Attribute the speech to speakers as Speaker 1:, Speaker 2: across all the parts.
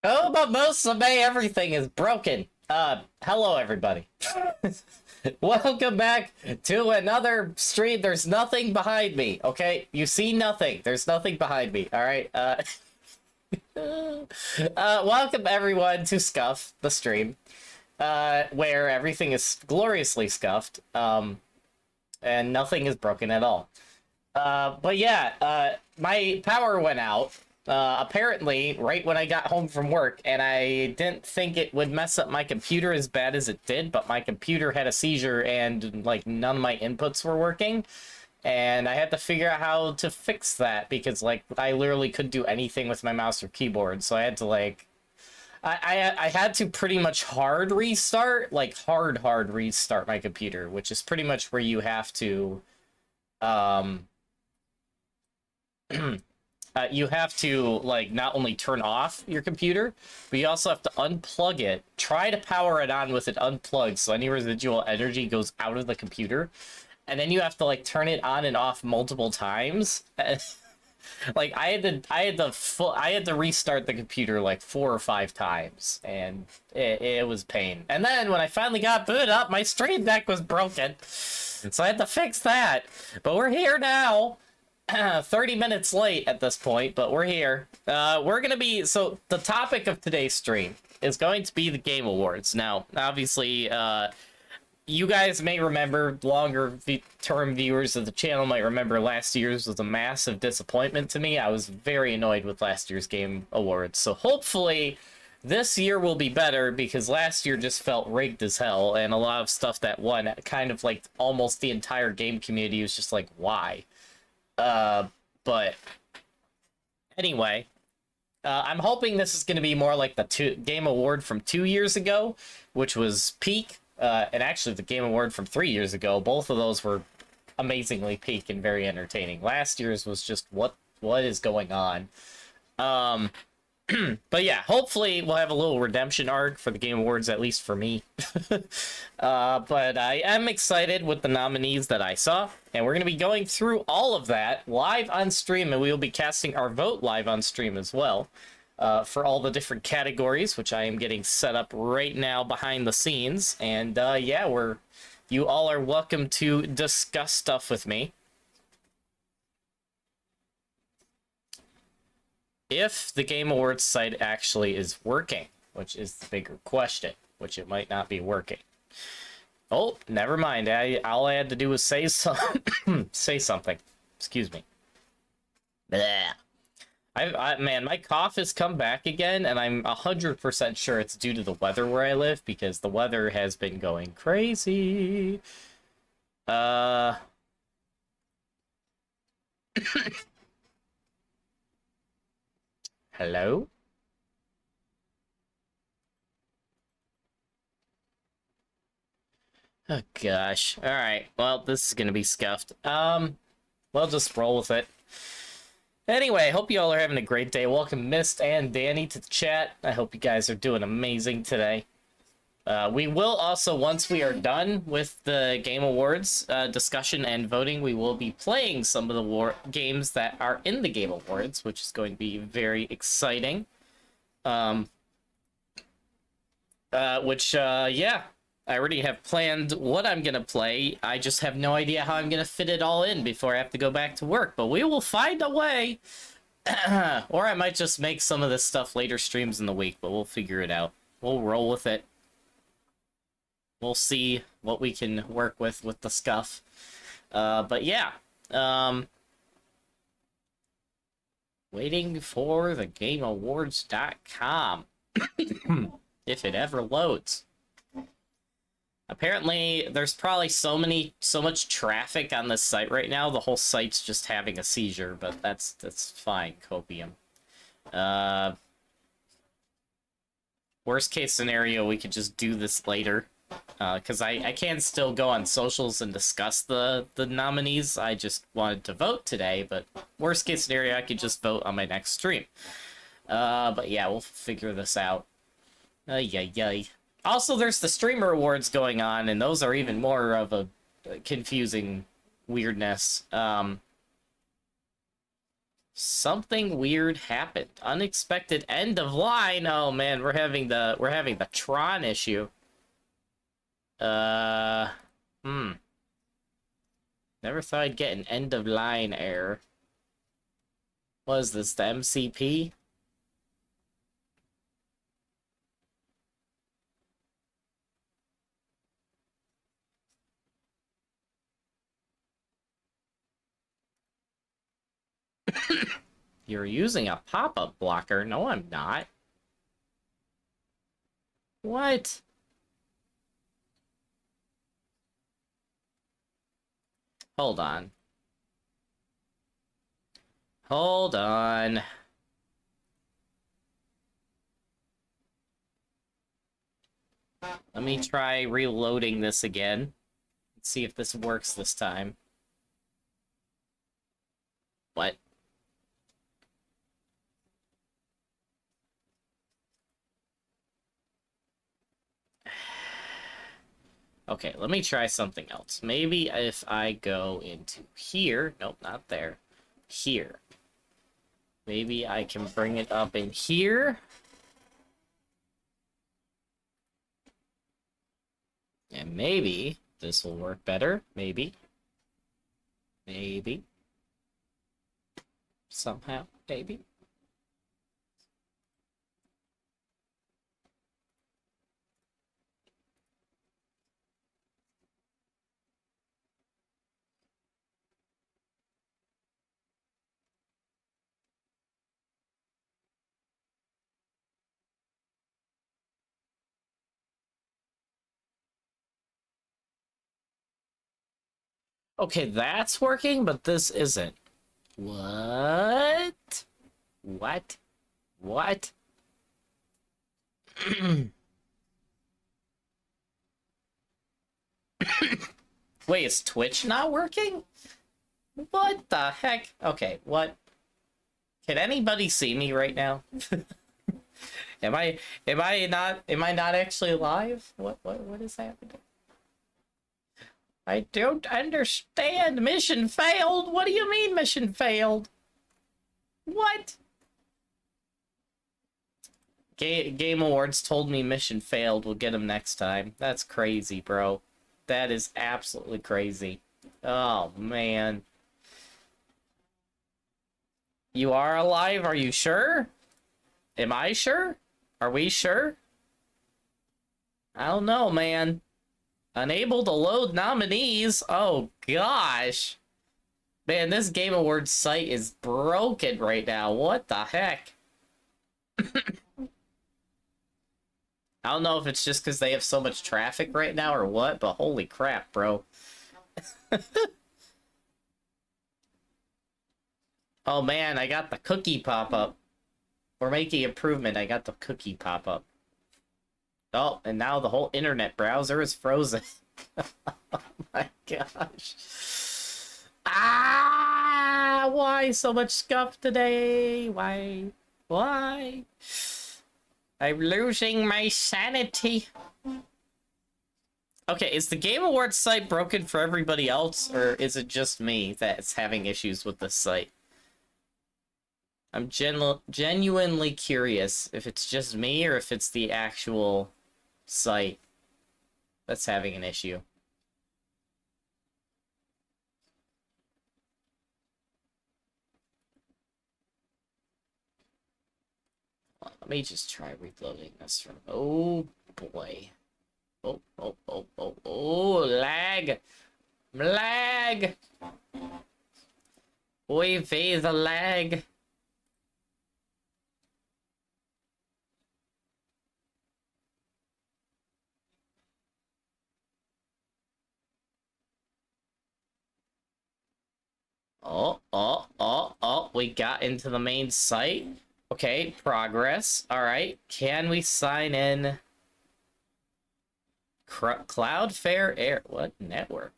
Speaker 1: Oh, but most of May, everything is broken. Hello, everybody. Welcome back to another stream. There's nothing behind me, okay? You see nothing. There's nothing behind me, all right? Welcome, everyone, to Scuff, the stream, where everything is gloriously scuffed, and nothing is broken at all. But yeah, my power went out, apparently right when I got home from work, and I didn't think it would mess up my computer as bad as it did, but my computer had a seizure and like none of my inputs were working, and I had to figure out how to fix that because like I literally couldn't do anything with my mouse or keyboard, so I had to like I had to pretty much hard restart, like hard restart my computer, which is pretty much where you have to um you have to like not only turn off your computer, but you also have to unplug it. Try to power it on with it unplugged, so any residual energy goes out of the computer, and then you have to like turn it on and off multiple times. Like I had to restart the computer like 4 or 5 times, and it was pain. And then when I finally got booted up, my stream deck was broken, so I had to fix that. But we're here now. 30 minutes late at this point, but we're here. We're gonna be, so the topic of today's stream is going to be the Game Awards. Now, obviously, you guys may remember, longer term viewers of the channel might remember last year's was a massive disappointment to me. I was very annoyed with last year's Game Awards, so hopefully this year will be better, because last year just felt rigged as hell, and a lot of stuff that won, kind of like almost the entire game community was just like, why? But anyway, I'm hoping this is going to be more like the Game Award from 2 years ago, which was peak, and actually the Game Award from 3 years ago. Both of those were amazingly peak and very entertaining. Last year's was just what is going on. But yeah, hopefully we'll have a little redemption arc for the Game Awards, at least for me. But I am excited with the nominees that I saw, and we're going to be going through all of that live on stream, and we will be casting our vote live on stream as well, for all the different categories, which I am getting set up right now behind the scenes. And yeah, you all are welcome to discuss stuff with me. If the Game Awards site actually is working, which is the bigger question, which it might not be working. Oh, never mind. All I had to do was say say something. Excuse me. Blah. Man, my cough has come back again, and I'm 100% sure it's due to the weather where I live, because the weather has been going crazy. Hello? Oh gosh. Alright, well, this is gonna be scuffed. We'll just roll with it. Anyway, hope you all are having a great day. Welcome Mist and Danny to the chat. I hope you guys are doing amazing today. We will also, once we are done with the Game Awards discussion and voting, we will be playing some of the games that are in the Game Awards, which is going to be very exciting. Yeah, I already have planned what I'm going to play. I just have no idea how I'm going to fit it all in before I have to go back to work, but we will find a way. Or I might just make some of this stuff later streams in the week, but we'll figure it out. We'll roll with it. We'll see what we can work with the scuff. But yeah. Waiting for the GameAwards.com. If it ever loads. Apparently, there's probably so much traffic on this site right now, the whole site's just having a seizure, but that's fine, copium. Worst case scenario, we could just do this later. Because I can still go on socials and discuss the nominees. I just wanted to vote today, but worst case scenario, I could just vote on my next stream. But yeah, we'll figure this out. Yay. Also, there's the streamer awards going on, and those are even more of a confusing weirdness. Something weird happened. Unexpected end of line. Oh man, we're having the Tron issue. Hmm. Never thought I'd get an end of line error. What is this, the MCP? You're using a pop-up blocker. No, I'm not. What? Hold on. Hold on. Let me try reloading this again. Let's see if this works this time. What? Okay, let me try something else. Maybe if I go into here... Nope, not there. Here. Maybe I can bring it up in here. And maybe this will work better. Maybe. Maybe. Somehow. Maybe. Okay, that's working, but this isn't. What? What? What? Wait, is Twitch not working? What the heck? Okay, what? Can anybody see me right now? Am I not actually live? What is happening? I don't understand. Mission failed. What do you mean mission failed? What? Game Awards told me mission failed. We'll get him next time. That's crazy, bro. That is absolutely crazy. Oh, man. You are alive? Are you sure? Am I sure? Are we sure? I don't know, man. Unable to load nominees? Oh, gosh. Man, this Game Awards site is broken right now. What the heck? I don't know if it's just because they have so much traffic right now or what, but holy crap, bro. Oh man, I got the cookie pop-up. We're making improvement. I got the cookie pop-up. Oh, and now the whole internet browser is frozen. Oh my gosh. Ah! Why so much scuff today? Why? Why? I'm losing my sanity. Okay, is the Game Awards site broken for everybody else, or is it just me that's having issues with this site? I'm genuinely curious if it's just me or if it's the actual site that's having an issue. Let me just try reloading this from... Oh, boy. Oh, lag! Lag! Oy vey, the lag! Oh, we got into the main site. Okay, progress. All right, can we sign in? Cloudflare Air, what network?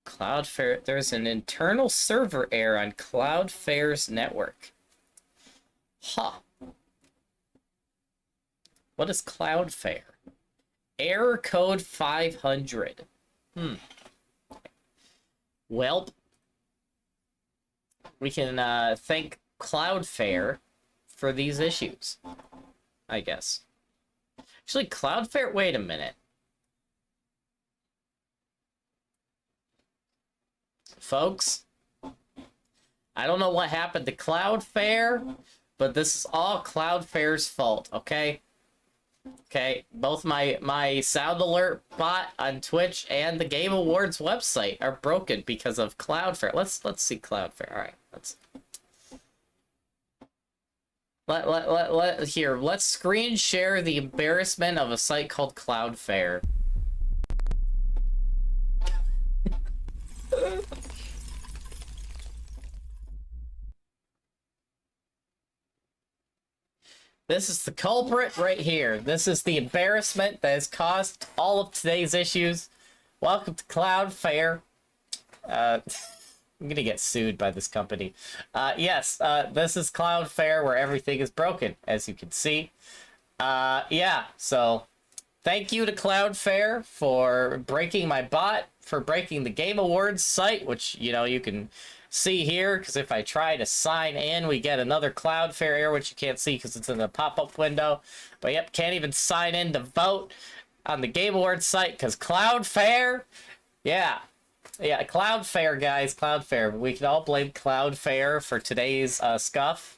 Speaker 1: Cloudflare, there's an internal server error on Cloudflare's network. Huh. What is Cloudflare? Error code 500. Welp. we can thank Cloudflare for these issues, I guess. Actually, Cloudflare, wait a minute. Folks, I don't know what happened to Cloudflare, but this is all Cloudflare's fault, okay? Okay, both my sound alert bot on Twitch and the Game Awards website are broken because of Cloudflare. Let's see Cloudflare. All right, let's screen share the embarrassment of a site called Cloudflare. This is the culprit right here. This is the embarrassment that has caused all of today's issues. Welcome to Cloudflare. I'm gonna get sued by this company. Yes, this is Cloudflare where everything is broken, as you can see. Yeah, so thank you to Cloudflare for breaking my bot, for breaking the Game Awards site, which, you know, you can see here, because if I try to sign in, we get another Cloudflare error, which you can't see because it's in the pop-up window. But yep, can't even sign in to vote on the Game Awards site because Cloudflare, yeah, Cloudflare, guys, Cloudflare. We can all blame Cloudflare for today's scuff,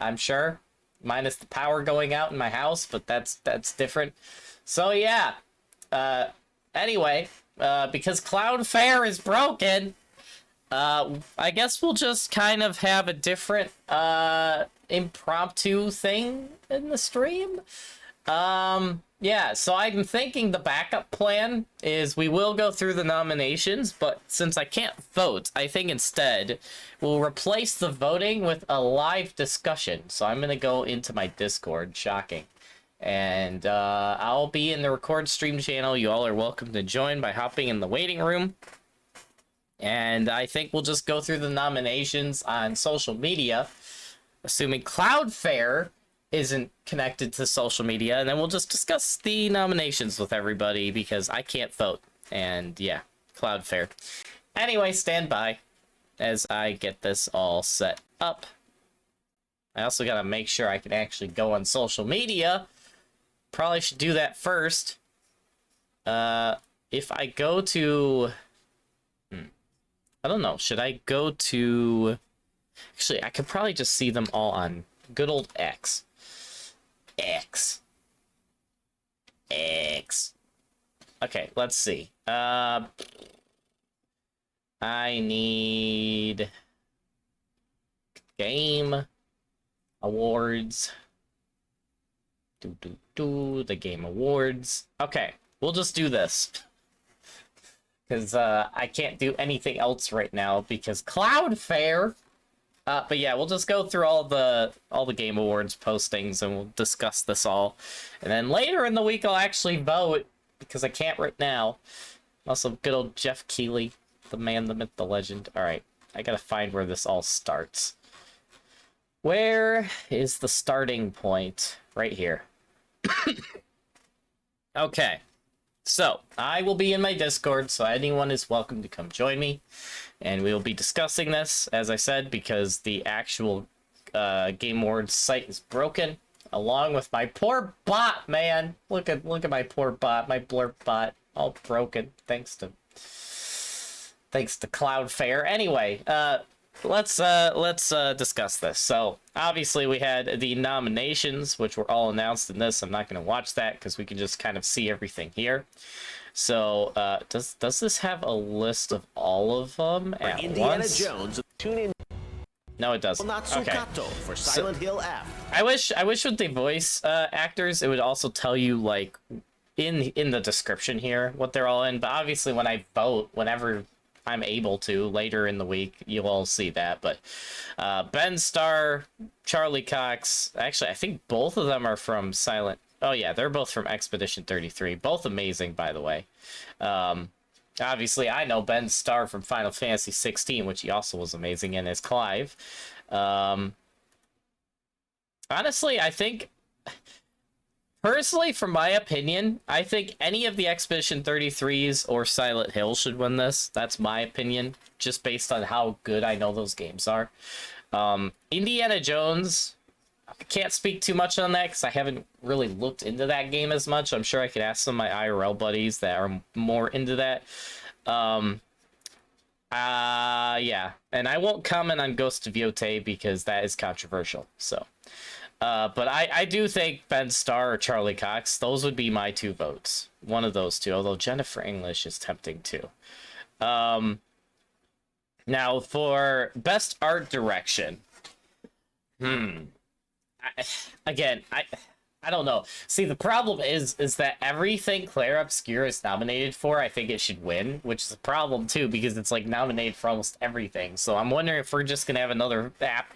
Speaker 1: I'm sure, minus the power going out in my house, but that's different. So yeah, anyway, because Cloudflare is broken, I guess we'll just kind of have a different impromptu thing in the stream. Yeah, so I'm thinking the backup plan is we will go through the nominations, but since I can't vote, I think instead we'll replace the voting with a live discussion. So I'm gonna go into my Discord, shocking. And I'll be in the record stream channel. You all are welcome to join by hopping in the waiting room. And I think we'll just go through the nominations on social media, assuming Cloudflare isn't connected to social media, and then we'll just discuss the nominations with everybody because I can't vote. And yeah, Cloudflare. Anyway, stand by as I get this all set up. I also gotta make sure I can actually go on social media. Probably should do that first. If I go to... I don't know. Should I go to... Actually, I could probably just see them all on good old X. X. Okay, let's see. I need... Game Awards. The Game Awards. Okay, we'll just do this. Because I can't do anything else right now because Cloudflare. But yeah, we'll just go through all the Game Awards postings and we'll discuss this all. And then later in the week I'll actually vote because I can't right now. Also, good old Jeff Keighley, the man, the myth, the legend. All right, I gotta find where this all starts. Where is the starting point? Right here. Okay. So, I will be in my Discord, so anyone is welcome to come join me. And we will be discussing this, as I said, because the actual Game Awards site is broken, along with my poor bot, man. Look at my poor bot, my blurp bot, all broken, thanks to Cloudflare. Anyway, let's discuss this. So obviously we had the nominations, which were all announced in this. I'm not going to watch that because we can just kind of see everything here. So does this have a list of all of them at
Speaker 2: Indiana
Speaker 1: once?
Speaker 2: Jones, tune in.
Speaker 1: No, it doesn't. Okay.
Speaker 2: For Silent Hill F.
Speaker 1: I wish with the voice actors, it would also tell you like in the description here what they're all in. But obviously, when I vote, whenever I'm able to later in the week, you'll all see that. But Ben Starr, Charlie Cox, actually I think both of them are from Silent. Oh yeah, they're both from Expedition 33. Both amazing, by the way. Obviously I know Ben Starr from Final Fantasy 16, which he also was amazing in as Clive. Honestly, I think Personally, from my opinion, I think any of the Expedition 33s or Silent Hill should win this. That's my opinion, just based on how good I know those games are. Indiana Jones, I can't speak too much on that because I haven't really looked into that game as much. I'm sure I could ask some of my IRL buddies that are more into that. Yeah, and I won't comment on Ghost of Yotei because that is controversial, so... but I do think Ben Starr or Charlie Cox, those would be my 2 votes. One of those two, although Jennifer English is tempting too. Now, for Best Art Direction. I don't know. See, the problem is that everything Claire Obscure is nominated for, I think it should win, which is a problem too, because it's like nominated for almost everything. So I'm wondering if we're just gonna have another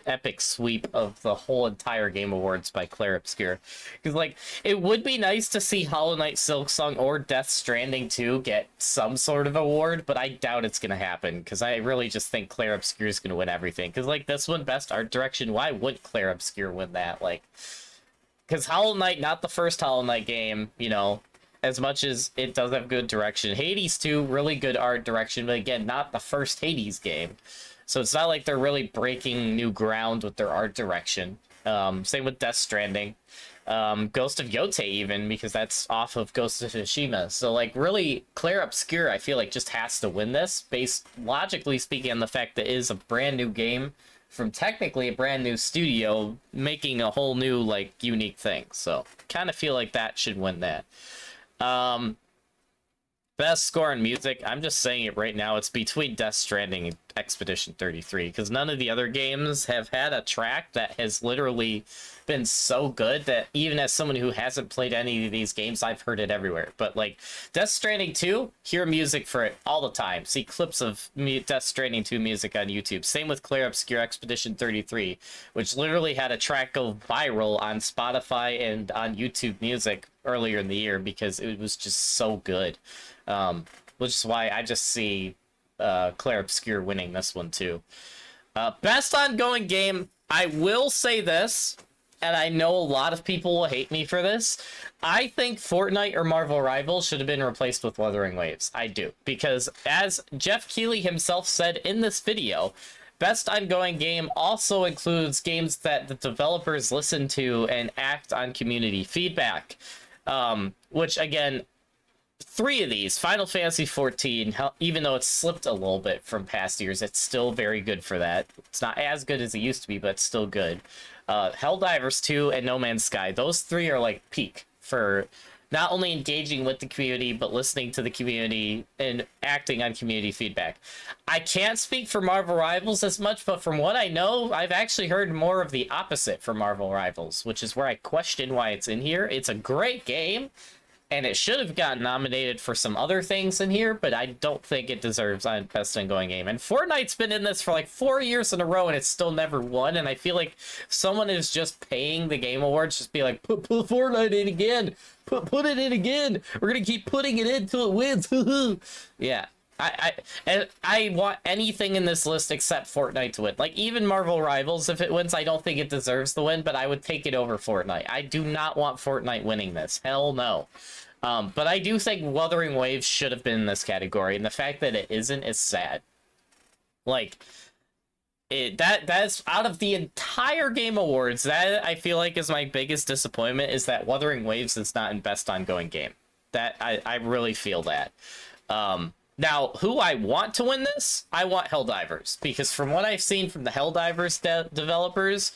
Speaker 1: epic sweep of the whole entire Game Awards by Claire Obscure. Because like, it would be nice to see Hollow Knight, Silksong, or Death Stranding 2 get some sort of award, but I doubt it's gonna happen, because I really just think Claire Obscure is gonna win everything. Because like, this one, Best Art Direction, why would Claire Obscure win that? Like... Because Hollow Knight, not the first Hollow Knight game, you know, as much as it does have good direction. Hades 2, really good art direction, but again, not the first Hades game. So it's not like they're really breaking new ground with their art direction. Same with Death Stranding. Ghost of Yotei even, because that's off of Ghost of Tsushima. So, like, really, Claire Obscure, I feel like, just has to win this, based, logically speaking, on the fact that it is a brand new game from technically a brand new studio making a whole new, like, unique thing. So kind of feel like that should win that. Best score in music, I'm just saying it right now, it's between Death Stranding and Expedition 33, because none of the other games have had a track that has literally been so good that even as someone who hasn't played any of these games, I've heard it everywhere. But like, Death Stranding 2, hear music for it all the time. See clips of Death Stranding 2 music on YouTube. Same with Claire Obscure Expedition 33, which literally had a track go viral on Spotify and on YouTube Music earlier in the year because it was just so good. Which is why I just see Claire Obscure winning this one too. Best ongoing game, I will say this, and I know a lot of people will hate me for this. I think Fortnite or Marvel Rivals should have been replaced with Wuthering Waves. I do. Because as Jeff Keighley himself said in this video, best ongoing game also includes games that the developers listen to and act on community feedback. Which, again, 3 of these, Final Fantasy XIV, even though it's slipped a little bit from past years, it's still very good for that. It's not as good as it used to be, but it's still good. Helldivers 2 and No Man's Sky, those 3 are like peak for not only engaging with the community, but listening to the community and acting on community feedback. I can't speak for Marvel Rivals as much, but from what I know, I've actually heard more of the opposite for Marvel Rivals, which is where I question why it's in here. It's a great game, and it should have gotten nominated for some other things in here, but I don't think it deserves Best Ongoing Game. And Fortnite's been in this for like 4 years in a row, and it's still never won. And I feel like someone is just paying the Game Awards, just be like, put Fortnite in again, put it in again. We're gonna keep putting it in until it wins. Yeah. I want anything in this list except Fortnite to win. Like, even Marvel Rivals, if it wins, I don't think it deserves the win, but I would take it over Fortnite. I do not want Fortnite winning this. Hell no. But I do think Wuthering Waves should have been in this category, and the fact that it isn't is sad. Like, that's out of the entire Game Awards, that I feel like is my biggest disappointment, is that Wuthering Waves is not in Best Ongoing Game. That I really feel that. Now, who I want to win this? I want Helldivers, because from what I've seen from the Helldivers developers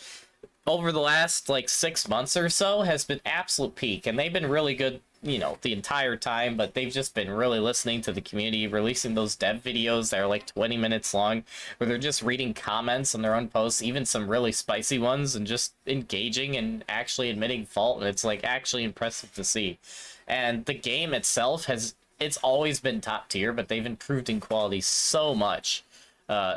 Speaker 1: over the last like 6 months or so has been absolute peak, and they've been really good, you know, the entire time, but they've just been really listening to the community, releasing those dev videos that are like 20 minutes long, where they're just reading comments on their own posts, even some really spicy ones, and just engaging and actually admitting fault, and it's like actually impressive to see. And the game itself it's always been top tier, but they've improved in quality so much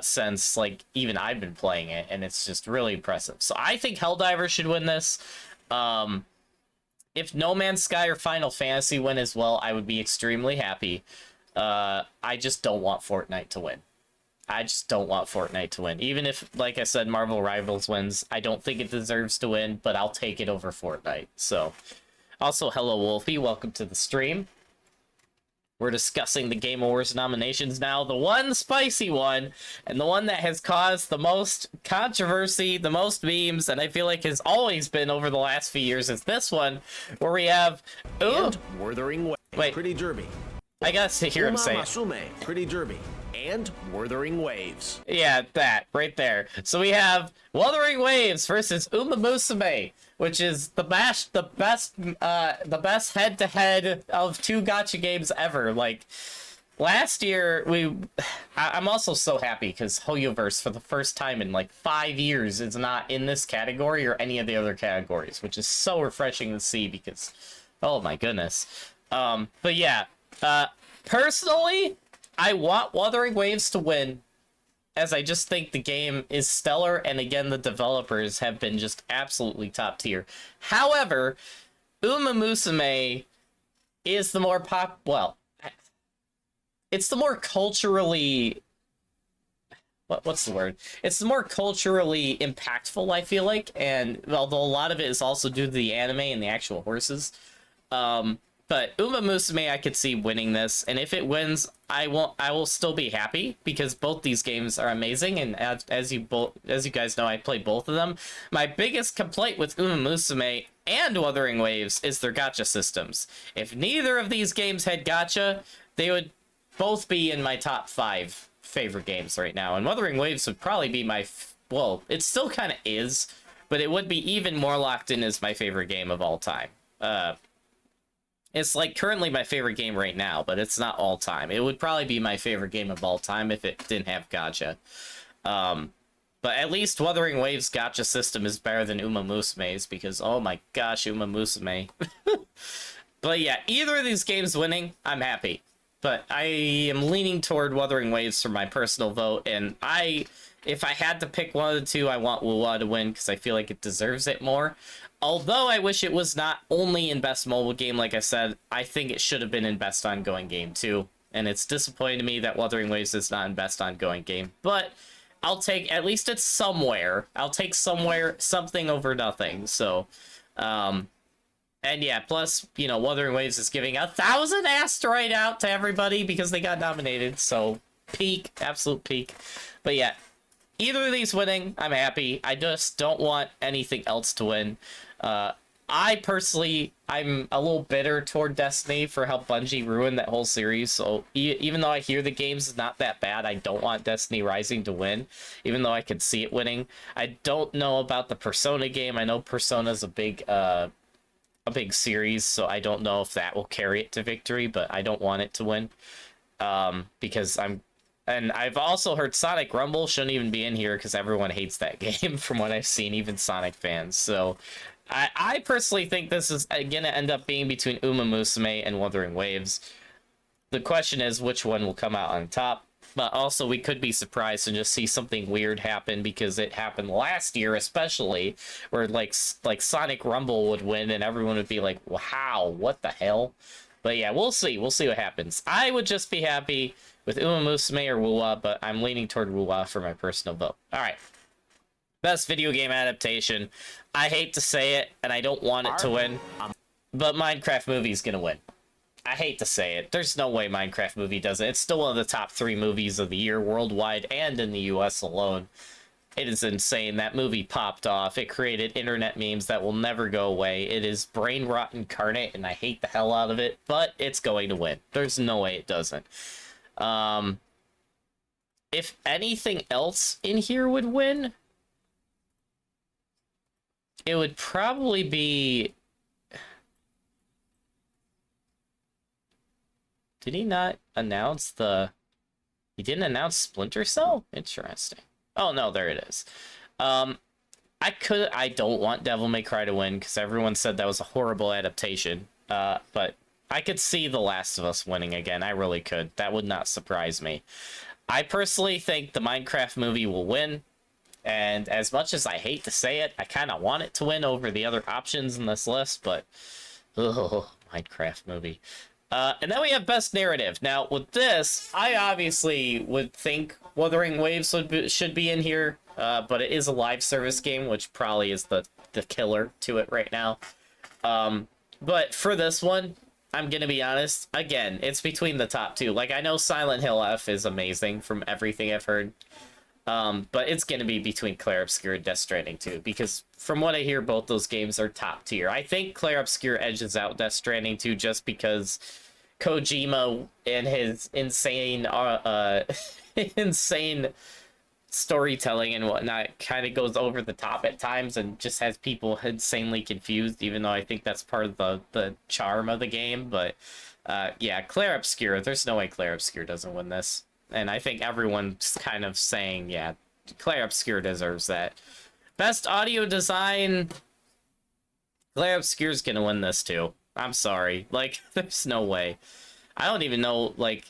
Speaker 1: since like even I've been playing it, and it's just really impressive. So I think Helldivers should win this. If No Man's Sky or Final Fantasy win as well, I would be extremely happy. I just don't want Fortnite to win. I just don't want Fortnite to win. Even if, like I said, Marvel Rivals wins, I don't think it deserves to win, but I'll take it over Fortnite. So, Also, hello, Wolfie. Welcome to the stream. We're discussing the Game Awards nominations now. The one spicy one, and the one that has caused the most controversy, the most memes, and I feel like has always been over the last few years, is this one, where we have... Ooh!
Speaker 2: And Wuthering Waves.
Speaker 1: Wait.
Speaker 2: Pretty Derby.
Speaker 1: I gotta hear him say it.
Speaker 2: Masume. Pretty Derby. And Wuthering Waves.
Speaker 1: Yeah, that, right there. So we have Wuthering Waves versus Uma Musume, which is the best head-to-head of two gacha games ever. Like, last year, I'm also so happy, because Hoyoverse, for the first time in, like, 5 years, is not in this category or any of the other categories, which is so refreshing to see, because, oh my goodness. But yeah, personally, I want Wuthering Waves to win, as I just think the game is stellar, and again, the developers have been just absolutely top tier. However, Uma Musume is the more it's the more culturally... What's the word? It's the more culturally impactful, I feel like, and although a lot of it is also due to the anime and the actual horses, but Uma Musume, I could see winning this, and if it wins, I will still be happy, because both these games are amazing, and as you guys know, I played both of them. My biggest complaint with Uma Musume and Wuthering Waves is their gacha systems. If neither of these games had gacha, they would both be in my top 5 favorite games right now, and Wuthering Waves would probably be my... well, it still kind of is, but it would be even more locked in as my favorite game of all time. It's like currently my favorite game right now, but it's not all time. It would probably be my favorite game of all time if it didn't have gacha. But at least Wuthering Waves gacha system is better than Uma Musume's, because oh my gosh, Uma Musume. But yeah, either of these games winning, I'm happy. But I am leaning toward Wuthering Waves for my personal vote, and if I had to pick one of the two, I want Wuwa to win, because I feel like it deserves it more. Although I wish it was not only in Best Mobile Game, like I said, I think it should have been in Best Ongoing Game too. And it's disappointing to me that Wuthering Waves is not in Best Ongoing Game. But I'll take, at least it's somewhere. I'll take something over nothing. So, and yeah, plus, you know, Wuthering Waves is giving 1,000 asteroid out to everybody because they got nominated. So, peak, absolute peak. But yeah, either of these winning, I'm happy. I just don't want anything else to win. I personally, I'm a little bitter toward Destiny for how Bungie ruined that whole series. So even though I hear the game's not that bad, I don't want Destiny Rising to win, even though I could see it winning. I don't know about the Persona game. I know Persona's a big series, so I don't know if that will carry it to victory, but I don't want it to win. Because and I've also heard Sonic Rumble shouldn't even be in here because everyone hates that game from what I've seen, even Sonic fans. So I personally think this is going to end up being between Uma Musume and Wuthering Waves. The question is which one will come out on top. But also we could be surprised and just see something weird happen, because it happened last year especially, where like Sonic Rumble would win and everyone would be like, wow, what the hell? But yeah, we'll see. We'll see what happens. I would just be happy with Uma Musume or Wuwa, but I'm leaning toward Wuwa for my personal vote. Alright. Best video game adaptation. I hate to say it, and I don't want it to win, but Minecraft Movie's gonna win. I hate to say it. There's no way Minecraft Movie does it. It's still one of the top 3 movies of the year worldwide and in the US alone. It is insane. That movie popped off. It created internet memes that will never go away. It is brain rot incarnate, and I hate the hell out of it, but it's going to win. There's no way it doesn't. If anything else in here would win, it would probably be... Did he not announce the... He didn't announce Splinter Cell? Interesting. Oh, no, there it is. I don't want Devil May Cry to win, because everyone said that was a horrible adaptation. But I could see The Last of Us winning again. I really could. That would not surprise me. I personally think the Minecraft movie will win. And as much as I hate to say it, I kind of want it to win over the other options in this list, but... Ugh, Minecraft movie. And then we have Best Narrative. Now, with this, I obviously would think Wuthering Waves should be in here, but it is a live service game, which probably is the killer to it right now. But for this one, I'm gonna be honest. Again, it's between the top two. Like, I know Silent Hill F is amazing from everything I've heard. But it's gonna be between Clair Obscur and Death Stranding 2, because from what I hear, both those games are top tier. I think Clair Obscur edges out Death Stranding 2 just because Kojima and his insane, insane storytelling and whatnot kind of goes over the top at times and just has people insanely confused, even though I think that's part of the charm of the game. But yeah, Clair Obscur, there's no way Clair Obscur doesn't win this. And I think everyone's kind of saying, yeah, Clair Obscur deserves that. Best audio design, Clair Obscur's gonna win this too. I'm sorry. Like, there's no way. I don't even know, like,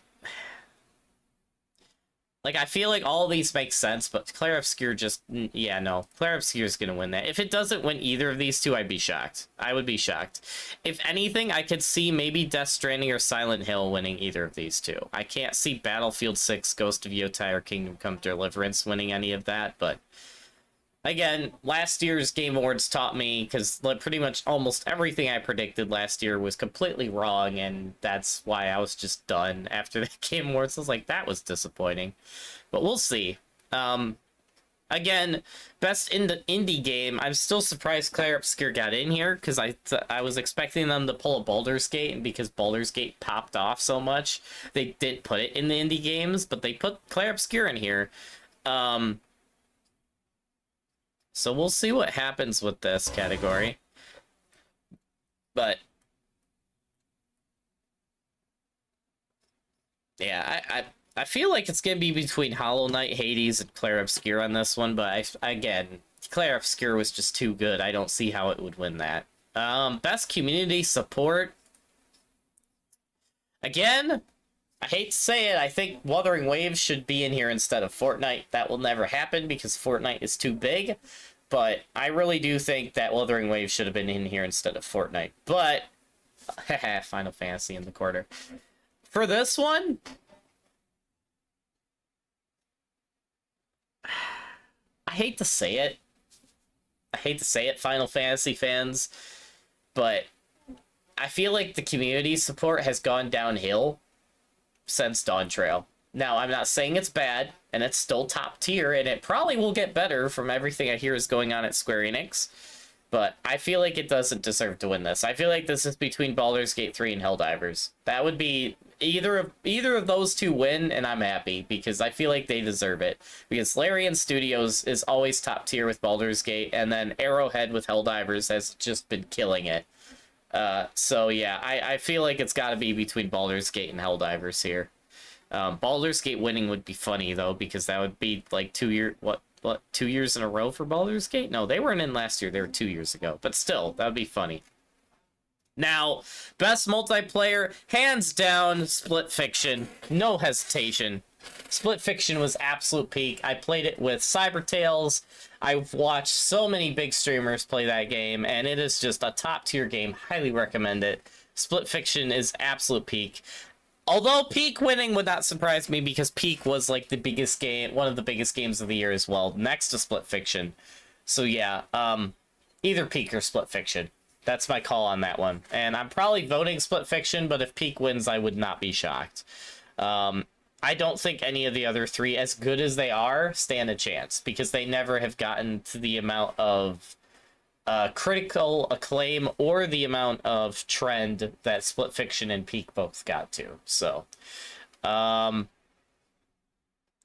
Speaker 1: I feel like all of these make sense, but Clair Obscur just, yeah, no. Clair Obscur's gonna win that. If it doesn't win either of these two, I'd be shocked. I would be shocked. If anything, I could see maybe Death Stranding or Silent Hill winning either of these two. I can't see Battlefield 6, Ghost of Yotei, or Kingdom Come Deliverance winning any of that, but again, last year's Game Awards taught me, because pretty much almost everything I predicted last year was completely wrong, and that's why I was just done after the Game Awards. I was like, that was disappointing. But we'll see. Again, best indie game, I'm still surprised Clair Obscur got in here, because I was expecting them to pull a Baldur's Gate, and because Baldur's Gate popped off so much, they didn't put it in the indie games, but they put Clair Obscur in here. So we'll see what happens with this category. But yeah, I feel like it's gonna be between Hollow Knight, Hades, and Clair Obscur on this one, but again, Clair Obscur was just too good. I don't see how it would win that. Best community support. Again, I hate to say it, I think Wuthering Waves should be in here instead of Fortnite. That will never happen because Fortnite is too big. But I really do think that Wuthering Waves should have been in here instead of Fortnite. But, haha, Final Fantasy in the quarter. For this one, I hate to say it. I hate to say it, Final Fantasy fans. But I feel like the community support has gone downhill since Dawn Trail. Now, I'm not saying it's bad, and it's still top tier, and it probably will get better from everything I hear is going on at Square Enix, but I feel like it doesn't deserve to win this. I feel like this is between Baldur's Gate 3 and Helldivers. That would be either of those two win, and I'm happy, because I feel like they deserve it. Because Larian Studios is always top tier with Baldur's Gate, and then Arrowhead with Helldivers has just been killing it. So yeah, I feel like it's got to be between Baldur's Gate and Helldivers here. Baldur's Gate winning would be funny though, because that would be like 2 years in a row for Baldur's Gate? No, they weren't in last year. They were 2 years ago. But still, that would be funny. Now, best multiplayer, hands down, Split Fiction. No hesitation. Split Fiction was absolute peak. I played it with Cybertales. I've watched so many big streamers play that game, and it is just a top tier game. Highly recommend it. Split Fiction is absolute peak. Although Peak winning would not surprise me, because Peak was like the biggest game, one of the biggest games of the year as well, next to Split Fiction. So yeah, either Peak or Split Fiction. That's my call on that one. And I'm probably voting Split Fiction, but if Peak wins, I would not be shocked. I don't think any of the other three, as good as they are, stand a chance, because they never have gotten to the amount of critical acclaim or the amount of trend that Split Fiction and Peak both got to. So,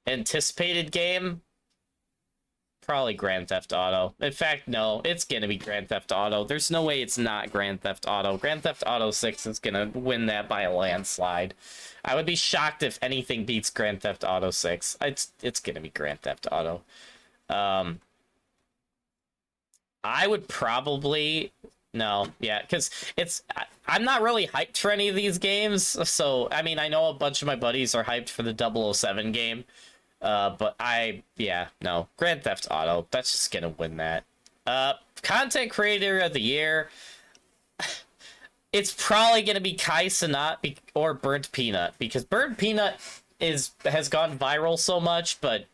Speaker 1: anticipated game, probably Grand Theft Auto. In fact, no, it's gonna be Grand Theft Auto. There's no way it's not Grand Theft Auto. Grand Theft Auto 6 is gonna win that by a landslide. I would be shocked if anything beats Grand Theft Auto 6. It's gonna be Grand Theft Auto. I would probably... No, yeah, because I'm not really hyped for any of these games, so, I mean, I know a bunch of my buddies are hyped for the 007 game, but no. Grand Theft Auto, that's just gonna win that. Content Creator of the Year, it's probably gonna be Kai Cenat or Burnt Peanut, because Burnt Peanut has gone viral so much, but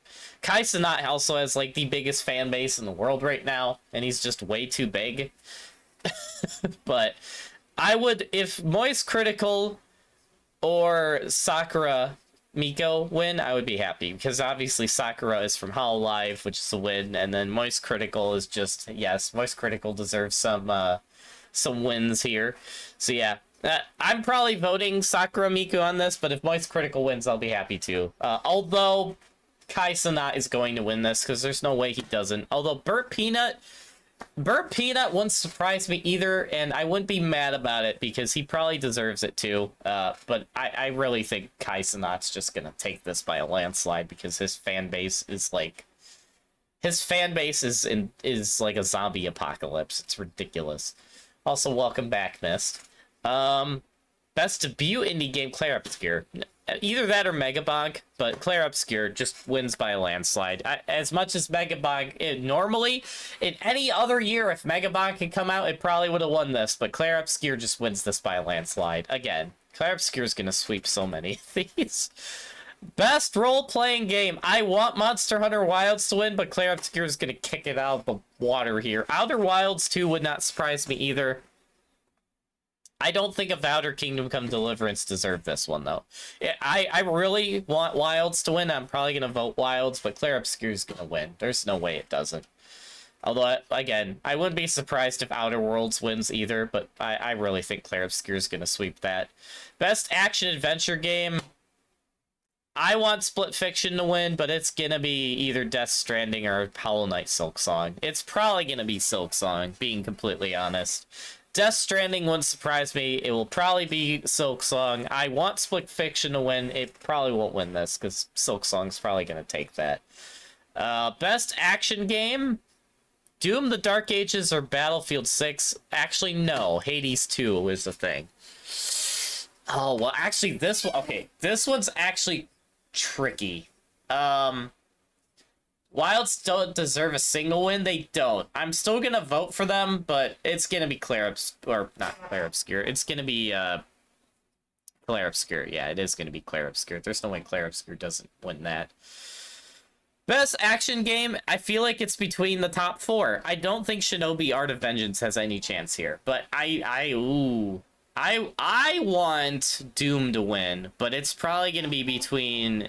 Speaker 1: Kai Cenat also has, like, the biggest fan base in the world right now, and he's just way too big. But I would, if Moist Critical or Sakura Miko win, I would be happy, because obviously Sakura is from Hololive, which is a win, and then Moist Critical is just, yes, Moist Critical deserves some wins here. So yeah, I'm probably voting Sakura Miku on this, but if Moist Critical wins, I'll be happy too. Although Kai Cenat is going to win this, because there's no way he doesn't. Although Burnt Peanut wouldn't surprise me either, and I wouldn't be mad about it, because he probably deserves it too. But I really think Kai Cenat's just gonna take this by a landslide, because his fan base is like... His fan base is like a zombie apocalypse. It's ridiculous. Also, welcome back, Mist. Best debut indie game, Claire Obscure. Either that or Megabonk, but Claire Obscure just wins by a landslide. As much as Megabonk, normally, in any other year, if Megabonk had come out, it probably would have won this, but Claire Obscure just wins this by a landslide. Again, Claire Obscure is going to sweep so many of these. Best role-playing game. I want Monster Hunter Wilds to win, but Claire Obscure is going to kick it out of the water here. Outer Wilds 2 would not surprise me either. I don't think a Outer Kingdom Come Deliverance deserved this one, though. I really want Wilds to win. I'm probably going to vote Wilds, but Claire Obscure is going to win. There's no way it doesn't. Although, again, I wouldn't be surprised if Outer Worlds wins either, but I really think Claire Obscure is going to sweep that. Best action-adventure game. I want Split Fiction to win, but it's going to be either Death Stranding or Hollow Knight Silksong. It's probably going to be Silksong, being completely honest. Death Stranding wouldn't surprise me. It will probably be Silksong. I want Split Fiction to win. It probably won't win this, because Silksong's probably going to take that. Best action game? Doom, The Dark Ages, or Battlefield 6? Actually, no. Hades 2 is the thing. Oh, well, actually, this one... Okay, this one's actually tricky. Wilds don't deserve a single win. They don't. I'm still gonna vote for them, but it's gonna be or not Claire Obscure. It's gonna be Claire Obscure. Yeah, it is gonna be Claire Obscure. There's no way Claire Obscure doesn't win that. Best action game. I feel like it's between the top 4. I don't think Shinobi Art of Vengeance has any chance here, but I want Doom to win, but it's probably gonna be between.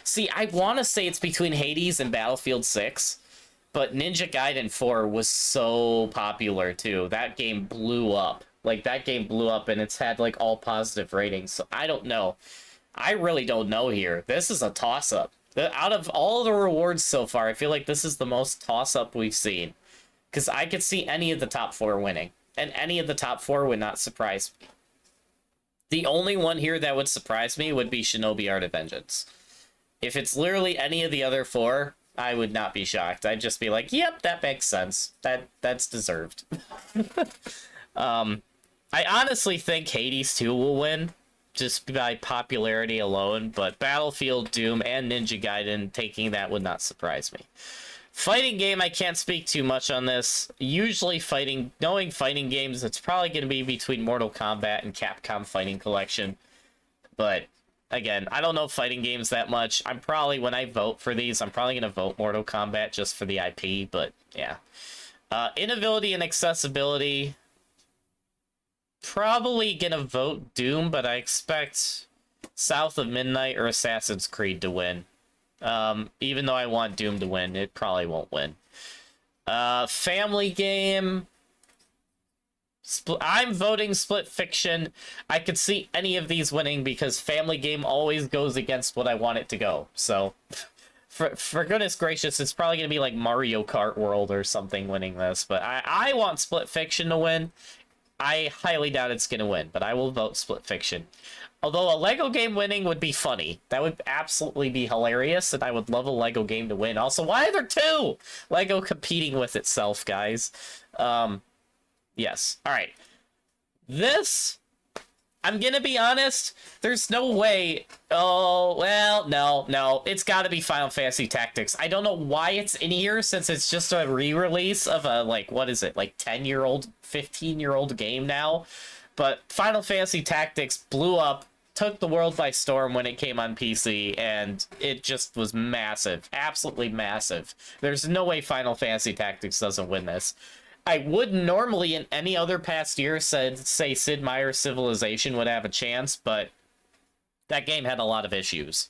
Speaker 1: See, I want to say it's between Hades and Battlefield 6, but Ninja Gaiden 4 was so popular, too. That game blew up. Like, that game blew up, and it's had, like, all positive ratings, so I don't know. I really don't know here. This is a toss-up. Out of all the rewards so far, I feel like this is the most toss-up we've seen. Because I could see any of the top 4 winning, and any of the top 4 would not surprise me. The only one here that would surprise me would be Shinobi Art of Vengeance. If it's literally any of the other 4, I would not be shocked. I'd just be like, yep, that makes sense. That's deserved. I honestly think Hades 2 will win, just by popularity alone, but Battlefield, Doom, and Ninja Gaiden taking that would not surprise me. Fighting game, I can't speak too much on this. Usually knowing fighting games, it's probably going to be between Mortal Kombat and Capcom Fighting Collection. But, again, I don't know fighting games that much. When I vote for these, I'm probably going to vote Mortal Kombat just for the IP, but, yeah. Inability and accessibility, probably going to vote Doom, but I expect South of Midnight or Assassin's Creed to win. Even though I want Doom to win, it probably won't win. Family game. I'm voting Split Fiction. I could see any of these winning because Family Game always goes against what I want it to go. So, for goodness gracious, it's probably going to be like Mario Kart World or something winning this. But I want Split Fiction to win. I highly doubt it's going to win, but I will vote Split Fiction. Although a Lego game winning would be funny. That would absolutely be hilarious, and I would love a Lego game to win. Also, why are there 2? Lego competing with itself, guys. Yes. All right. This, I'm going to be honest, there's no way. Oh, well, no. It's got to be Final Fantasy Tactics. I don't know why it's in here since it's just a re-release of a, like, what is it, like 10-year-old, 15-year-old game now. But Final Fantasy Tactics blew up, took the world by storm when it came on PC, and it just was massive. Absolutely massive. There's no way Final Fantasy Tactics doesn't win this. I would normally in any other past year say Sid Meier's Civilization would have a chance, but that game had a lot of issues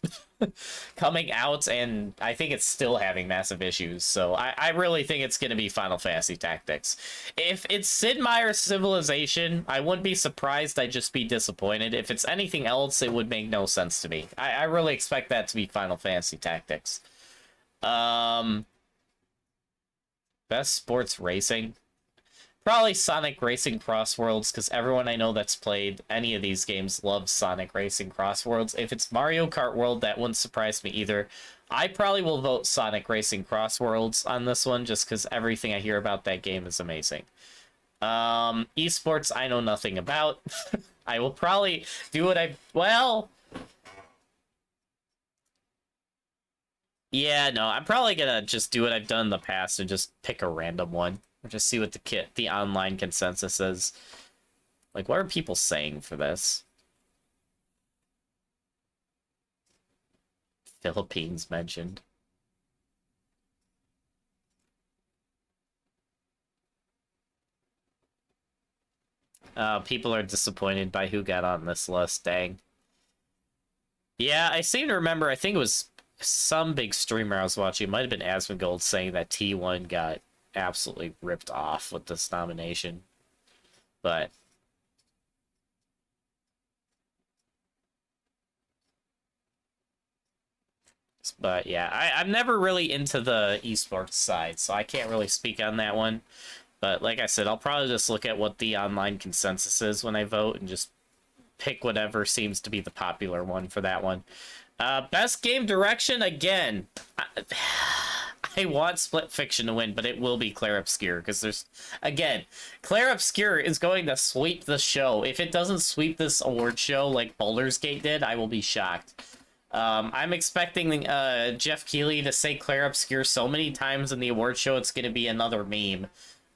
Speaker 1: coming out, and I think it's still having massive issues. So I really think it's going to be Final Fantasy Tactics. If it's Sid Meier's Civilization, I wouldn't be surprised. I'd just be disappointed. If it's anything else, it would make no sense to me. I really expect that to be Final Fantasy Tactics. Best sports racing. Probably Sonic Racing Cross Worlds, because everyone I know that's played any of these games loves Sonic Racing Cross Worlds. If it's Mario Kart World, that wouldn't surprise me either. I probably will vote Sonic Racing Cross Worlds on this one, just because everything I hear about that game is amazing. Esports, I know nothing about. I will probably do what well... Yeah, no, I'm probably gonna just do what I've done in the past and just pick a random one. Or just see what the online consensus is. Like, what are people saying for this? Philippines mentioned. People are disappointed by who got on this list, dang. Yeah, I seem to remember, I think it was some big streamer I was watching, it might have been Asmongold, saying that T1 got absolutely ripped off with this nomination. But yeah, I'm never really into the esports side, so I can't really speak on that one. But like I said, I'll probably just look at what the online consensus is when I vote and just pick whatever seems to be the popular one for that one. Best game direction, again, I want Split Fiction to win, but it will be Clair Obscur, because there's, again, Clair Obscur is going to sweep the show. If it doesn't sweep this award show like Baldur's Gate did, I will be shocked. I'm expecting Jeff Keighley to say Clair Obscur so many times in the award show it's going to be another meme.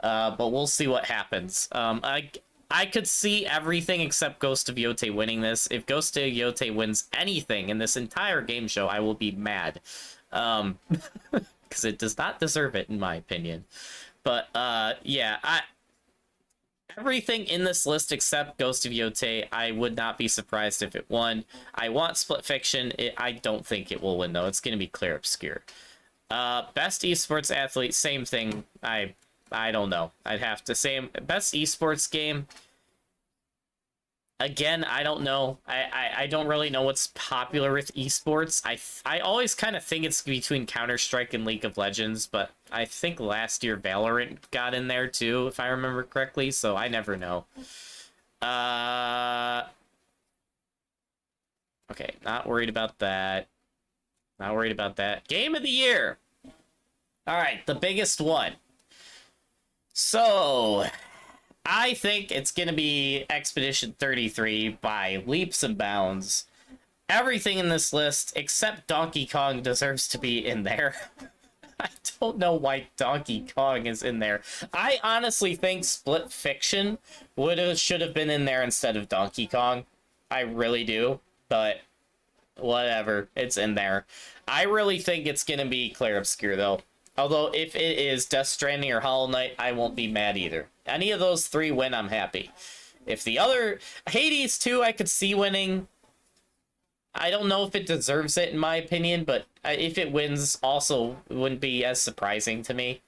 Speaker 1: But we'll see what happens. I could see everything except Ghost of Yotei winning this. If Ghost of Yotei wins anything in this entire game show, I will be mad. Because it does not deserve it, in my opinion. But, yeah, everything in this list except Ghost of Yotei, I would not be surprised if it won. I want Split Fiction. I don't think it will win, though. It's going to be Clair Obscur. Best esports athlete, same thing. I don't know. I'd have to say best esports game. Again, I don't know. I don't really know what's popular with esports. I always kind of think it's between Counter-Strike and League of Legends, but I think last year Valorant got in there too, if I remember correctly, so I never know. Okay, not worried about that. Not worried about that. Game of the year! Alright, the biggest one. So, I think it's going to be Expedition 33 by leaps and bounds. Everything in this list, except Donkey Kong, deserves to be in there. I don't know why Donkey Kong is in there. I honestly think Split Fiction should have been in there instead of Donkey Kong. I really do, but whatever, it's in there. I really think it's going to be Clair Obscur, though. Although, if it is Death Stranding or Hollow Knight, I won't be mad either. Any of those three win, I'm happy. If the other... Hades 2, I could see winning. I don't know if it deserves it, in my opinion, but if it wins, also, it wouldn't be as surprising to me.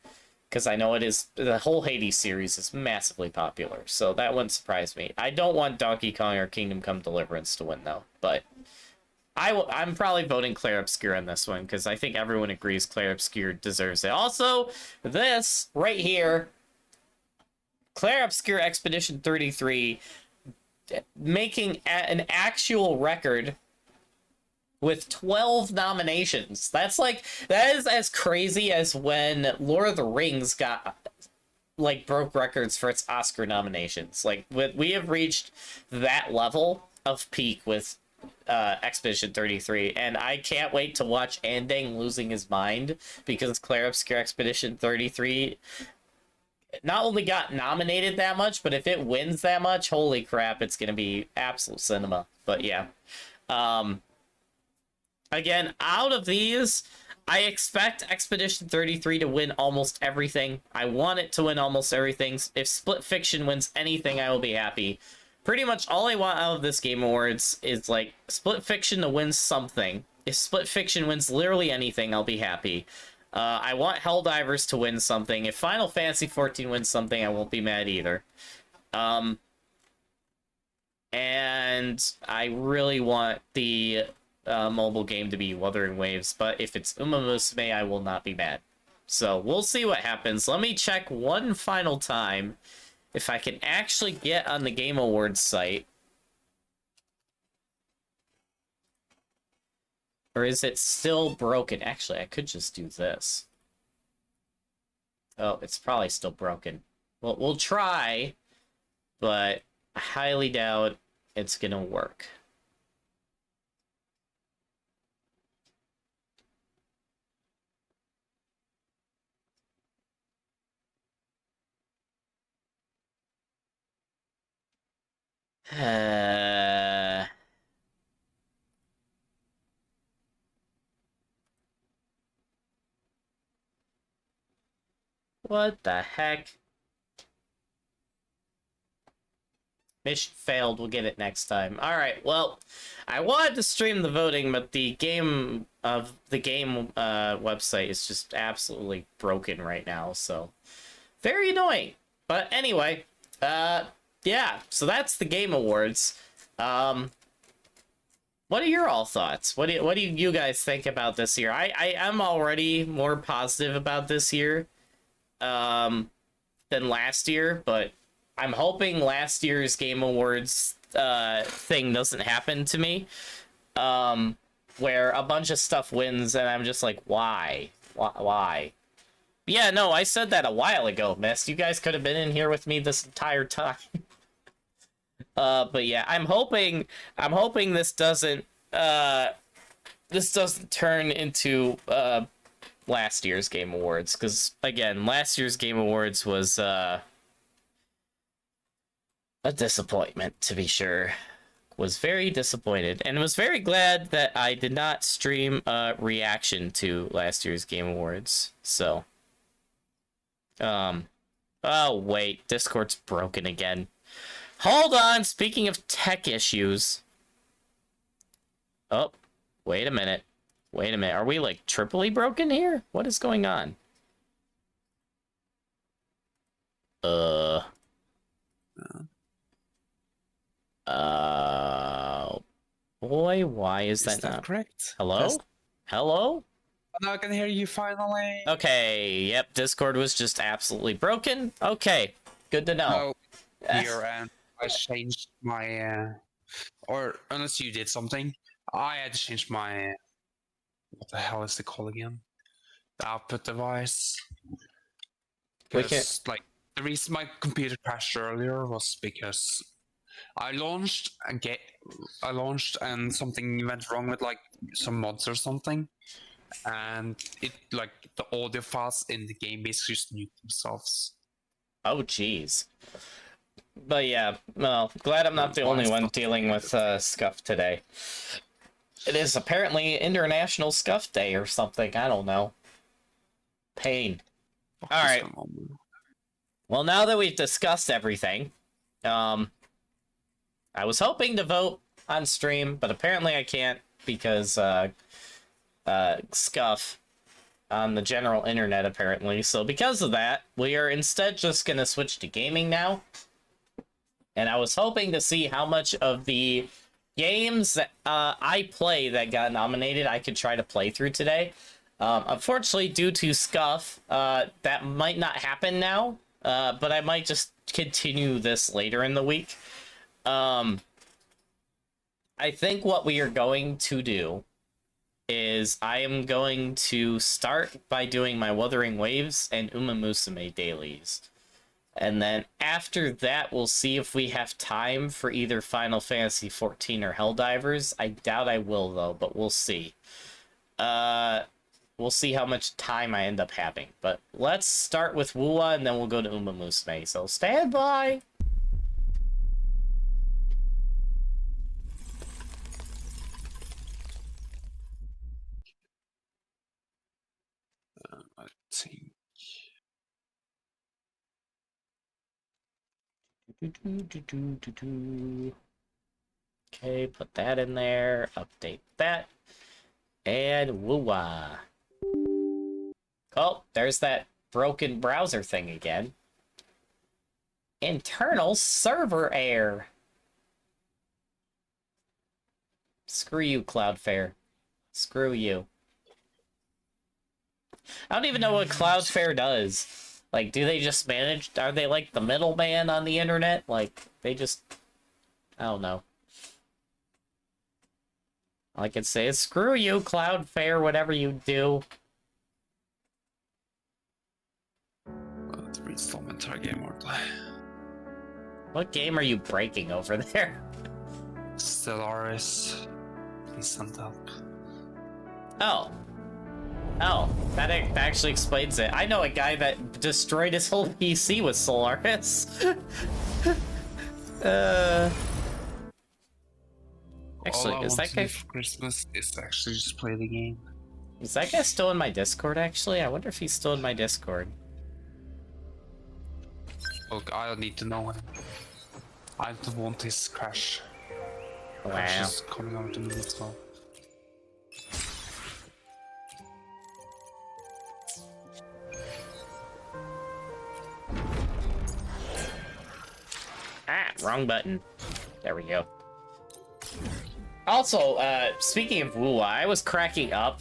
Speaker 1: Because I know it is... The whole Hades series is massively popular, so that wouldn't surprise me. I don't want Donkey Kong or Kingdom Come Deliverance to win, though, but... I'm probably voting Clair Obscur on this one, because I think everyone agrees Clair Obscur deserves it. Also, this right here, Clair Obscur Expedition 33, making an actual record with 12 nominations. That is as crazy as when Lord of the Rings broke records for its Oscar nominations. We have reached that level of peak with Expedition 33, and I can't wait to watch Andang losing his mind, because Clair Obscur Expedition 33 not only got nominated that much, but if it wins that much, holy crap, it's gonna be absolute cinema. But yeah, again, out of these, I expect Expedition 33 to win almost everything. I want it to win almost everything. If Split Fiction wins anything, I will be happy. Pretty much all I want out of this Game Awards is, like, Split Fiction to win something. If Split Fiction wins literally anything, I'll be happy. I want Helldivers to win something. If Final Fantasy 14 wins something, I won't be mad either. And I really want the mobile game to be Wuthering Waves, but if it's Uma Musume, I will not be mad. So we'll see what happens. Let me check one final time if I can actually get on the Game Awards site. Or is it still broken? Actually, I could just do this. Oh, it's probably still broken. Well, we'll try, but I highly doubt it's gonna work. What the heck? Mission failed. We'll get it next time. All right. Well, I wanted to stream the voting, but the game website is just absolutely broken right now. So very annoying. But anyway, yeah. So that's the Game Awards. What are your all thoughts? What do you guys think about this year? I am already more positive about this year, than last year, but I'm hoping last year's Game Awards thing doesn't happen to me, where a bunch of stuff wins and I'm just like, why? Why? Yeah, no, I said that a while ago, Mist. You guys could have been in here with me this entire time. But yeah, I'm hoping this doesn't turn into last year's Game Awards, because again, last year's Game Awards was a disappointment, to be sure. Was very disappointed and was very glad that I did not stream a reaction to last year's Game Awards. So oh wait, Discord's broken again. Hold on, speaking of tech issues. Oh, wait a minute. Are we like triply broken here? What is going on? Boy, why is that not
Speaker 3: correct?
Speaker 1: Hello?
Speaker 3: Test.
Speaker 1: Hello?
Speaker 3: Now I can hear you finally.
Speaker 1: Okay, yep, Discord was just absolutely broken. Okay, good to know.
Speaker 3: Here, and I changed my, or unless you did something, I had to change my, what the hell is it called again? The output device.
Speaker 1: We can-
Speaker 3: Because, like, the reason my computer crashed earlier was because I launched and something went wrong with like some mods or something, and it like the audio files in the game basically just mute themselves.
Speaker 1: Oh, jeez. But yeah, well, glad I'm not the only one dealing with scuff today. It is apparently International Scuff Day or something. I don't know. Pain. All right. Well, now that we've discussed everything, I was hoping to vote on stream, but apparently I can't because scuff on the general internet, apparently. So because of that, we are instead just going to switch to gaming now. And I was hoping to see how much of the games that I play that got nominated I could try to play through today. Unfortunately, due to scuff, that might not happen now, but I might just continue this later in the week. I think what we are going to do is I am going to start by doing my Wuthering Waves and Uma Musume dailies. And then after that, we'll see if we have time for either Final Fantasy 14 or Helldivers. I doubt I will, though, but we'll see. We'll see how much time I end up having. But let's start with Wuwa, and then we'll go to Uma Musume. So stand by! Okay, put that in there, update that, and woo-wah. Oh, there's that broken browser thing again. Internal server error. Screw you, Cloudflare. Screw you. I don't even know what Cloudflare does. Like, do they just manage? Are they like the middleman on the internet? Like, they just... I don't know. All I can say is, screw you, Cloudflare, whatever you do.
Speaker 3: Let's reinstall my entire game order.
Speaker 1: What game are you breaking over there?
Speaker 3: Stellaris. Please send help.
Speaker 1: Oh. Oh, that actually explains it. I know a guy that destroyed his whole PC with Solaris. Actually,
Speaker 3: All I
Speaker 1: is
Speaker 3: want
Speaker 1: that
Speaker 3: to
Speaker 1: guy...
Speaker 3: do for Christmas is actually just play the game.
Speaker 1: Is that guy still in my Discord, actually? I wonder if he's still in my Discord.
Speaker 3: Look, I don't need to know him. I don't want his crash.
Speaker 1: Wow.
Speaker 3: Crash is coming over to me as well.
Speaker 1: Ah, wrong button. There we go. Also, speaking of Woo, I was cracking up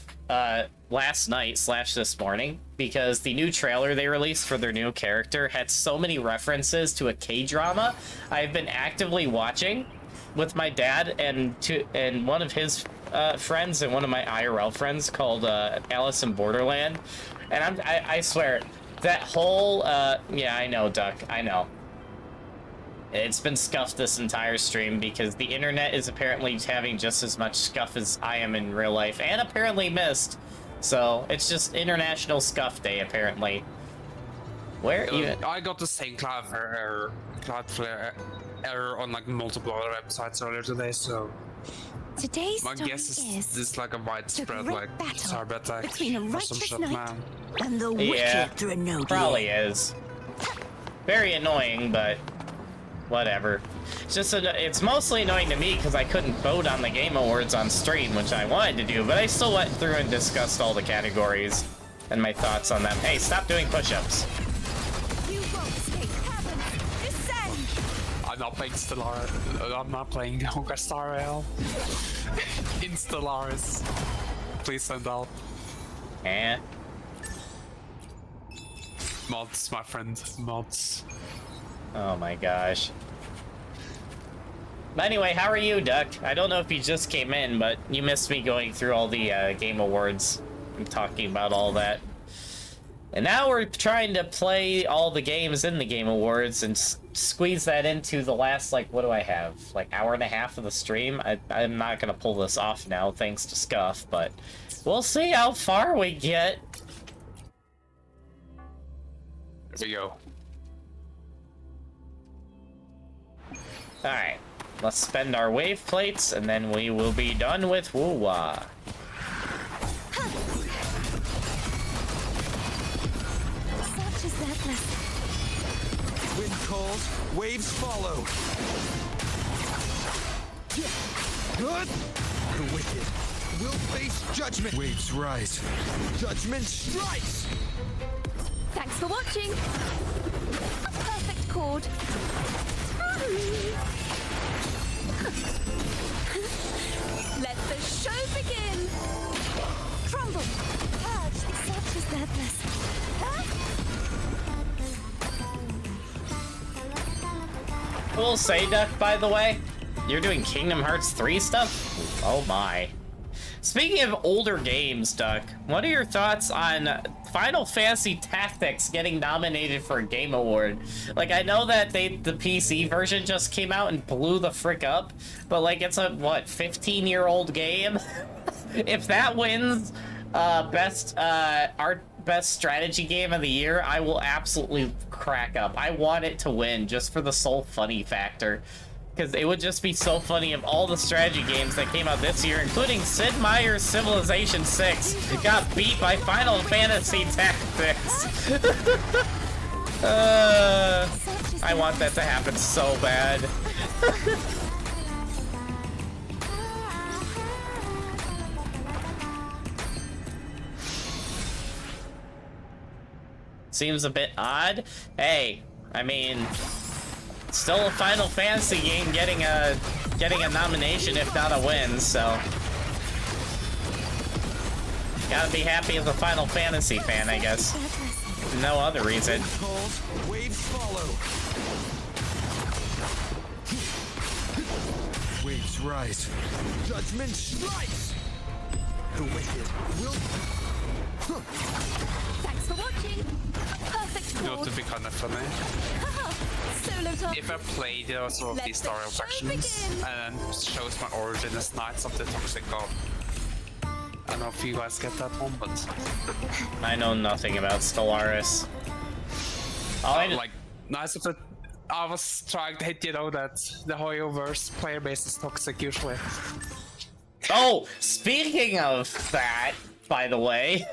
Speaker 1: last night / this morning because the new trailer they released for their new character had so many references to a K-drama I've been actively watching with my dad and one of his friends and one of my IRL friends called Alice in Borderland. And I swear, that whole yeah, I know, Duck, I know. It's been scuffed this entire stream because the internet is apparently having just as much scuff as I am in real life, and apparently missed. So it's just International Scuff Day, apparently. Where even?
Speaker 3: I got the same Cloudflare error on like multiple other websites earlier today, so
Speaker 4: Today's
Speaker 3: my
Speaker 4: story
Speaker 3: guess is
Speaker 4: is
Speaker 3: this is like a widespread
Speaker 4: great
Speaker 3: like
Speaker 4: battle
Speaker 3: cyber attack
Speaker 4: between a
Speaker 3: or some
Speaker 4: righteous
Speaker 3: shit,
Speaker 4: knight
Speaker 3: man.
Speaker 4: and the
Speaker 1: Yeah,
Speaker 4: wicked Drenodier.
Speaker 1: probably is. Very annoying, but whatever. It's just it's mostly annoying to me because I couldn't vote on the Game Awards on stream, which I wanted to do, but I still went through and discussed all the categories and my thoughts on them. Hey, stop doing push-ups.
Speaker 4: You won't escape heaven. Descend.
Speaker 3: I'm not playing Stellaris. I'm not playing Star in Stellaris. Please send help.
Speaker 1: Eh.
Speaker 3: Mods, my friend. Mods.
Speaker 1: Oh my gosh. But anyway, how are you, Duck? I don't know if you just came in, but you missed me going through all the Game Awards and talking about all that. And now we're trying to play all the games in the Game Awards and squeeze that into the last, like, what do I have? Like, hour and a half of the stream? I'm not gonna pull this off now, thanks to Scuff, but we'll see how far we get.
Speaker 3: There we go.
Speaker 1: Alright, let's spend our wave plates, and then we will be done with Woo-Wah.
Speaker 4: Such is that blessing.
Speaker 5: Wind calls, waves follow. Good. The wicked will face judgment. Waves rise. Judgment strikes.
Speaker 4: Thanks for watching. A perfect chord. Let the show begin. Crumble. Purge. Such is their blessing.
Speaker 1: We'll say, Duck, by the way, you're doing Kingdom Hearts 3 stuff? Oh my. Speaking of older games, Duck, what are your thoughts on Final Fantasy Tactics getting nominated for a Game Award? Like, I know that the PC version just came out and blew the frick up, but like, it's a, what, 15-year-old game? If that wins best strategy game of the year, I will absolutely crack up. I want it to win just for the sole funny factor. Because it would just be so funny if all the strategy games that came out this year, including Sid Meier's Civilization 6, got beat by Final Fantasy Tactics. I want that to happen so bad. Seems a bit odd. Hey, I mean, still a Final Fantasy game getting a nomination, if not a win, so gotta be happy as a Final Fantasy fan, I guess. No other reason.
Speaker 5: Calls, waves follow. Waves rise. Judgment strikes. The wicked will.
Speaker 4: Thanks for watching. Perfect
Speaker 3: You know,
Speaker 4: chord.
Speaker 3: to be kind of funny.
Speaker 4: Solo top.
Speaker 3: If I play the sort of
Speaker 4: Let
Speaker 3: these
Speaker 4: the
Speaker 3: story
Speaker 4: show
Speaker 3: sections
Speaker 4: begin.
Speaker 3: and then shows my origin as Knights of the Toxic God. I don't know if you guys get that one, but
Speaker 1: I know nothing about Stellaris. All I
Speaker 3: like Knights of the. I was trying to hit you know that the Hoyoverse player base is toxic usually.
Speaker 1: Oh, speaking of that, by the way,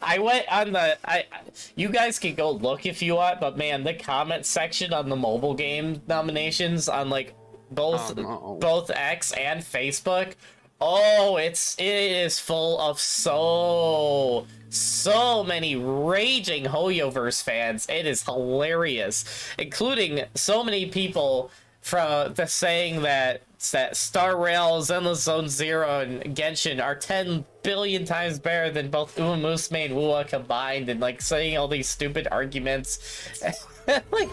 Speaker 1: I went on the you guys can go look if you want, but man, the comment section on the mobile game nominations on like both both X and Facebook, oh, it is full of so many raging Hoyoverse fans. It is hilarious, including so many people from the saying that Star Rail, Zenless Zone Zero, and Genshin are 10 billion times better than both Uma Musume and Wua combined, and like saying all these stupid arguments. like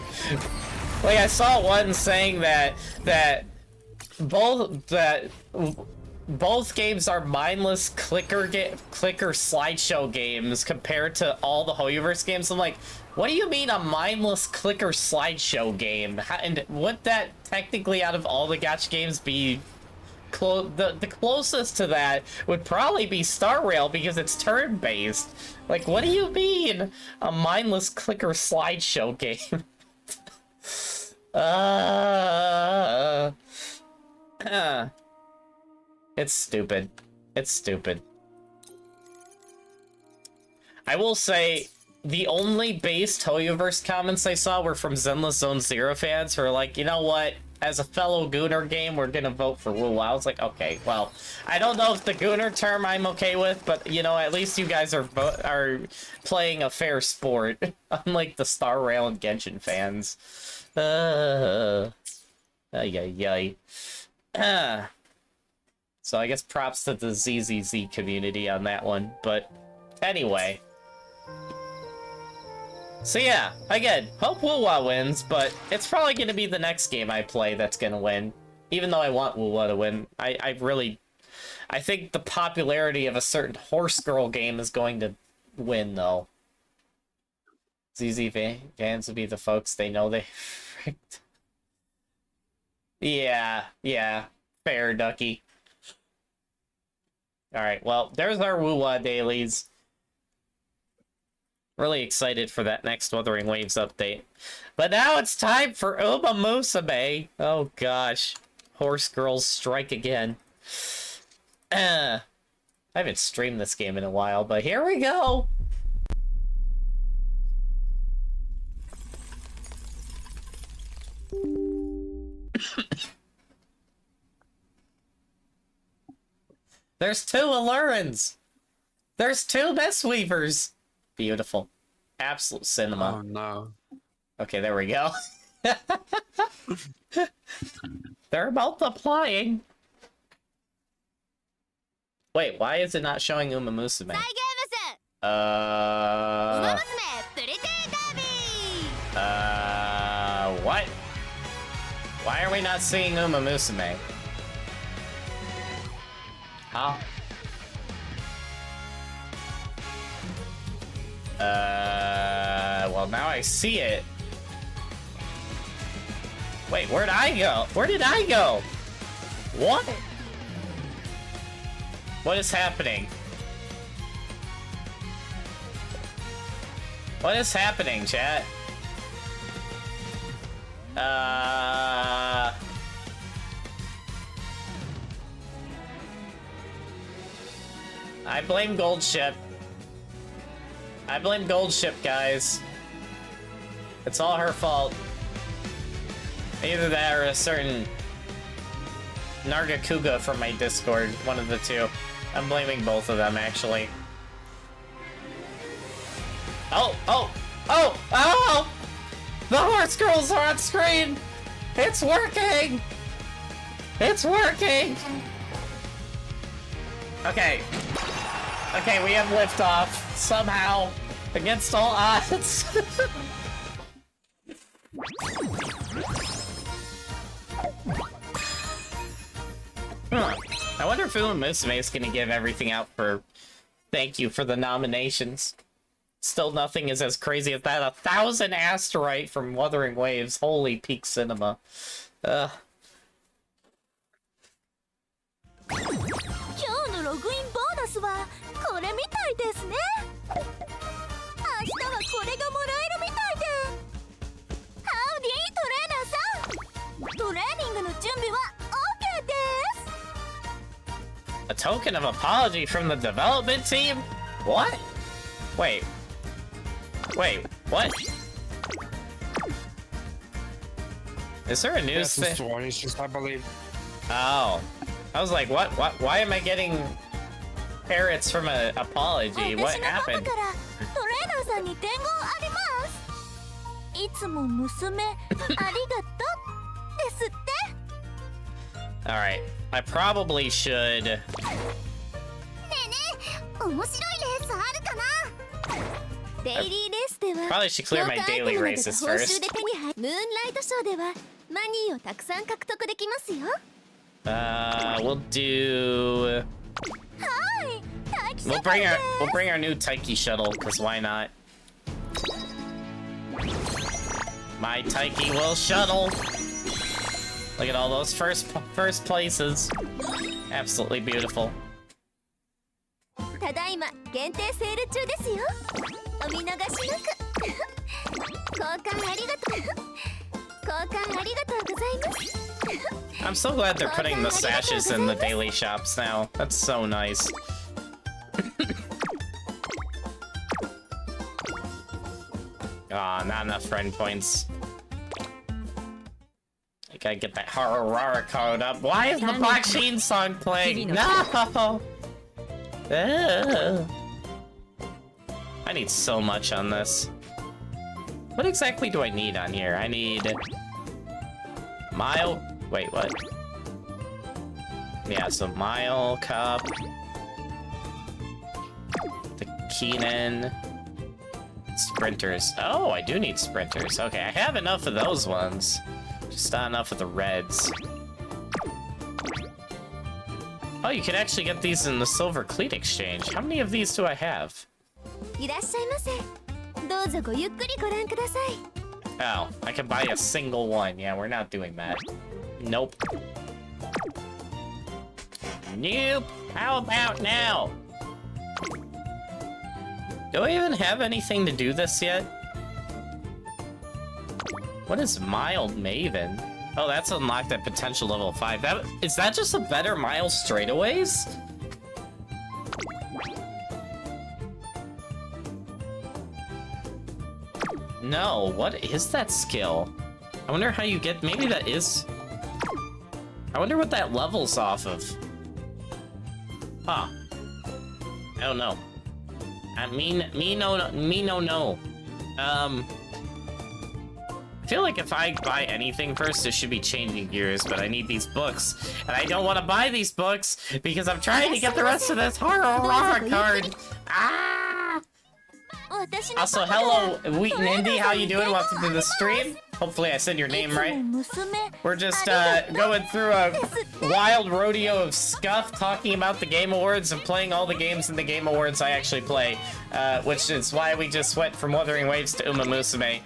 Speaker 1: I saw one saying that both games are mindless clicker slideshow games compared to all the Hoyoverse games. I'm like, what do you mean a mindless clicker slideshow game? And would that technically, out of all the gacha games, be the closest to that would probably be Star Rail because it's turn-based. Like, what do you mean a mindless clicker slideshow game? It's stupid. It's stupid. I will say, the only base Hoyoverse comments I saw were from Zenless Zone Zero fans who are like, you know what? As a fellow Gooner game, we're gonna vote for Wu. I was like, okay, well, I don't know if the Gooner term I'm okay with, but you know, at least you guys are playing a fair sport, unlike the Star Rail and Genshin fans. Yay. So I guess props to the ZZZ community on that one, but anyway. So yeah, again, hope Wuwa wins, but it's probably going to be the next game I play that's going to win. Even though I want Wuwa to win, I think the popularity of a certain horse girl game is going to win, though. ZZ fans will be the folks they know they fricked. Yeah, fair, Ducky. Alright, well, there's our Wuwa dailies. Really excited for that next Wuthering Waves update. But now it's time for Uma Musume. Oh gosh. Horse girls strike again. I haven't streamed this game in a while, but here we go. There's 2 Elurins. There's 2 Mistweavers. Beautiful. Absolute cinema.
Speaker 3: Oh no.
Speaker 1: Okay, there we go. They're multiplying. Wait, why is it not showing Uma Musume? What? Why are we not seeing Uma Musume? Huh? Well, now I see it. Wait, where'd I go? Where did I go? What? What is happening? What is happening, chat? I blame Gold Ship. I blame Gold Ship, guys. It's all her fault. Either that or a certain Nargacuga from my Discord. One of the two. I'm blaming both of them, actually. Oh! Oh! Oh! Oh! The horse girls are on screen! It's working! It's working! Okay. Okay, we have liftoff. Somehow. Against all odds. I wonder if Uma Musume is gonna give everything out for thank you for the nominations. Still nothing is as crazy as that. 1,000 asteroid from Wuthering Waves. Holy peak cinema.
Speaker 4: 今日のログインボーナスはこれみたいですね。明日はこれがもらえるみたいで。ハウディトレーナーさん、トレーニングの準備は OK です。
Speaker 1: A token of apology from the development team? What? Wait. Wait, what? Is there a news
Speaker 3: That's
Speaker 1: thing?
Speaker 3: stories, just I believe.
Speaker 1: Oh. I was like, what? Why am I getting parrots from an apology? What
Speaker 4: 私のパパ
Speaker 1: happened?
Speaker 4: からトレーナーさんに伝言あります。いつも娘ありがとうですって。
Speaker 1: Alright. I probably should...
Speaker 4: ねえねえ、面白いレースあるかな。デイリーレースでは
Speaker 1: Probably should clear my daily races
Speaker 4: 報酬
Speaker 1: first.
Speaker 4: で手に入るムーンライトショーではマニーをたくさん獲得できますよ。
Speaker 1: We'll do...
Speaker 4: はい、大気
Speaker 1: We'll
Speaker 4: 世界
Speaker 1: bring
Speaker 4: で
Speaker 1: our new Taiki shuttle, because why not? My Taiki will shuttle! Look at all those first places. Absolutely beautiful.
Speaker 4: ただいま限定セール中ですよ。お見逃しなく。交換ありがとう。交換ありがとうございます。
Speaker 1: I'm so glad they're putting the sashes in the daily shops now. That's so nice. Aw, not enough friend points. I gotta get that Hararara code up. Why is the Black Sheen song playing? No! Ugh. I need so much on this. What exactly do I need on here? I need... Mile... Wait, what? Yeah, so Mile Cup... The Keenan... Sprinters. Oh, I do need sprinters. Okay, I have enough of those ones. Just not enough of the reds. Oh, you can actually get these in the Silver Cleat Exchange. How many of these do I have?
Speaker 4: いらっしゃいませ。どうぞごゆっくりご覧ください。
Speaker 1: Oh, I can buy a single one. Yeah, we're not doing that. Nope. Nope. How about now? Do I even have anything to do this yet? What is Mild Maven? Oh, that's unlocked at potential level 5. Is that just a better Miles straightaways? No, what is that skill? I wonder how you get... Maybe that is... I wonder what that levels off of. Huh. I don't know. I mean, no. I feel like if I buy anything first, it should be changing gears, but I need these books. And I don't want to buy these books because I'm trying to get the rest of this horror card. Ah! Also, hello, Wheat and Indy, how you doing? Welcome to the stream. Hopefully I said your name right. We're just going through a wild rodeo of scuff, talking about the Game Awards and playing all the games in the Game Awards I actually play, which is why we just went from Wuthering Waves to Uma Musume.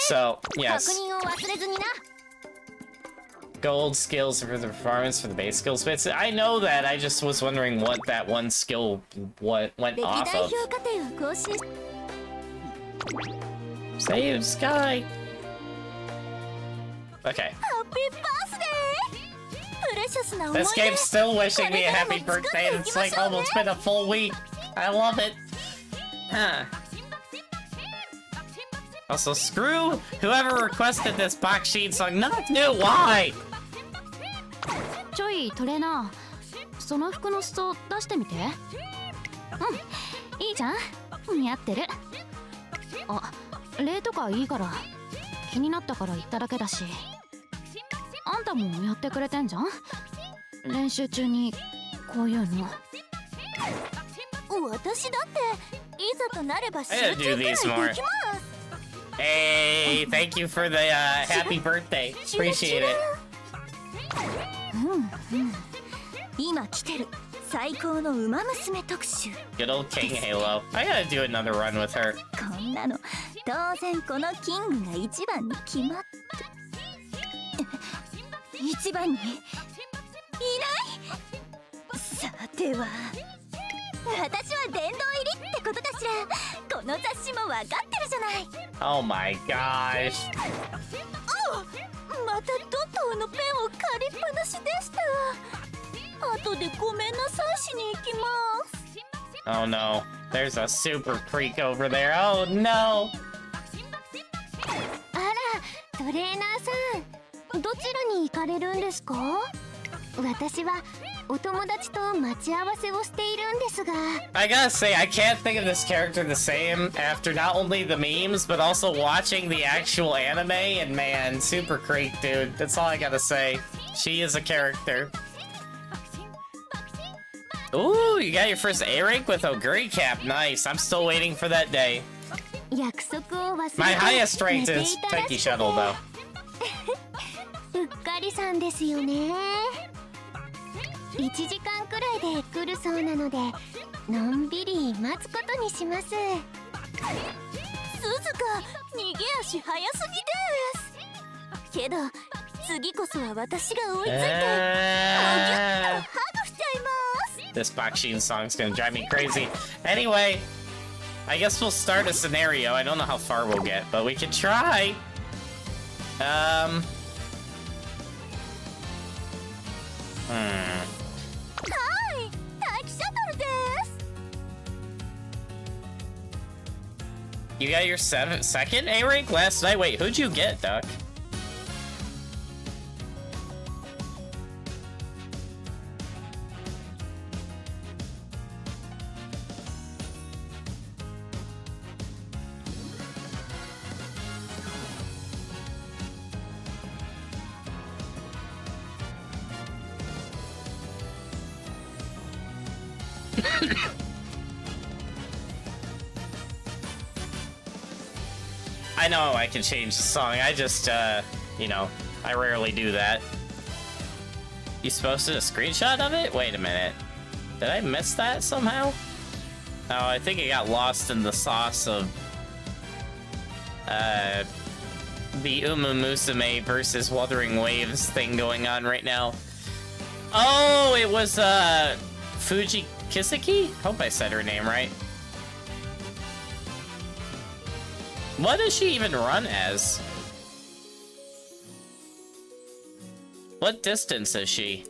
Speaker 1: So, yes. Gold skills for the performance for the base skills bits. I know that, I just was wondering what that one skill went off of. Save Sky! Okay. This game's still wishing me a happy birthday, and it's like almost been a full week. I love it. Huh. Also, screw whoever requested this box sheet song. Not new. Why?
Speaker 4: ちょいトレーナー、その服の裾出してみて。いいじゃん、似合ってる。あ、礼とかいいから気になったから言っただけだし。あんたもやってくれてんじゃん、練習中にこういうの。私だっていざとなれば集中くらいできます。
Speaker 1: Hey, thank you for the happy birthday. Appreciate it.
Speaker 4: 今来てる最高の馬娘特集。
Speaker 1: Good old King Halo. I gotta do another run with her.
Speaker 4: こんなの当然このキングが一番に決まって。一番にいない。さては私は殿堂入りってことかしら。この雑誌も分かってるじゃない。
Speaker 1: Oh my gosh.
Speaker 4: またドトーのペンを借りっぱなしでした。後でごめんなさいしに行きます。
Speaker 1: Oh no. There's a super freak over there. Oh no.
Speaker 4: あら、トレーナーさん、どちらに行かれるんですか？私はお友達と待ち合わせをしているんですが。
Speaker 1: I gotta say, I can't think of this character the same after not only the memes, but also watching the actual anime. And man, super creep, dude. That's all I gotta say. She is a character. Ooh, you got your first A rank with Oguri Cap. Nice. I'm still waiting for that day.
Speaker 4: 約束を忘れて
Speaker 1: My highest
Speaker 4: 寝
Speaker 1: ranked
Speaker 4: て
Speaker 1: is
Speaker 4: いたら
Speaker 1: Tenki
Speaker 4: しくて
Speaker 1: Shuttle, though.
Speaker 4: うっかりさんですよね。1時間くらいで来るそうなので、のんびり待つことにします。鈴鹿、逃げ足早すぎです。けど次こそは私が追いついて、もぎゅっとハグしちゃいます。
Speaker 1: This Bakshin song's gonna drive me crazy. Anyway, I guess we'll start a scenario. I don't know how far we'll get, but we can try.
Speaker 4: はい、待機シャトルです。
Speaker 1: You got your second A rank last night? Wait, who'd you get, Duck? I know I can change the song. I just, you know, I rarely do that. You posted a screenshot of it? Wait a minute. Did I miss that somehow? Oh, I think it got lost in the sauce of, the Uma Musume versus Wuthering Waves thing going on right now. Oh, it was, Fuji Kiseki? Hope I said her name right. What does she even run as? What distance is she?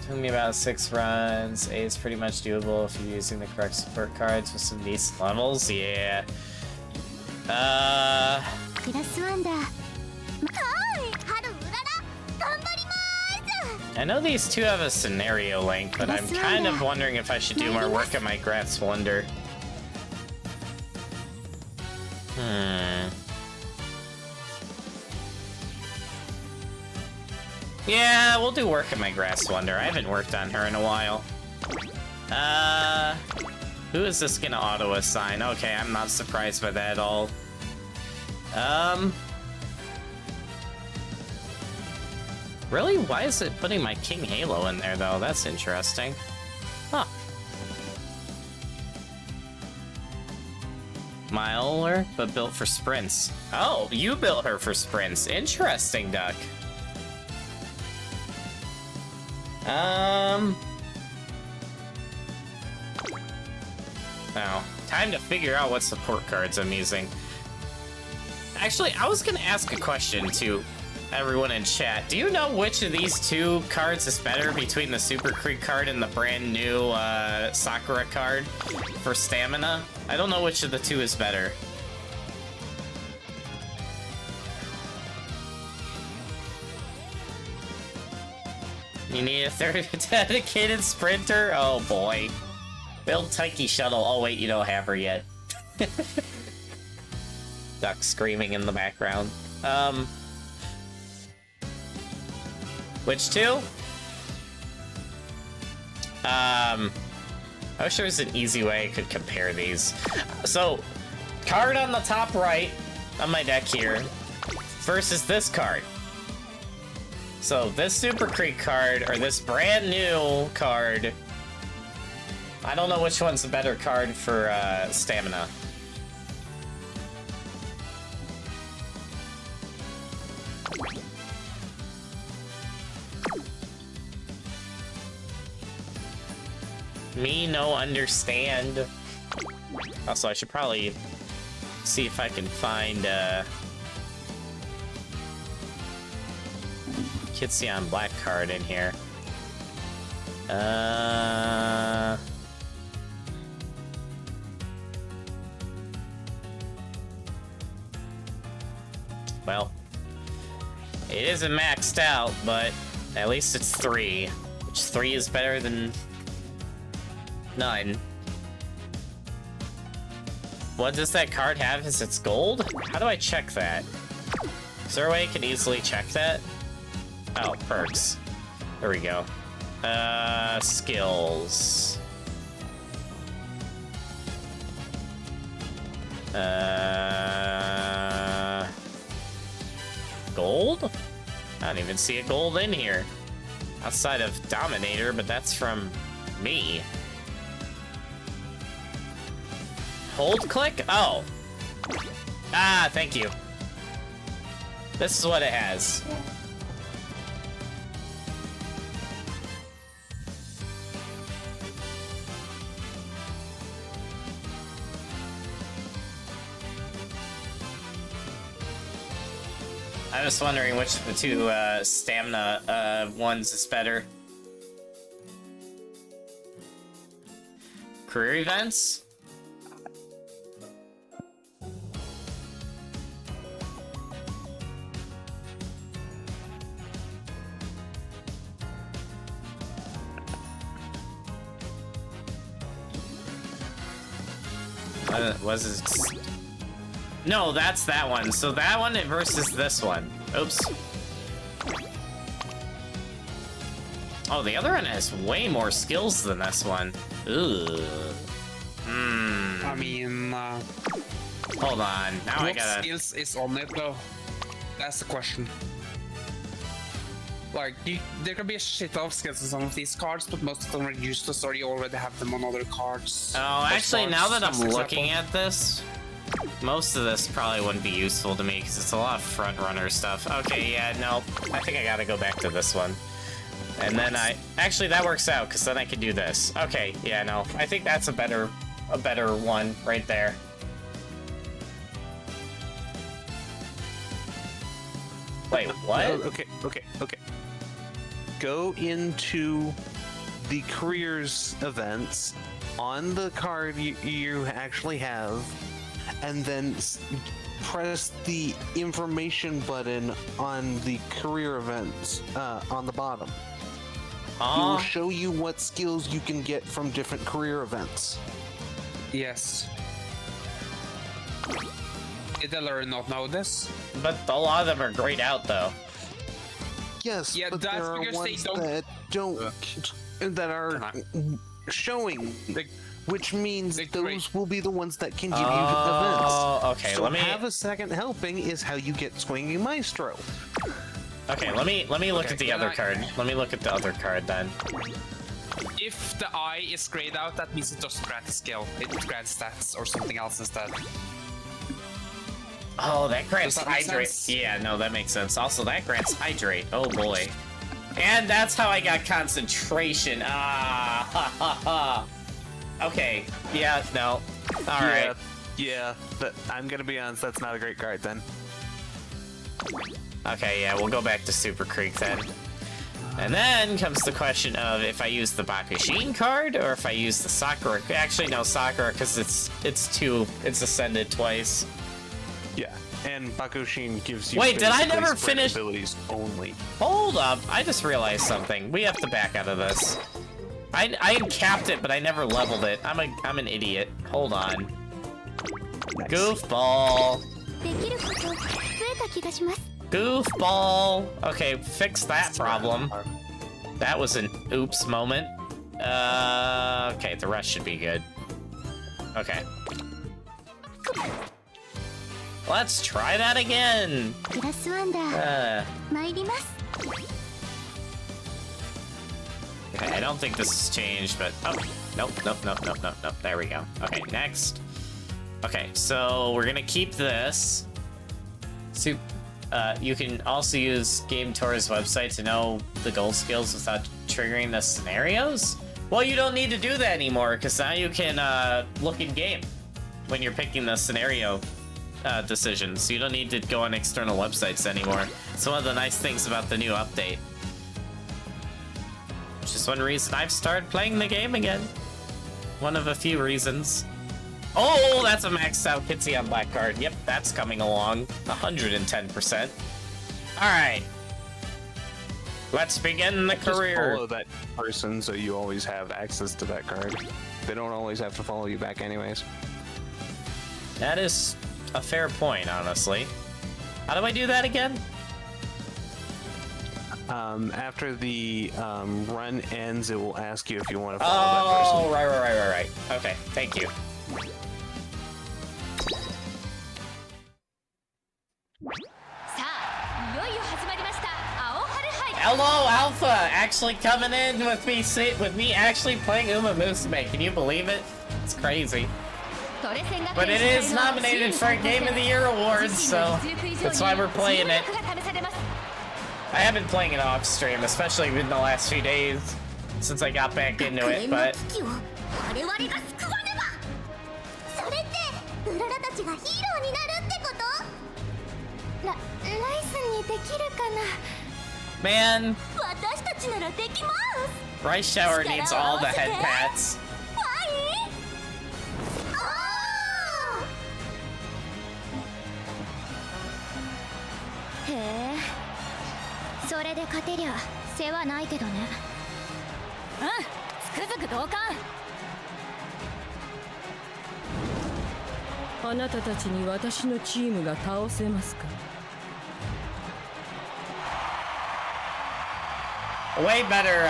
Speaker 1: Took me about 6 runs. A is pretty much doable if you're using the correct support cards with some decent levels. Yeah.
Speaker 4: クラスワンダー。はい、春うらら、頑張ります。
Speaker 1: I know these two have a scenario link, but I'm kind of wondering if I should do more work on my Grass Wonder. Yeah, we'll do work on my Grass Wonder. I haven't worked on her in a while. Who is this gonna auto-assign? Okay, I'm not surprised by that at all. Really? Why is it putting my King Halo in there, though? That's interesting. Huh. Miler, but built for sprints. Oh, you built her for sprints. Interesting, Duck. Now, time to figure out what support cards I'm using. Actually, I was gonna ask a question, too. everyone in chat, do you know which of these two cards is better between the Super Creek card and the brand new Sakura card for stamina? I don't know which of the two is better. You need a third dedicated sprinter? Oh boy. Build Taiki Shuttle. Oh wait, you don't have her yet. Duck screaming in the background. Which two? I wish there was an easy way I could compare these. So, card on the top right on my deck here versus this card. So this Super Creek card, or this brand new card, I don't know which one's the better card for stamina. Me no understand. Also, I should probably see if I can find Kitsion Black card in here. Well, it isn't maxed out, but at least it's 3, which 3 is better than none. What does that card have as its gold? How do I check that? Is there a way I can easily check that? Oh, perks. There we go. Skills. Gold? I don't even see a gold in here. Outside of Dominator, but that's from me. Hold click? Oh. Ah, thank you. This is what it has. I'm just wondering which of the two stamina ones is better. Career events? Was it? No, that's that one. So that one versus this one. Oops. Oh, the other one has way more skills than this one. Ooh.
Speaker 3: I mean,
Speaker 1: Hold on. Now I
Speaker 3: what
Speaker 1: gotta.
Speaker 3: skills is on it though? That's the question. Like, there could be a shit of skills on some of these cards, but most of them are useless, or you already have them on other cards.
Speaker 1: Oh, actually, now that I'm
Speaker 3: As an
Speaker 1: looking
Speaker 3: example.
Speaker 1: at this, most of this probably wouldn't be useful to me because it's a lot of front runner stuff. Okay, yeah, no, I think I gotta go back to this one. And then actually that works out because then I can do this. Okay, yeah, no, I think that's a better one right there. Wait, what?
Speaker 6: Oh, okay. Go into the careers events on the card you actually have, and then press the information button on the career events on the bottom. It will show you what skills you can get from different career events.
Speaker 3: Yes. Did Elurin not know this?
Speaker 1: But a lot of them are grayed out though.
Speaker 6: Yes,
Speaker 3: Yeah,
Speaker 6: but
Speaker 3: that's
Speaker 6: there are
Speaker 3: because they
Speaker 6: ones that are showing, which means those will be the ones that can give you events.
Speaker 1: Oh, okay.
Speaker 6: So
Speaker 1: Let me
Speaker 6: have a second helping is how you get Swinging Maestro.
Speaker 1: Okay, let me look at the
Speaker 3: then
Speaker 1: other card. Let me look at the other card then.
Speaker 3: If the eye is grayed out, that means it doesn't grant a skill. It grants stats or something else instead.
Speaker 1: Oh, that grants
Speaker 3: Does that make
Speaker 1: hydrate.
Speaker 3: sense?
Speaker 1: Yeah, no, that makes sense. Also, that grants hydrate. Oh boy. And that's how I got concentration. Ah, ha ha ha. Okay. Yeah, no. All right.
Speaker 6: Yeah, but I'm gonna be honest, that's not a great card then.
Speaker 1: Okay, yeah, we'll go back to Super Creek then. And then comes the question of if I use the Bakushin card or if I use the Sakura. Actually, no, Sakura, because it's ascended twice.
Speaker 6: Yeah, and Bakushin gives you.
Speaker 1: Wait, did I
Speaker 6: basically
Speaker 1: never
Speaker 6: sprint
Speaker 1: finish-
Speaker 6: abilities only?
Speaker 1: Hold up, I just realized something. We have to back out of this. I capped it, but I never leveled it. I'm an idiot. Hold on.
Speaker 6: Nice.
Speaker 1: Goofball.
Speaker 4: できること増えた気がします
Speaker 1: Goofball. Okay, fix that problem. That was an oops moment. Okay, the rest should be good. Okay. Let's try that again.
Speaker 4: グラスワンダー参ります
Speaker 1: Okay, I don't think this has changed, but oh, nope. There we go. Okay, next. Okay, so we're gonna keep this. So, you can also use Game Tour's website to know the goal skills without triggering the scenarios. Well, you don't need to do that anymore because now you can look in game when you're picking the scenario decisions. So you don't need to go on external websites anymore. It's one of the nice things about the new update. Which is one reason I've started playing the game again. One of a few reasons. Oh, that's a maxed out Kitsy on black card. Yep, that's coming along. 110%. Alright. Let's begin the
Speaker 6: Just
Speaker 1: career.
Speaker 6: follow that person so you always have access to that card. They don't always have to follow you back anyways.
Speaker 1: That is a fair point, honestly. How do I do that again?
Speaker 6: After the run ends, it will ask you if you want to follow
Speaker 1: Oh, right. Okay, thank you.
Speaker 4: さあいよいよ始まりました青春杯
Speaker 1: Hello, Alpha! Actually coming in with me actually playing Uma Musume. Can you believe it? It's crazy.
Speaker 4: トレセン学
Speaker 1: But
Speaker 4: 園
Speaker 1: it
Speaker 4: 主
Speaker 1: is
Speaker 4: 催の
Speaker 1: nominated
Speaker 4: チ
Speaker 1: for
Speaker 4: ー
Speaker 1: a
Speaker 4: ム
Speaker 1: Game of the Year award,
Speaker 4: 自身の
Speaker 1: so
Speaker 4: 実力以上に
Speaker 1: that's why we're playing it.
Speaker 4: チーム力が試されます
Speaker 1: I have been playing it off stream, especially in the last few days since I got back into it,
Speaker 4: 学園の
Speaker 1: but
Speaker 4: 危機を我々が救わねばそれってウララたちがヒーローになるってことライスにできるかな
Speaker 1: man,
Speaker 4: 私たちならできます
Speaker 1: Rice Shower needs all the head pats.
Speaker 4: ワイへえそれで勝てりゃ世話ないけどねうんつくづく同感
Speaker 7: あなたたちに私のチームが倒せますか
Speaker 1: Way better,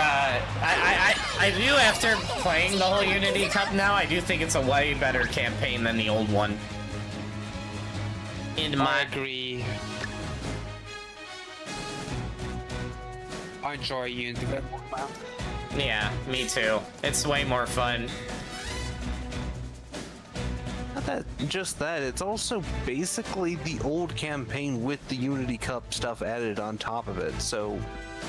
Speaker 1: I do, after playing the whole Unity Cup now, I do think it's a way better campaign than the old one. In
Speaker 3: I
Speaker 1: my...
Speaker 3: agree. I enjoy Unity.
Speaker 1: Yeah, me too. It's way more fun.
Speaker 6: Not that, just that, it's also basically the old campaign with the Unity Cup stuff added on top of it, so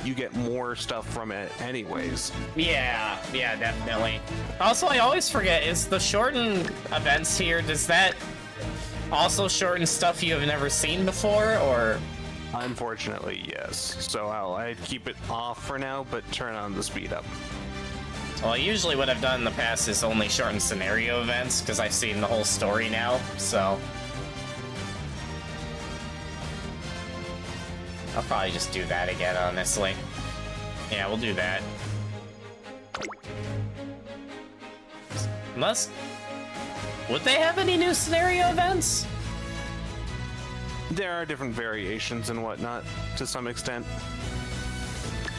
Speaker 6: you get more stuff from it anyways.
Speaker 1: Yeah, definitely. Also, I always forget, is the shortened events here, does that also shorten stuff you have never seen before, or...
Speaker 6: Unfortunately, yes. So I'd keep it off for now, but turn on the speed up.
Speaker 1: Well, usually what I've done in the past is only shorten scenario events, because I've seen the whole story now, so... I'll probably just do that again, honestly. Yeah, we'll do that. Unless... Would they have any new scenario events?
Speaker 6: There are different variations and whatnot, to some extent.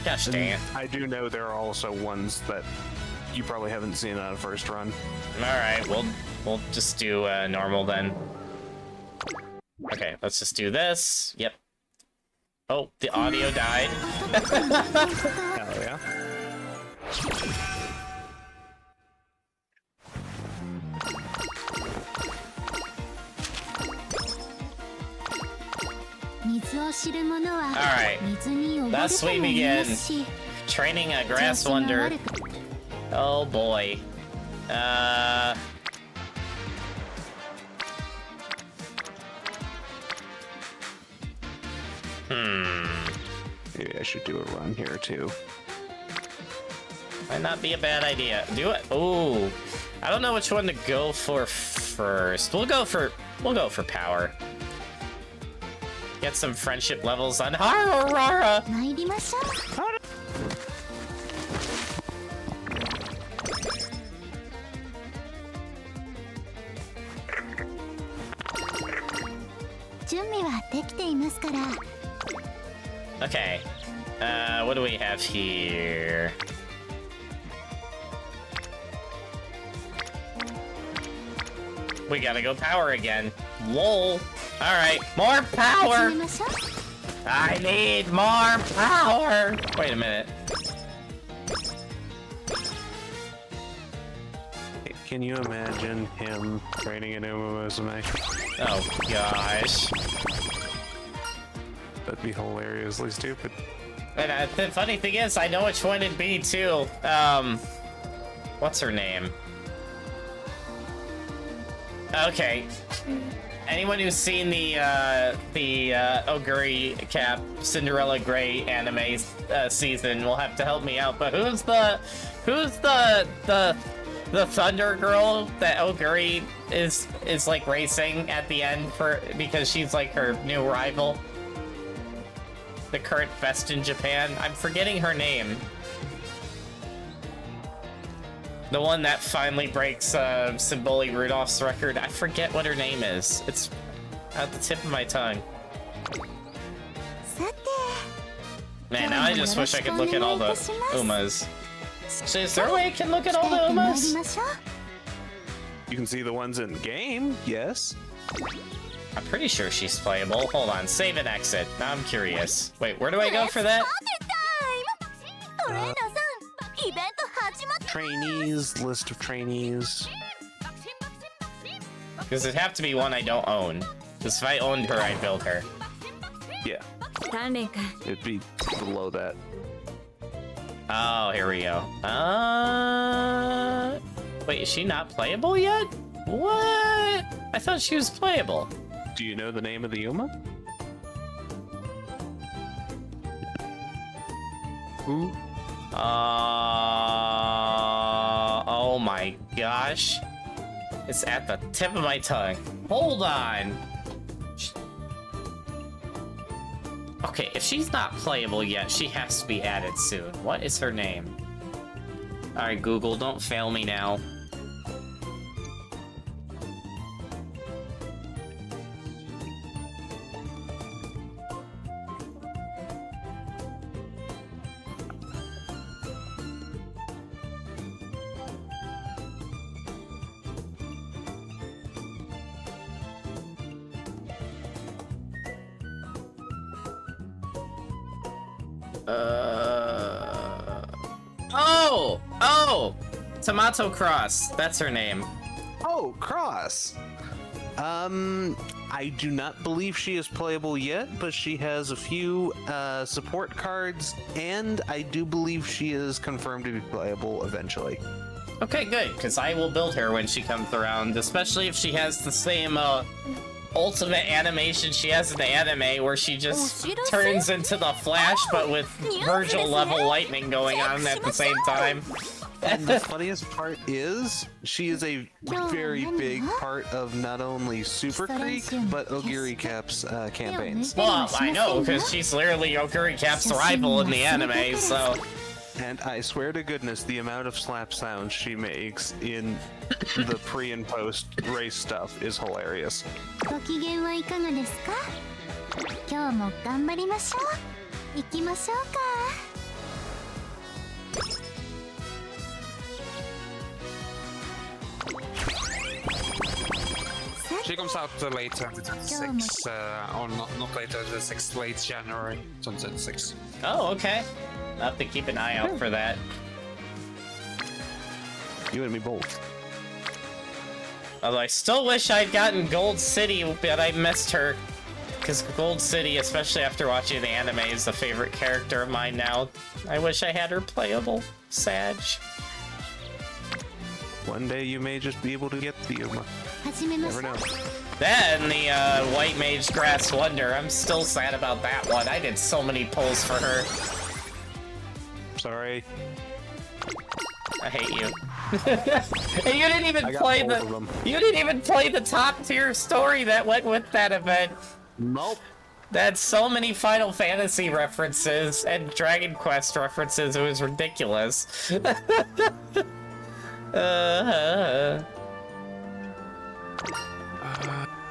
Speaker 1: Gosh dang it.
Speaker 6: I do know there are also ones that you probably haven't seen on a first run.
Speaker 1: Alright, we'll just do normal then. Okay, let's just do this. Yep. Oh, the audio died.
Speaker 6: Hell yeah.
Speaker 4: 水を知る者は
Speaker 1: Alright.
Speaker 4: 水に溺れ
Speaker 1: Thus
Speaker 4: て
Speaker 1: we
Speaker 4: もい
Speaker 1: begin.
Speaker 4: ますし
Speaker 1: Training a
Speaker 4: 調
Speaker 1: grass
Speaker 4: 子が
Speaker 1: wonder.
Speaker 4: 悪く
Speaker 1: Oh boy.
Speaker 6: should do a run here too.
Speaker 1: Might not be a bad idea. Do it. Ooh, I don't know which one to go for first. We'll go for power. Get some friendship levels on Harara.
Speaker 4: 参りましょう。準備はできていますから。
Speaker 1: Okay. What do we have here? We gotta go power again. Lol. Alright, more
Speaker 4: 始
Speaker 1: power!
Speaker 4: めましょう。
Speaker 1: I need more power! Wait a minute.
Speaker 6: Can you imagine him training an Uma Musume?
Speaker 1: Oh gosh.
Speaker 6: That'd be hilariously stupid.
Speaker 1: And the funny thing is, I know which one it'd be too. What's her name? Okay. Anyone who's seen the Oguri Cap Cinderella Grey anime season will have to help me out. But who's the Thunder Girl that Oguri is like racing at the end for because she's like her new rival? The current best in Japan. I'm forgetting her name. The one that finally breaks Symboli Rudolph's record. I forget what her name is. It's at the tip of my tongue.
Speaker 4: さて。
Speaker 1: Man, now I just wish I could look at all the Umas. So is there a way I can look at all the
Speaker 4: 参り
Speaker 1: Umas?
Speaker 4: ましょう。
Speaker 6: You can see the ones in game, yes.
Speaker 1: I'm pretty sure she's playable. Hold on, save and exit. Now I'm curious. Wait, where do I go for that?
Speaker 4: トレーナーさん、イベント始まった。
Speaker 6: Trainees, list of trainees.
Speaker 1: Because it'd have to be one I don't own. Because if I owned her, I'd build her.
Speaker 6: Yeah,
Speaker 7: 鍛錬か。
Speaker 6: it'd be below that.
Speaker 1: Oh, here we go. Wait, is she not playable yet? What? I thought she was playable.
Speaker 6: Do you know the name of the Uma? Who?
Speaker 1: Oh my gosh. It's at the tip of my tongue. Hold on. Okay, if she's not playable yet, she has to be added soon. What is her name? Alright, Google, don't fail me now. Oh! Tomato Cross. That's her name.
Speaker 6: Oh, Cross. I do not believe she is playable yet, but she has a few support cards, and I do believe she is confirmed to be playable eventually.
Speaker 1: Okay, good, because I will build her when she comes around, especially if she has the same ultimate animation she has in the anime, where she just turns into the Flash, but with Virgil-level lightning going on at the same time.
Speaker 6: And the funniest part is, she is a very big part of not only Super Creek, but Oguri Cap's campaigns.
Speaker 1: Well, I know, because she's literally Oguri Cap's rival in the anime, so...
Speaker 6: And I swear to goodness, the amount of slap sounds she makes in the pre and post race stuff is hilarious.
Speaker 4: ご機嫌はいかがですか？今日も頑張りましょう。行きましょうか。
Speaker 3: She comes out late 2026, or not later, the 6th, late January 2026.
Speaker 1: Oh, okay. I'll have to keep an eye out for that.
Speaker 6: You and me both.
Speaker 1: Although I still wish I'd gotten Gold City, but I missed her. Because Gold City, especially after watching the anime, is a favorite character of mine now. I wish I had her playable. Sag.
Speaker 6: One day you may just be able to get the Uma.
Speaker 4: 始めまし
Speaker 6: Never
Speaker 4: ょう。
Speaker 6: know.
Speaker 1: Then the White Mage Grass Wonder. I'm still sad about that one. I did so many pulls for her.
Speaker 6: Sorry.
Speaker 1: I hate you. And you didn't even
Speaker 6: I got
Speaker 1: play
Speaker 6: both of them.
Speaker 1: You didn't even play the top tier story that went with that event.
Speaker 6: Nope.
Speaker 1: That's so many Final Fantasy references and Dragon Quest references. It was ridiculous. Oh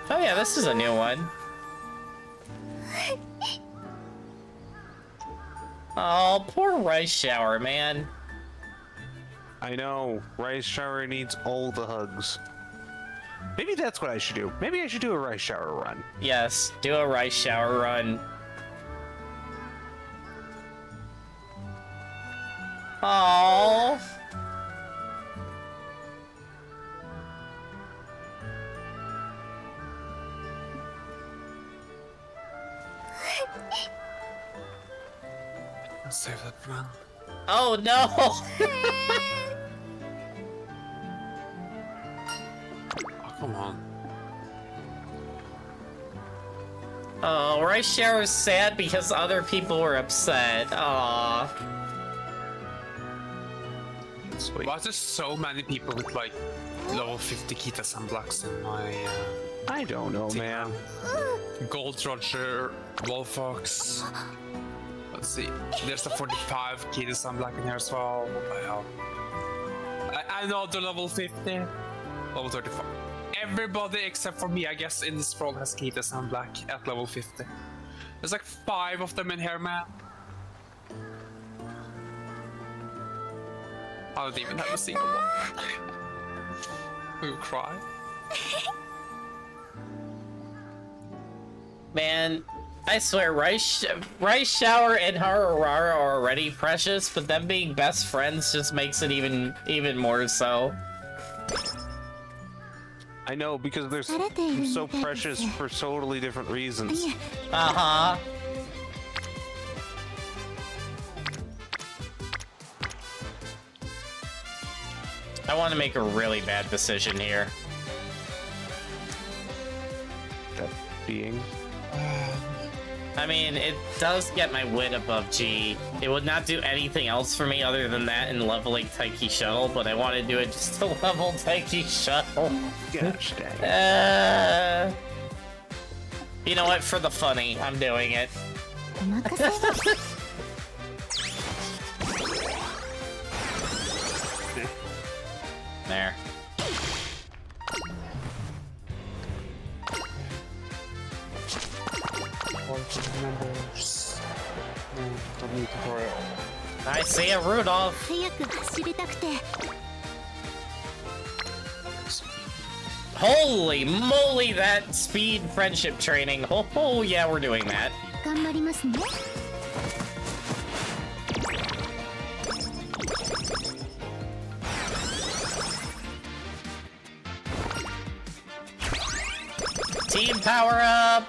Speaker 1: yeah, this is a new one. Oh, poor Rice Shower, man.
Speaker 6: I know. Rice Shower needs all the hugs. Maybe that's what I should do. Maybe I should do a Rice Shower run.
Speaker 1: Yes, do a Rice Shower run. Oh.
Speaker 3: I'll save that for now.
Speaker 1: Oh no.
Speaker 3: Oh, come on.
Speaker 1: Oh, Rice Shower's sad because other people were upset. Aww.
Speaker 6: Sweet.
Speaker 3: Why is there so many people with like level 50 Kita Sunblocks in my
Speaker 6: I don't know,
Speaker 3: team?
Speaker 6: man.
Speaker 3: Gold Roger, Wolfox. Let's see. There's a 45 Kita Sunblock in here as well. What the hell? I know they're level 50. Level 35. Everybody except for me, I guess, in this world has Kita Sunblock at level 50. There's like 5 of them in here, man. I don't even have a single one. We will cry.
Speaker 1: Man, I swear, Rice Shower and Harurara are already precious, but them being best friends just makes it even more so.
Speaker 6: I know, because they're so precious for totally different reasons.
Speaker 1: Uh-huh. I want to make a really bad decision here.
Speaker 6: That being...
Speaker 1: I mean, it does get my wit above G. It would not do anything else for me other than that in leveling Taiki Shuttle, but I want to do it just to level Taiki Shuttle.
Speaker 6: Gosh dang.
Speaker 1: You know what? For the funny, I'm doing it. There.
Speaker 3: Members. Don't need tutorial.
Speaker 1: I see a Rudolph.
Speaker 4: 早く走りたくて
Speaker 1: Holy moly, that speed friendship training. Oh yeah, we're doing that.
Speaker 4: 頑張りますね
Speaker 1: Team power up.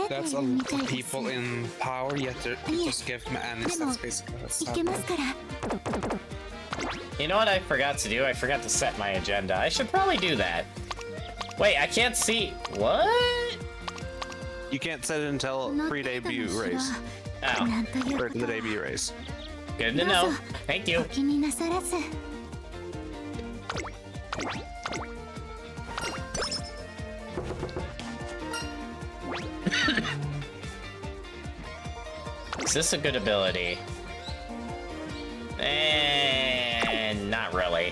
Speaker 3: That's a lot of people in power, yet it just gave me Annie's. That's basically what's
Speaker 4: いけますから
Speaker 1: You know what I forgot to do? I forgot to set my agenda. I should probably do that. Wait, I can't see. What?
Speaker 6: You can't set it until pre-debut race.
Speaker 1: Oh,
Speaker 4: なんという
Speaker 6: Or
Speaker 4: こ
Speaker 6: the
Speaker 4: と
Speaker 6: debut race.
Speaker 1: good to know. Thank you.
Speaker 4: お気になさらず
Speaker 1: Is this a good ability? And not really.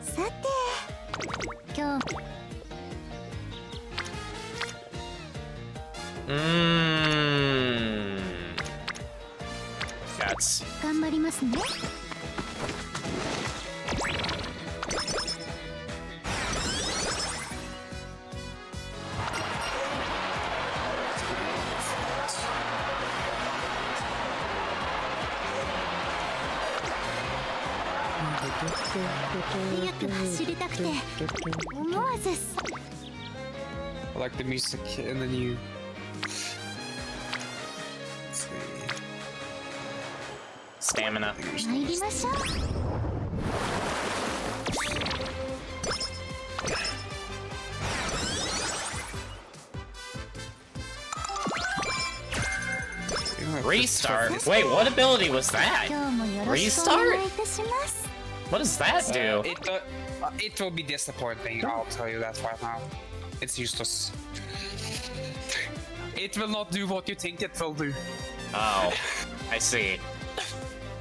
Speaker 4: さて今日
Speaker 1: Guts.
Speaker 4: 頑張りますね 早く走りたくて思わず
Speaker 3: I like the music in the new. Let's see.
Speaker 1: Stamina.
Speaker 4: 参りましょう
Speaker 1: Restart? Wait, what ability was that?
Speaker 4: 今日もよろしくお
Speaker 1: Restart?
Speaker 4: 願いいたします
Speaker 1: What does that do?
Speaker 3: It will be disappointing, I'll tell you that right now. It's useless. It will not do what you think it will do.
Speaker 1: Oh, I see.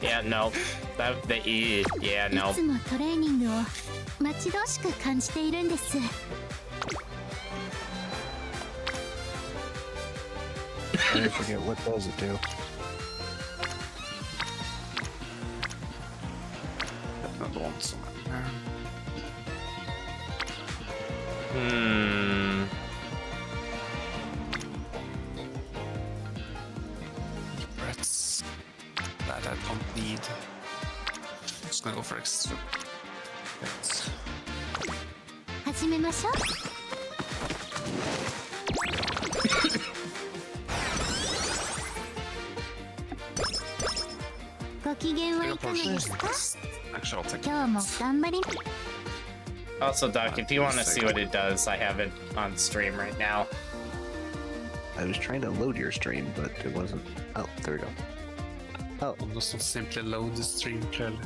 Speaker 1: Yeah, no. Yeah,
Speaker 4: い
Speaker 1: no.
Speaker 4: つもトレーニングを待ち遠しく感じているんです
Speaker 6: I forget what does it do.
Speaker 3: Another one somewhere. Reds that I don't need. Just gonna go for extra. Reds.
Speaker 4: 始めましょうご機嫌はいかがですか
Speaker 3: Actually, I'll take
Speaker 4: 今日も頑張り
Speaker 1: Also, Doc, if you want to see what it does, I have it on stream right now.
Speaker 6: I was trying to load your stream, but it wasn't. Oh, there we go. Oh,
Speaker 3: I'll just not simply load the stream clearly.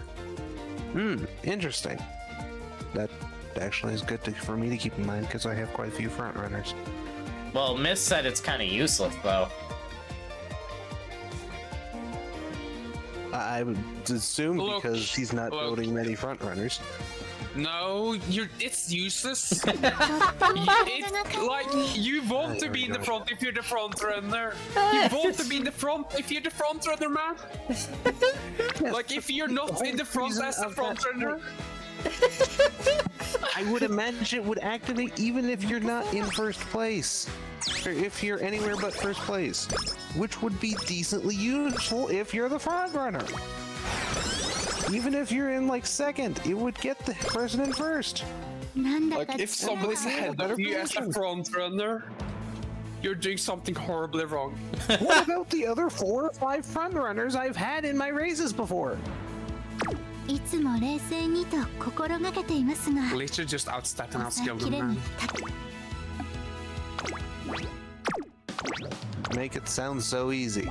Speaker 6: Interesting. That actually is good for me to keep in mind because I have quite a few front runners.
Speaker 1: Well, Miss said it's kind of useless, though.
Speaker 6: I would assume
Speaker 3: Look,
Speaker 6: because he's not
Speaker 3: look.
Speaker 6: building many front runners.
Speaker 3: No, it's useless. It's like you want to be in the front if you're the front runner. You want to be in the front if you're the front runner, man. Like if you're not in the front as the front runner.
Speaker 6: I would imagine it would activate even if you're not in first place. Or if you're anywhere but first place. Which would be decently useful if you're the front runner. Even if you're in like second, it would get the person in first.
Speaker 4: なんだか
Speaker 3: Like if somebody's ahead of you as the front runner, you're doing something horribly wrong.
Speaker 6: What about the other 4 or 5 front runners I've had in my races before?
Speaker 4: いつも冷静にと心がけていますが
Speaker 3: Literally just outstepping and
Speaker 4: 抑え
Speaker 3: outskilled
Speaker 4: きれ
Speaker 3: them,
Speaker 4: に
Speaker 3: man.
Speaker 6: Make it sound so easy.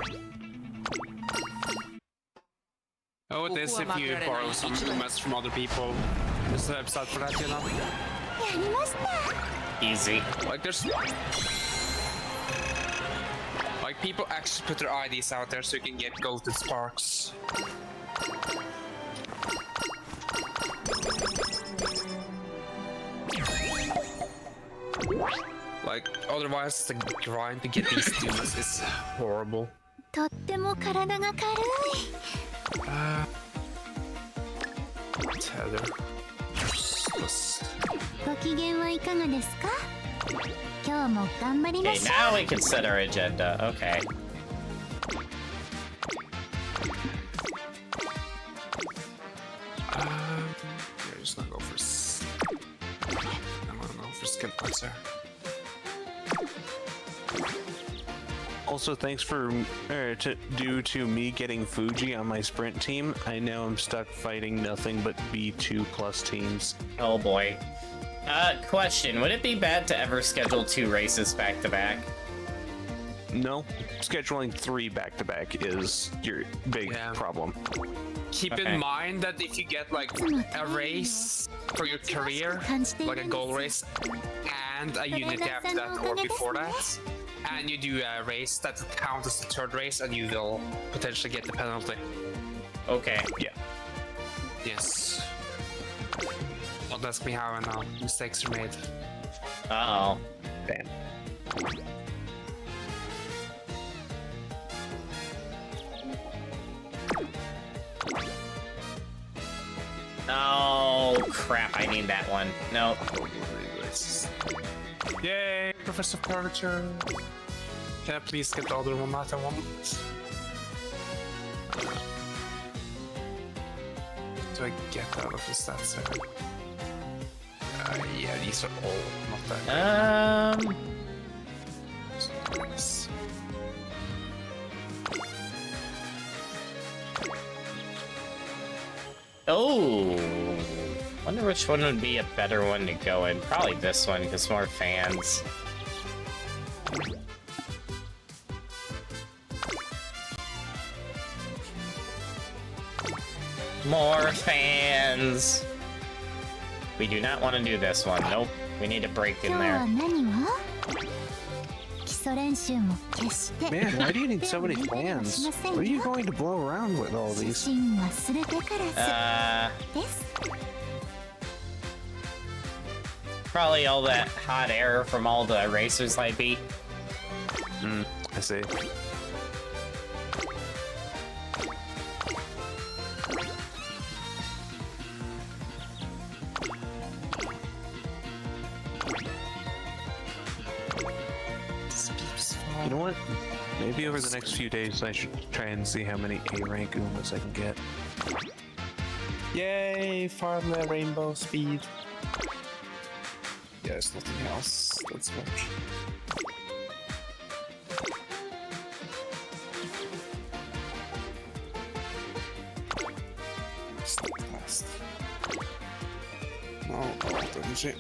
Speaker 3: Oh, it is if you borrow some mess from other people. There's a website for that, you know?
Speaker 4: やりました
Speaker 1: Easy.
Speaker 3: Like there's... Like people actually put their IDs out there so you can get golden sparks. Like, otherwise the grind to get these dudes is horrible.
Speaker 4: とっても体が軽い
Speaker 3: Tether. Useless.
Speaker 4: ご機嫌はいかがですか今日も頑張りま
Speaker 1: Okay,
Speaker 4: しょ
Speaker 1: now we can set our agenda. Okay.
Speaker 3: Yeah, just gonna go for I'm gonna go for skin cleanser.
Speaker 6: Also, thanks for due to me getting Fuji on my sprint team, I now am stuck fighting nothing but B2 plus teams.
Speaker 1: Oh boy. Question. Would it be bad to ever schedule 2 races back to back?
Speaker 6: No, scheduling 3 back to back is your big
Speaker 3: Yeah.
Speaker 6: problem.
Speaker 3: Keep
Speaker 1: Okay.
Speaker 3: in mind that if you get like a race for your career, like a goal race, and a unit after that or before that, and you do a race that will count as the 3rd race, and you will potentially get the penalty.
Speaker 1: Okay.
Speaker 6: Yeah.
Speaker 3: Yes. Don't ask me how I know. Mistakes are made.
Speaker 1: Uh-oh.
Speaker 6: Damn.
Speaker 1: Oh, crap. I need that one. No.
Speaker 3: Yay, Professor Furniture! Can I please get the other one that I want? What do I get out of the stats here? Yeah, these are all not that great. Nice.
Speaker 1: Oh. Wonder which one would be a better one to go in. Probably this one, because more fans. More fans. We do not want to do this one. Nope. We need a break in
Speaker 4: 今日は
Speaker 1: there.
Speaker 4: 何を基礎練習も決して
Speaker 6: Man, why do you need so many
Speaker 4: 手を握りは
Speaker 6: fans?
Speaker 4: しません
Speaker 6: What are you
Speaker 4: よ
Speaker 6: going to blow around with all
Speaker 4: 初
Speaker 6: these?
Speaker 4: 心忘れてからずです
Speaker 1: Probably all that hot air from all the racers I beat.
Speaker 6: I see. You know what? Maybe over the next few days I should try and see how many A rank Umas I can get.
Speaker 3: Yay! Farm the rainbow speed. Yeah, there's nothing else. That's much. Stop fast. No, don't shit.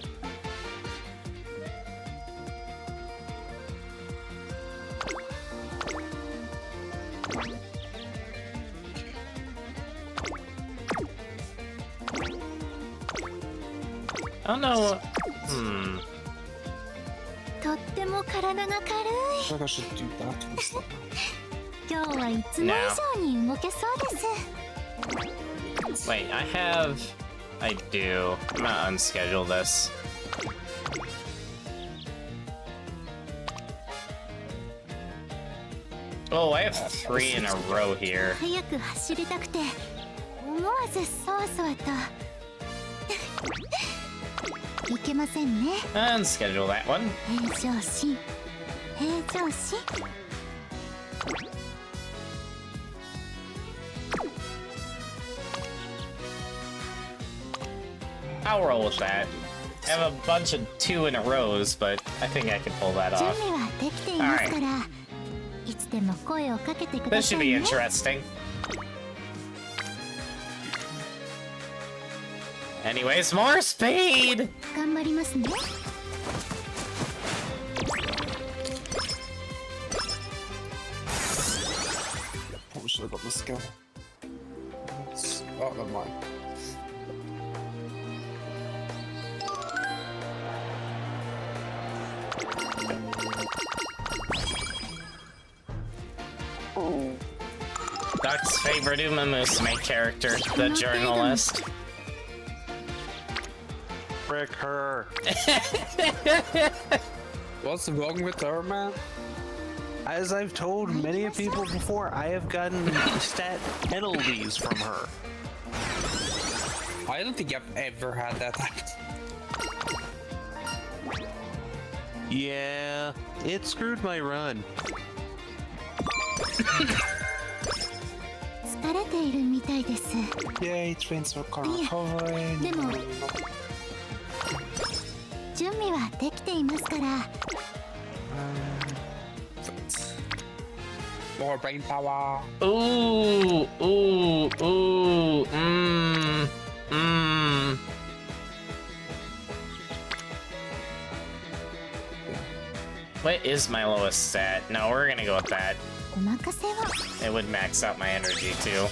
Speaker 1: I don't know.
Speaker 4: とっても体が軽い
Speaker 3: I think I should do that instead.
Speaker 4: 今日はいつも以上に動けそうです
Speaker 1: Wait, I have. I do. I'm gonna unschedule this. Oh, I have 3 in a row here.
Speaker 4: 早く走りたくて思わずそわそわといけませんね
Speaker 1: Unschedule that one.
Speaker 4: 平常心平常心
Speaker 1: I'll roll with that. I have a bunch of 2 in a rows, but I think I can pull that
Speaker 4: 準
Speaker 1: off.
Speaker 4: 備はできていますからいつでも声をかけてくだ
Speaker 1: This
Speaker 4: さ
Speaker 1: should
Speaker 4: い
Speaker 1: be
Speaker 4: ね
Speaker 1: interesting. Anyways, more speed!
Speaker 4: 頑張りますね
Speaker 3: Probably should have got the skill. Oh, never mind.
Speaker 1: Duck's favorite Uma Musume character, the journalist.
Speaker 6: Frick her.
Speaker 3: What's wrong with her, man?
Speaker 6: As I've told many people before, I have gotten stat penalties from her.
Speaker 3: I don't think I've ever had that happen.
Speaker 6: Yeah, it screwed my run.
Speaker 4: 疲れているみたいです
Speaker 3: Yay, trains are recovering.
Speaker 4: でも準備はできていますから
Speaker 3: More brain power.
Speaker 1: Ooh, ooh, ooh, What is my lowest stat? No, we're gonna go with that.
Speaker 4: お任せを
Speaker 1: It would max out my energy too.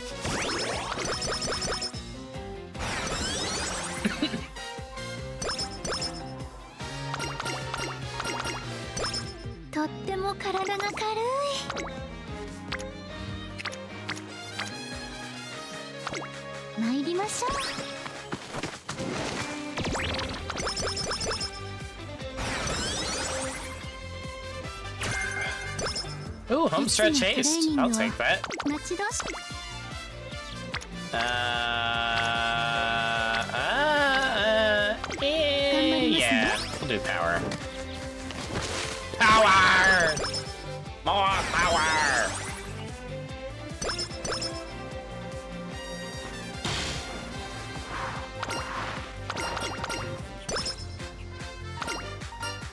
Speaker 4: とっても体が軽い参りましょう
Speaker 1: Ooh, home stretch haste. I'll take that.
Speaker 4: 待ち遠し
Speaker 1: Yeah, we'll do power. Power! More power!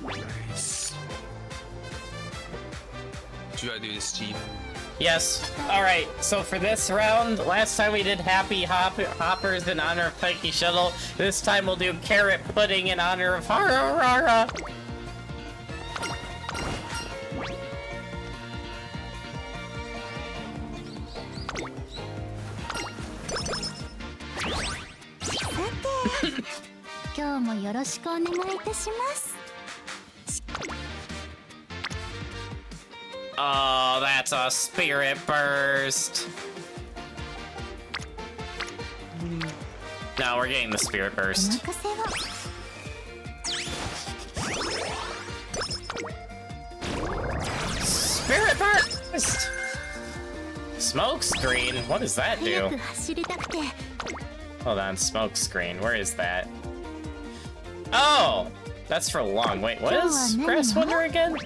Speaker 3: Nice. Should I do this, Chief?
Speaker 1: Yes. Alright, so for this round, last time we did Happy Hoppers in honor of Pikey Shuttle. This time we'll do Carrot Pudding in honor of Hararara.
Speaker 4: 今日もよろしくお願いいたします。
Speaker 1: Oh, that's a spirit burst. No, we're getting the spirit
Speaker 4: お
Speaker 1: burst.
Speaker 4: 任せを。
Speaker 1: Spirit burst! Smoke screen? What does that
Speaker 4: 早
Speaker 1: do?
Speaker 4: く走りたくて。
Speaker 1: Hold on, smoke screen. Where is that? Oh! That's for long. Wait, what is Grass Wonder again?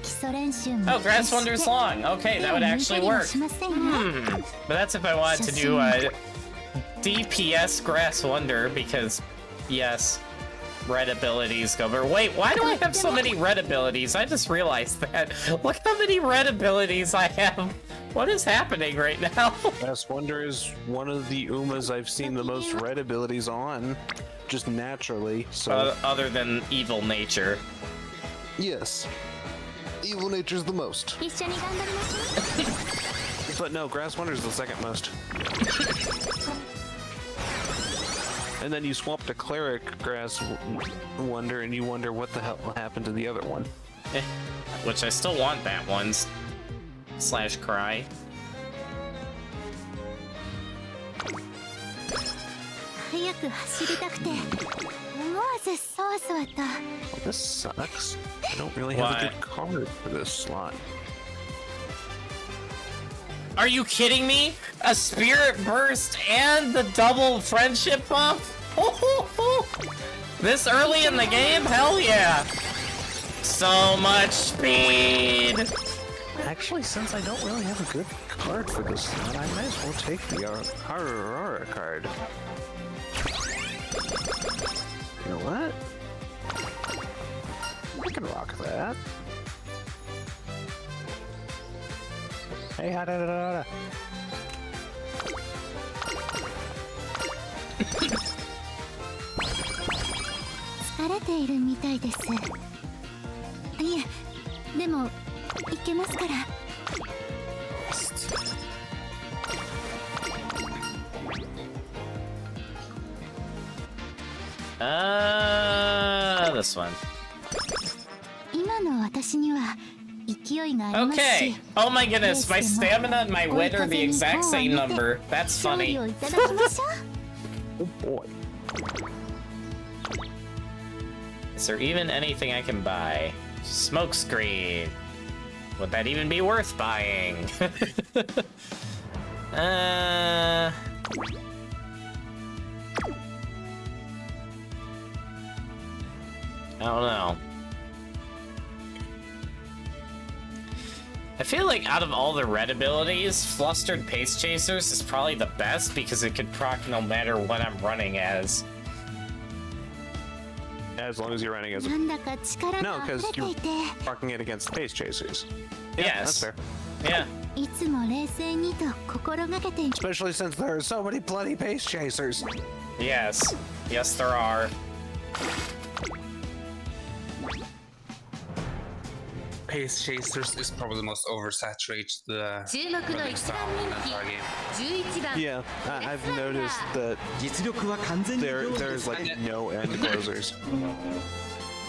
Speaker 4: 基礎練習も
Speaker 1: Oh, Grass Wonder's long. Okay, that would actually work. But that's if I wanted to do a DPS Grass Wonder because, yes, red abilities go over. Wait, why do I have so many red abilities? I just realized that. Look how many red abilities I have. What is happening right now?
Speaker 6: Grass Wonder is one of the Umas I've seen the most red abilities on, just naturally. So
Speaker 1: Other than Evil Nature.
Speaker 6: yes, Evil Nature's the most.
Speaker 4: 一緒に頑張りましょう。
Speaker 6: But no, Grass Wonder is the second most. And then you swap to Cleric Grass Wonder and you wonder what the hell happened to the other one.
Speaker 1: Which I still want that one. Slash cry.
Speaker 4: 早く走りたくて。思わずそわそわと。
Speaker 6: Well, this sucks. I don't really have a good card for this slot.
Speaker 1: Are you kidding me? A spirit burst and the double friendship buff? This early in the game? Hell yeah! So much speed!
Speaker 6: Actually, since I don't really have a good card for this slot, I might as well take the Aurora card. You know what? I can rock that. Hey, ha da da da da.
Speaker 4: 疲れているみたいです。いえ、でもいけますから。
Speaker 1: This one.
Speaker 4: 今の私には勢いがありますし。
Speaker 1: Okay. Oh my goodness, my stamina and my wit are the exact same number. That's
Speaker 4: 勝
Speaker 1: funny.
Speaker 4: 利をいただきましょう。
Speaker 6: Oh boy.
Speaker 1: Is there even anything I can buy? Smoke screen. Would that even be worth buying? I don't know. I feel like out of all the red abilities, Flustered Pace Chasers is probably the best because it could proc no matter what I'm running as.
Speaker 6: As long as you're running as a...
Speaker 4: なんだか力
Speaker 6: No,
Speaker 4: が
Speaker 6: because
Speaker 4: 溢れて
Speaker 6: you're
Speaker 4: いて、
Speaker 6: rocking it against Pace Chasers. Yeah, that's
Speaker 1: Yes.
Speaker 6: fair.
Speaker 1: Yeah.
Speaker 4: いつも冷静にと心がけている。
Speaker 6: Especially since there are so many bloody Pace Chasers.
Speaker 1: Yes. Yes, there are.
Speaker 3: Pace Chasers is probably the most oversaturated
Speaker 8: 注目の
Speaker 3: running
Speaker 8: 一
Speaker 3: style
Speaker 8: 番
Speaker 3: in
Speaker 8: 人
Speaker 3: the entire
Speaker 8: 気
Speaker 3: game.
Speaker 8: 11番
Speaker 6: Yeah, I've noticed that
Speaker 5: 実力は完全に
Speaker 6: there's like no end closers.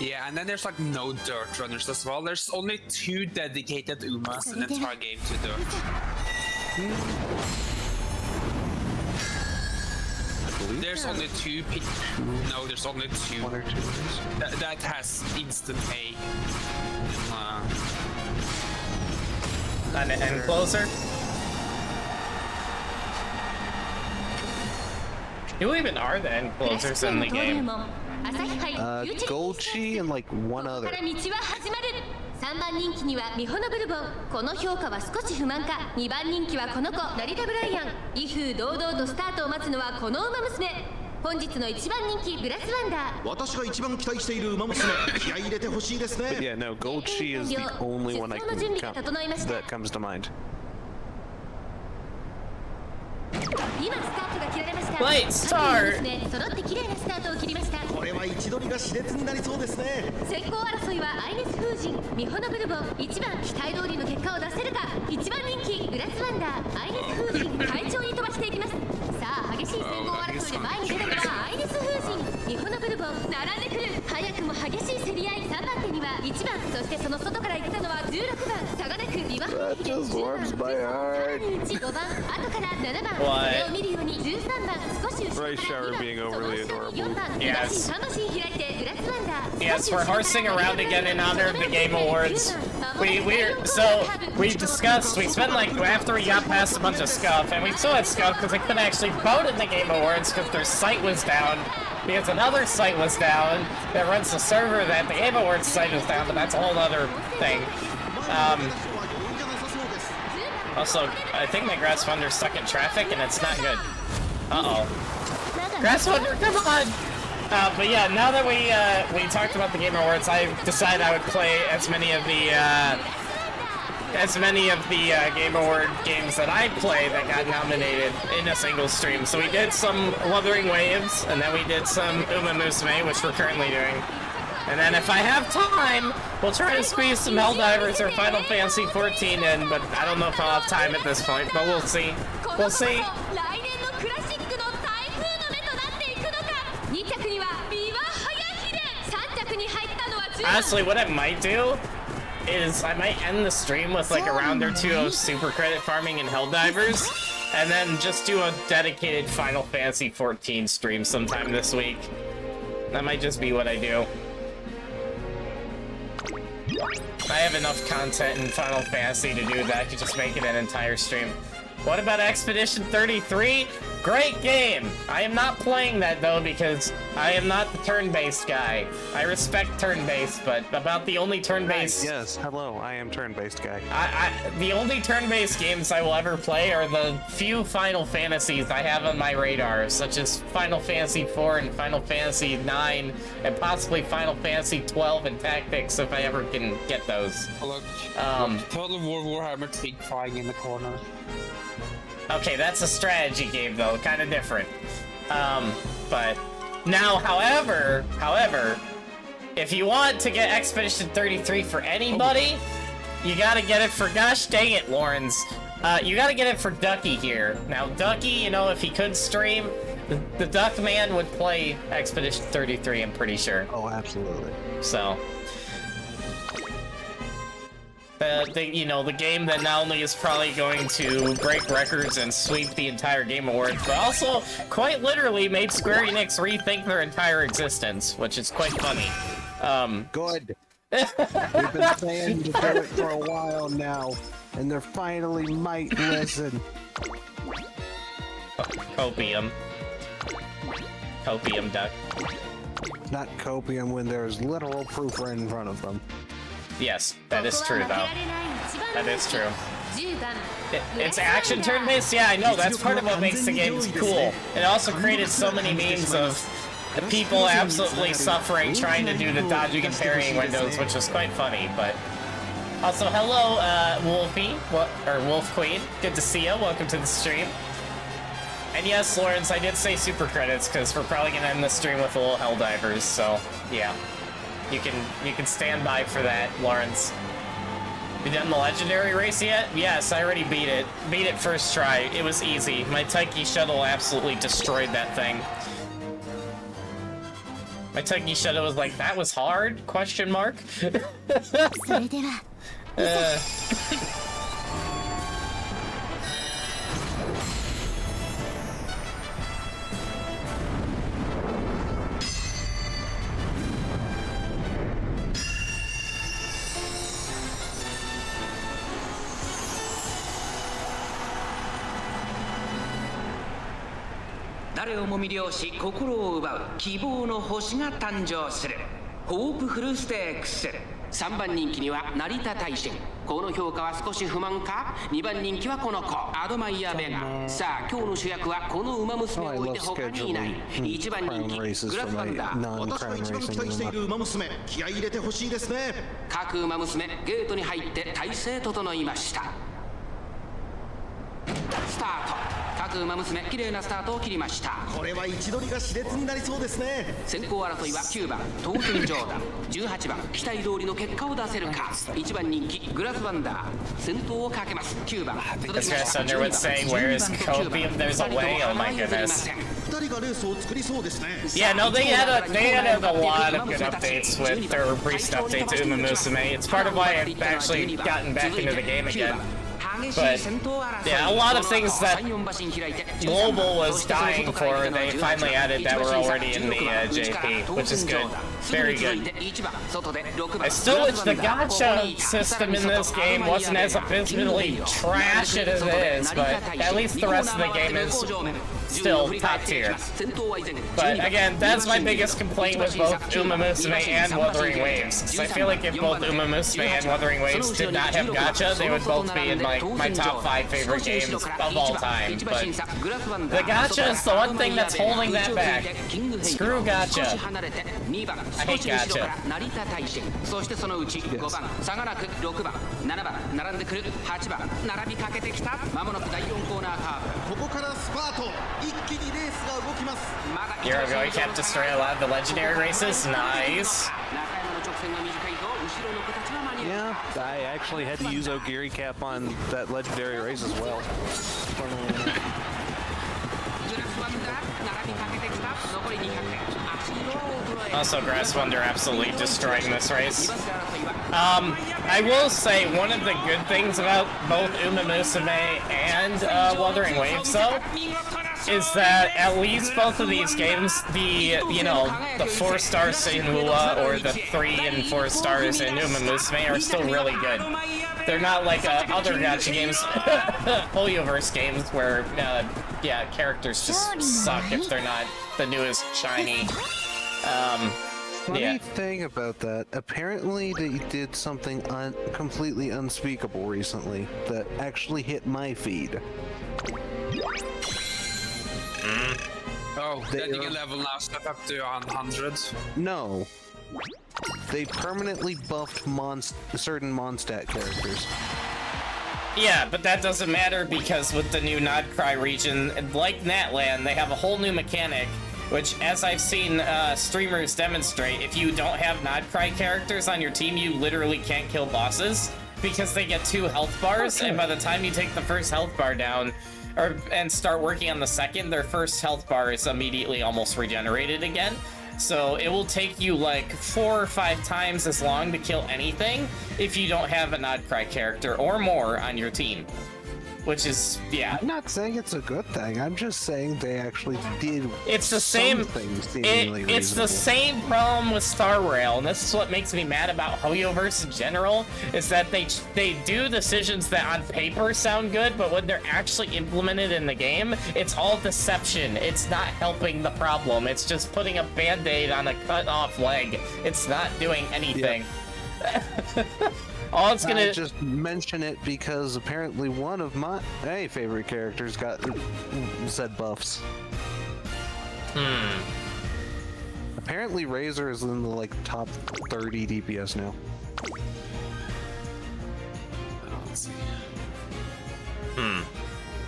Speaker 3: Yeah, and then there's like no dirt runners as well. There's only 2 dedicated Umas in the entire game to dirt. There's only 2 No, there's only 2.
Speaker 6: 1 or 2 ones.
Speaker 3: That has instant A.
Speaker 1: An end closer. Who even are the end
Speaker 8: クラシッ
Speaker 1: closers
Speaker 8: ク
Speaker 1: in
Speaker 8: の
Speaker 1: the
Speaker 8: 登竜
Speaker 1: game?
Speaker 8: 門朝日杯
Speaker 6: Golchi and like one
Speaker 8: ここ
Speaker 6: other.
Speaker 8: から道は始まる3番人気にはミホノブルボンこの評価は少し不満か2番人気はこの子ラリタ・ブライアン威風堂々とスタートを待つのはこの馬娘本日の1番人気グラスワンダー
Speaker 2: 私が一番期待している馬娘気合い入れてほしいです
Speaker 6: But
Speaker 2: ね
Speaker 6: yeah, no, Golchi is the only one I can that comes to mind.
Speaker 8: 今スタートが切られました
Speaker 1: Late start
Speaker 8: 各馬娘揃って綺麗なスタートを切りました
Speaker 2: これは位置取りが熾烈になりそうですね
Speaker 8: 先行争いはアイネス風神ミホノブルボン1番期待通りの結果を出せるか1番人気グラスワンダーアイネス風神快調に飛ばしていきますさあ激しい先行争いで前に出るのはアイネス風神ミホノブ激しい競り合い3番手には1番、そしてその外から行ったのは16番差がなく2番人気で10番、13番にうち5番、後から7番、それを見るように13番少し後ろから2番、その下に4番、東3馬身開いてグラスワンダー。
Speaker 1: Yes, we're horsing around again in honor of the Game Awards. We discussed, we spent like, after we got past a bunch of scuff, and we still had scuff because they couldn't actually vote in the Game Awards because their site was down, because another site was down that runs the server that the Game Awards site was down, but that's a whole other thing. Also, I think my Grass Wonder's stuck in traffic and it's not good. Uh-oh. Grass Wonder, come on! But yeah, now that we talked about the Game Awards, I decided I would play as many of the Game Award games that I play that got nominated in a single stream. So we did some Wuthering Waves, and then we did some Uma Musume, which we're currently doing. And then if I have time, we'll try to squeeze some Helldivers or Final Fantasy 14 in, but I don't know if I'll have time at this point, but we'll see. We'll see. Honestly, what I might do is I might end the stream with like a round or two of super credit farming and Helldivers, and then just do a dedicated Final Fantasy 14 stream sometime this week. That might just be what I do. I have enough content in Final Fantasy to do that. I could just make it an entire stream. What about Expedition 33? Great game! I am not playing that though because I am not the turn-based guy. I respect turn-based, but about the only turn-based...
Speaker 6: Yes, hello, I am turn-based guy.
Speaker 1: The only turn-based games I will ever play are the few Final Fantasies I have on my radar, such as Final Fantasy 4 and Final Fantasy 9, and possibly Final Fantasy 12 and Tactics if I ever can get those.
Speaker 3: Look, Total War Warhammer Teak crying in the corner.
Speaker 1: Okay, that's a strategy game though, kind of different. But now, however, if you want to get Expedition 33 for anybody, you gotta get it for, gosh dang it, Lawrence. You gotta get it for Ducky here. Now, Ducky, you know, if he could stream, the Duck Man would play Expedition 33, I'm pretty sure.
Speaker 6: Oh, absolutely.
Speaker 1: So... you know, the game that not only is probably going to break records and sweep the entire Game Awards, but also quite literally made Square Enix rethink their entire existence, which is quite funny.
Speaker 9: Good. We've been saying to do it for a while now, and they finally might listen.
Speaker 1: Copium. Copium, Duck.
Speaker 9: Not copium when there's literal proof right in front of them.
Speaker 1: Yes, that is true, though. That is true. It's action turn-based? Yeah, I know. That's part of what makes the games cool. It also created so many memes of people absolutely suffering trying to do the dodging and parrying windows, which was quite funny, but... Also, hello, Wolfie, or Wolf Queen. Good to see you. Welcome to the stream. And yes, Lawrence, I did say super credits, because we're probably going to end the stream with a little Helldivers, so, yeah. You can stand by for that, Lawrence. You done the legendary race yet? Yes, I already beat it. Beat it first try. It was easy. My Taiki shuttle absolutely destroyed that thing. My Taiki shuttle was like, that was hard? Question mark?
Speaker 10: 誰をも魅了し心を奪う希望の星が誕生するホープフルステークス。3番人気には成田大臣。この評価は少し不満か。2番人気はこの子アドマイヤ・ベガ。さあ今日の主役はこの馬娘を置いて他にいない。1番人気グラスワンダー。
Speaker 2: 私が一番期待している馬娘、気合い入れてほしいですね。
Speaker 10: 各馬娘ゲートに入って体勢整いました。スタート。各馬娘綺麗なスタートを切りました。
Speaker 2: これは位置取りが熾烈になりそうですね。
Speaker 10: 先行争いは9番当選ジョーダン、18番期待通りの結果を出せるか、1番人気グラスワンダー先頭をかけます。9番
Speaker 1: This guy's under would say, where is copium? There's a way. Oh my goodness.
Speaker 2: 2人がレースを作りそうですね。
Speaker 1: Yeah, no, they added a lot of good updates with their recent update to Uma Musume. It's part of why I've actually gotten back into the game again. But yeah, a lot of things that Global was dying for, they finally added that were already in the JP, which is good. Very good. I still wish the gacha system in this game wasn't as abysmally trash as it is, but at least the rest of the game is still top tier. But again, that's my biggest complaint with both Uma Musume and Wuthering Waves. So I feel like if both Uma Musume and Wuthering Waves did not have gacha, they would both be in my top 5 favorite games of all time. But the gacha is the one thing that's holding that back. Screw gacha. I hate gacha.
Speaker 10: そしてそのうち5番差がなく6番7番並んでくる8番並びかけてきた。まもなく第4コーナーカーブ。
Speaker 2: ここからスパート。一気にレースが動きます。
Speaker 1: Here we go, you kept destroy a lot of the legendary races. Nice.
Speaker 6: Yeah, I actually had to use Ogiri Cap on that legendary race as well.
Speaker 1: Also, Grass Wonder absolutely destroying this race. I will say one of the good things about both Uma Musume and Wuthering Waves, though, is that at least both of these games, the 4 stars Senua or the 3 and 4 stars in Uma Musume are still really good. They're not like other gacha games, Hoyoverse games, where characters just suck if they're not the newest shiny.
Speaker 6: Funny thing about that, apparently they did something completely unspeakable recently that actually hit my feed.
Speaker 3: Oh, then you can level now, step up to 100.
Speaker 6: No. They permanently buffed certain Mondstadt characters.
Speaker 1: Yeah, but that doesn't matter because with the new Nodcry region, like Natlan, they have a whole new mechanic, which, as I've seen streamers demonstrate, if you don't have Nodcry characters on your team, you literally can't kill bosses because they get 2 health bars, and by the time you take the first health bar down, and start working on the second, their first health bar is immediately almost regenerated again. So it will take you like 4 or 5 times as long to kill anything if you don't have a Nodcry character or more on your team. Which is, yeah.
Speaker 6: I'm not saying it's a good thing. I'm just saying they actually did.
Speaker 1: It's the same. It's the same problem with Star Rail, and this is what makes me mad about Hoyoverse in general. Is that they do decisions that on paper sound good, but when they're actually implemented in the game, it's all deception. It's not helping the problem. It's just putting a band-aid on a cut-off leg. It's not doing anything. Yeah. All it's gonna
Speaker 6: I just mention it because apparently one of my favorite characters got said buffs. Apparently Razor is in the like top 30 DPS now.
Speaker 3: Let's see.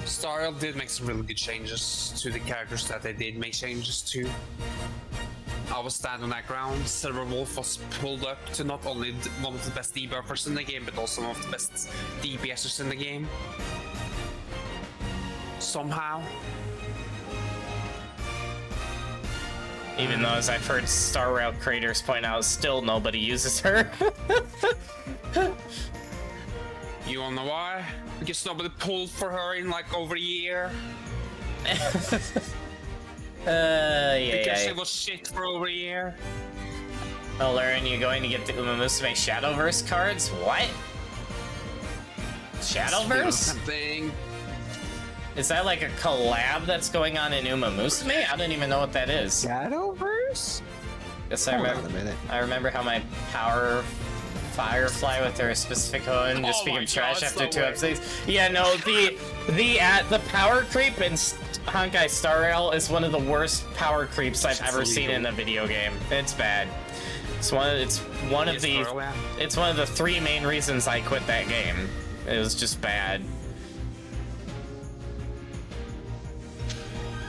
Speaker 3: Star Rail did make some really good changes to the characters that they did make changes to. I was standing on that ground. Silver Wolf was pulled up to not only one of the best debuffers in the game, but also one of the best DPSers in the game. Somehow.
Speaker 1: Even though, as I've heard Star Rail creators point out, still nobody uses her.
Speaker 3: You wanna know why? Because nobody pulled for her in like over a year. Because she was shit for over a year.
Speaker 1: Elurin, you're going to get the Uma Musume Shadowverse cards? What? Shadowverse? Is that like a collab that's going on in Uma Musume? I don't even know what that is.
Speaker 6: Shadowverse?
Speaker 1: Yes, I remember how my power Firefly with her specific Hoenn just became trash after 2 episodes. Yeah, no, the power creep in Honkai Star Rail is one of the worst power creeps I've ever seen in a video game. It's bad. It's one of the 3 main reasons I quit that game. It was just bad.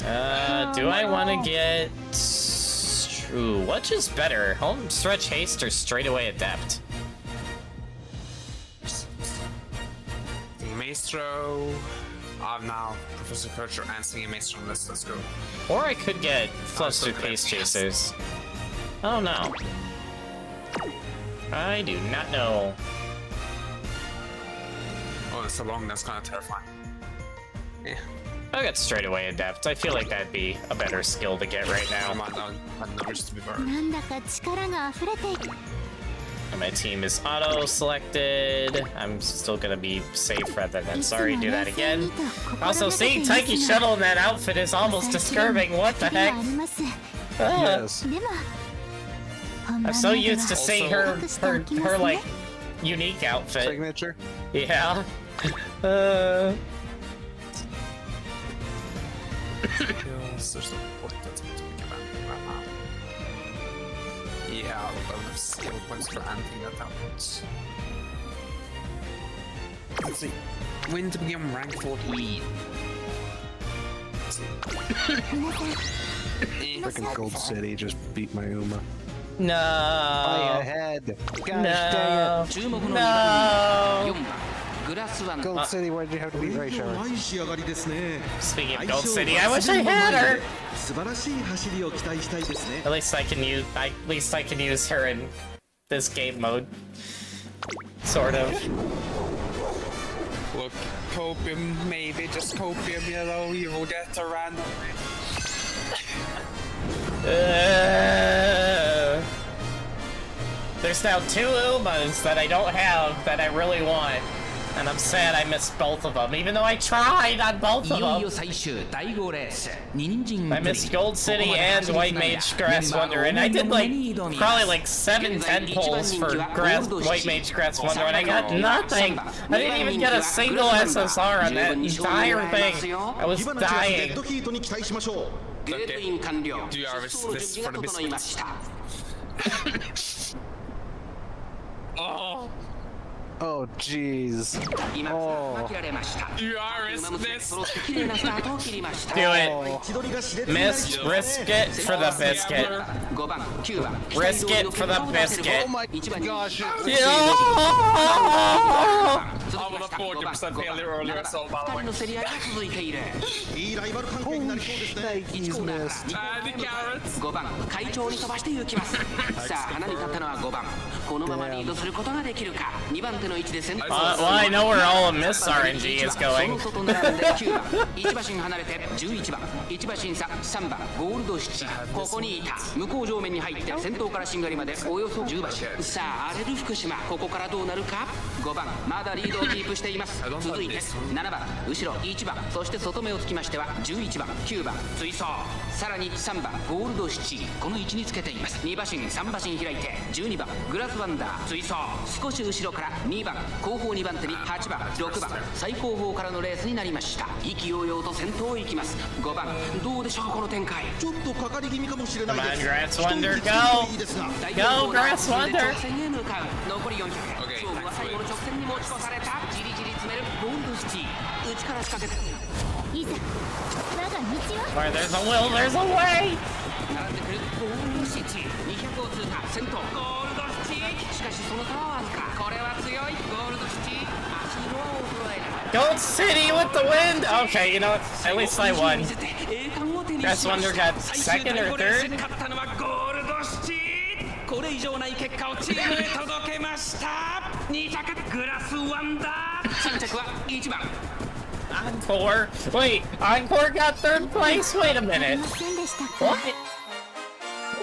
Speaker 1: Do I want to get... Ooh, which is better? Home stretch haste or straightaway adept?
Speaker 3: Maestro. I'm now Professor Percher and Singing Maestro. Let's go.
Speaker 1: Or I could get flustered pace chasers. Oh no. I do not know.
Speaker 3: Oh, it's so long. That's kind of terrifying. Yeah.
Speaker 1: I'll get straightaway adept. I feel like that'd be a better skill to get right now.
Speaker 3: I might just be better.
Speaker 4: なんだか力が溢れていく
Speaker 1: And my team is auto-selected. I'm still gonna be safe rather than sorry. Do that again. Also, seeing Taiki Shuttle in that outfit is almost disturbing. What the heck?
Speaker 9: Yes.
Speaker 1: I'm so used to seeing her like unique outfit.
Speaker 9: Signature.
Speaker 1: Yeah.
Speaker 3: There's no point that's going to be given right now. Yeah, I'll have skill points for anything that happens. Let's see. Win to begin rank 14. Let's see.
Speaker 9: Freaking Gold City just beat my Uma.
Speaker 1: No.
Speaker 9: Way ahead. Gosh
Speaker 1: No.
Speaker 10: 注目の2No. 番人気4番グラスワン
Speaker 9: dang it. Gold City, why'd you have to beat Ray Shower?
Speaker 5: い仕上がりですね。
Speaker 1: Speaking of Gold City, I wish I had her.
Speaker 5: 素晴らしい走りを期待したいですね。
Speaker 1: At least I can use her in this game mode. Sort of.
Speaker 3: Look, copium, maybe just copium, you will get a random.
Speaker 1: There's now 2 Umas that I don't have that I really want. And I'm sad I missed both of them, even though I tried on both
Speaker 10: い
Speaker 1: of
Speaker 10: よいよ
Speaker 1: them.
Speaker 10: 最終第5レース二人陣
Speaker 1: I missed Gold City and White Mage Grass Wonder, and I did like probably like 7-10 pulls for White Mage Grass Wonder, and I got nothing. I didn't even get a single SSR on that entire thing. I was
Speaker 5: 今のうちはデッ
Speaker 1: dying.
Speaker 5: ドヒートに期待しましょう。
Speaker 10: ゲートイン完了
Speaker 3: Do you have
Speaker 10: 出走の準備が整いました
Speaker 3: Oh,
Speaker 9: Oh, jeez.
Speaker 10: 今かけられました
Speaker 3: you are
Speaker 10: 馬娘
Speaker 3: this.
Speaker 10: 揃って綺麗なスタートを切りました
Speaker 1: Do it.
Speaker 5: 位置取りが熾烈になり
Speaker 1: Miss, risk it for the biscuit.
Speaker 10: 5番9番
Speaker 1: Risk it for the biscuit.
Speaker 9: Oh my gosh.
Speaker 1: Yeah!
Speaker 3: I would have 40% failure earlier as well, by the
Speaker 10: 2
Speaker 3: way.
Speaker 10: 人の競り合いが続いている
Speaker 5: いいライバル関係になりそうですね。
Speaker 10: 1コーナー
Speaker 3: And the carrots.
Speaker 10: 5番会長に飛ばして行きますさあ花に立ったのは5番このままリードすることができるか2番手の位置で先頭
Speaker 1: Well, I know where all of Miss RNG is
Speaker 10: そ
Speaker 1: going.
Speaker 10: の外並んで9番1馬身離れて11番1馬身差3番ゴールドシチここにいた向こう上面に入って先頭からしんがりまでおよそ10馬身さあ荒れる福島ここからどうなるか5番まだリードをキープしています続いて7番後ろ1番そして外目をつきましては11番9番追走さらに3番ゴールドシチこの位置につけています2馬身3馬身開いて12番グラスワンダー追走少し後ろから2番後方2番手に8番6番最後方からのレースになりました意気揚々と先頭を行きます5番どうでしょうこの展開
Speaker 5: ちょっとかかり気味かもしれない
Speaker 1: Come
Speaker 5: で
Speaker 1: on,
Speaker 5: す。
Speaker 1: Grass Wonder,
Speaker 5: 一息ついていいですが
Speaker 1: Go, Grass Wonder!
Speaker 10: 直線へ向かう残り400勝負は最後の直線に持ち越されたじりじり詰めるゴールドシティ内から仕掛けて
Speaker 4: いざ我が道は
Speaker 1: Where there's a will, there's a way!
Speaker 10: 並んでくるゴールドシティ200を通過先頭ゴールドシティしかしその差はわずかこれは強いゴールドシティ足の輪を衰える
Speaker 1: Gold City with the wind! Okay, you know what? At least I won.
Speaker 10: 見せて栄冠を手にしま
Speaker 1: Grass
Speaker 10: した
Speaker 1: Wonder got second or
Speaker 10: 最終第5レース
Speaker 1: third?
Speaker 10: 勝ったのはゴールドシティこれ以上ない結果をチームへ届けました2着グラスワンダー3着は1番
Speaker 1: Encore? Wait, Encore got 3rd place? Wait a
Speaker 4: あり
Speaker 1: minute.
Speaker 4: ませんでしたか
Speaker 1: What?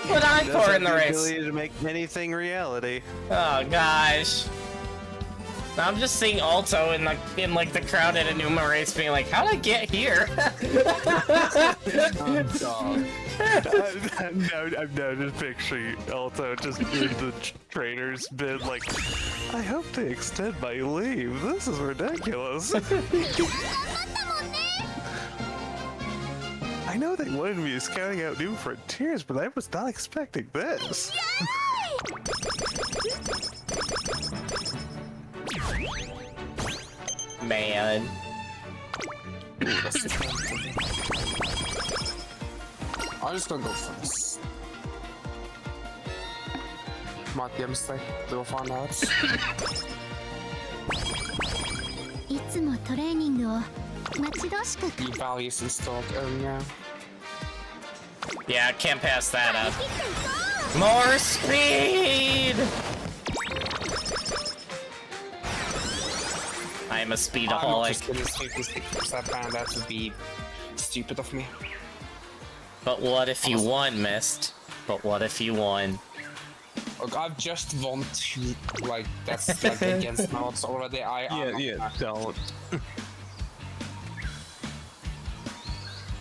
Speaker 1: Who put Encore in the
Speaker 9: The
Speaker 1: race?
Speaker 9: ability to make anything reality.
Speaker 1: Oh gosh. I'm just seeing Alto in like the crowd at a Numa race being like, how'd I get here?
Speaker 6: I'm now just picturing Alto just in the trainer's bin like, I hope they extend my leave. This is ridiculous. I know they wanted me scouting out new frontiers, but I was not expecting this.
Speaker 1: Man.
Speaker 3: I'm just gonna go for this. Might be a mistake. We'll find out.
Speaker 4: いつもトレーニングを待ち遠しく
Speaker 3: The values installed earlier.
Speaker 1: Yeah, can't pass that up. More speed! I'm a
Speaker 3: I'm not
Speaker 1: speedaholic.
Speaker 3: just gonna skip this because that would be stupid of me.
Speaker 1: But what if you won, Mist? But what if you won?
Speaker 3: Look, I've just won 2, like, that's like against my odds already.
Speaker 6: Don't.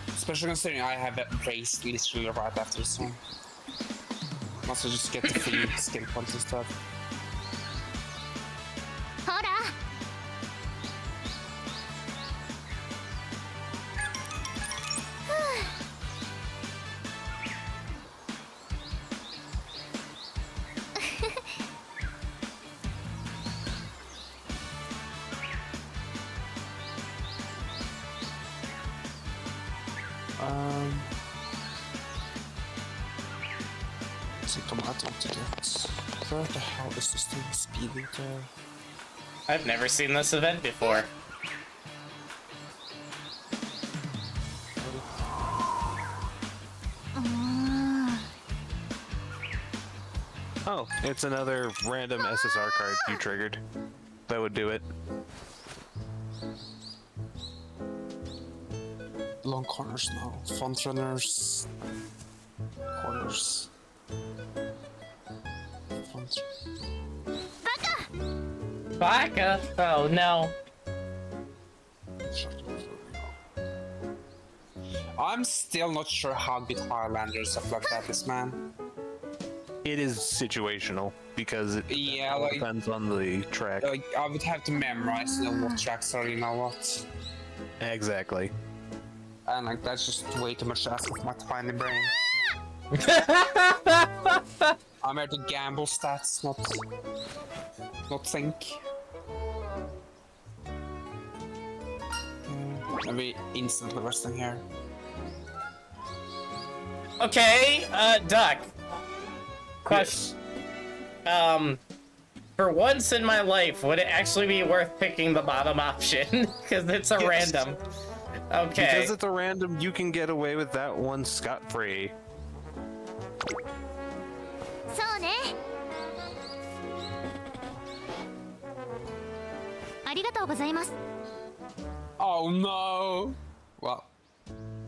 Speaker 3: Especially considering I have a race literally right after this one. Also just get the free skill points instead.
Speaker 4: ほら
Speaker 3: So come on, I want to get... Where the hell is this thing speeding to?
Speaker 1: I've never seen this event before.
Speaker 6: Oh, it's another random SSR card you triggered. That would do it.
Speaker 3: Long corners now. Front runners. Corners. Front.
Speaker 1: Baka! Oh no.
Speaker 3: I'm still not sure how good Highlander and stuff like that is, man.
Speaker 6: It is situational because it
Speaker 3: Yeah, like,
Speaker 6: depends on the track.
Speaker 3: I would have to memorize what tracks are, you know what.
Speaker 6: Exactly.
Speaker 3: And like, that's just way too much to ask of my tiny brain. I'm here to gamble stats, not think. Maybe instantly resting here.
Speaker 1: Okay, Duck. Question. For once in my life, would it actually be worth picking the bottom option? Because it's a random. Okay.
Speaker 6: Because it's a random, you can get away with that one scot-free.
Speaker 4: そうねありがとうございます
Speaker 3: Oh no! Well,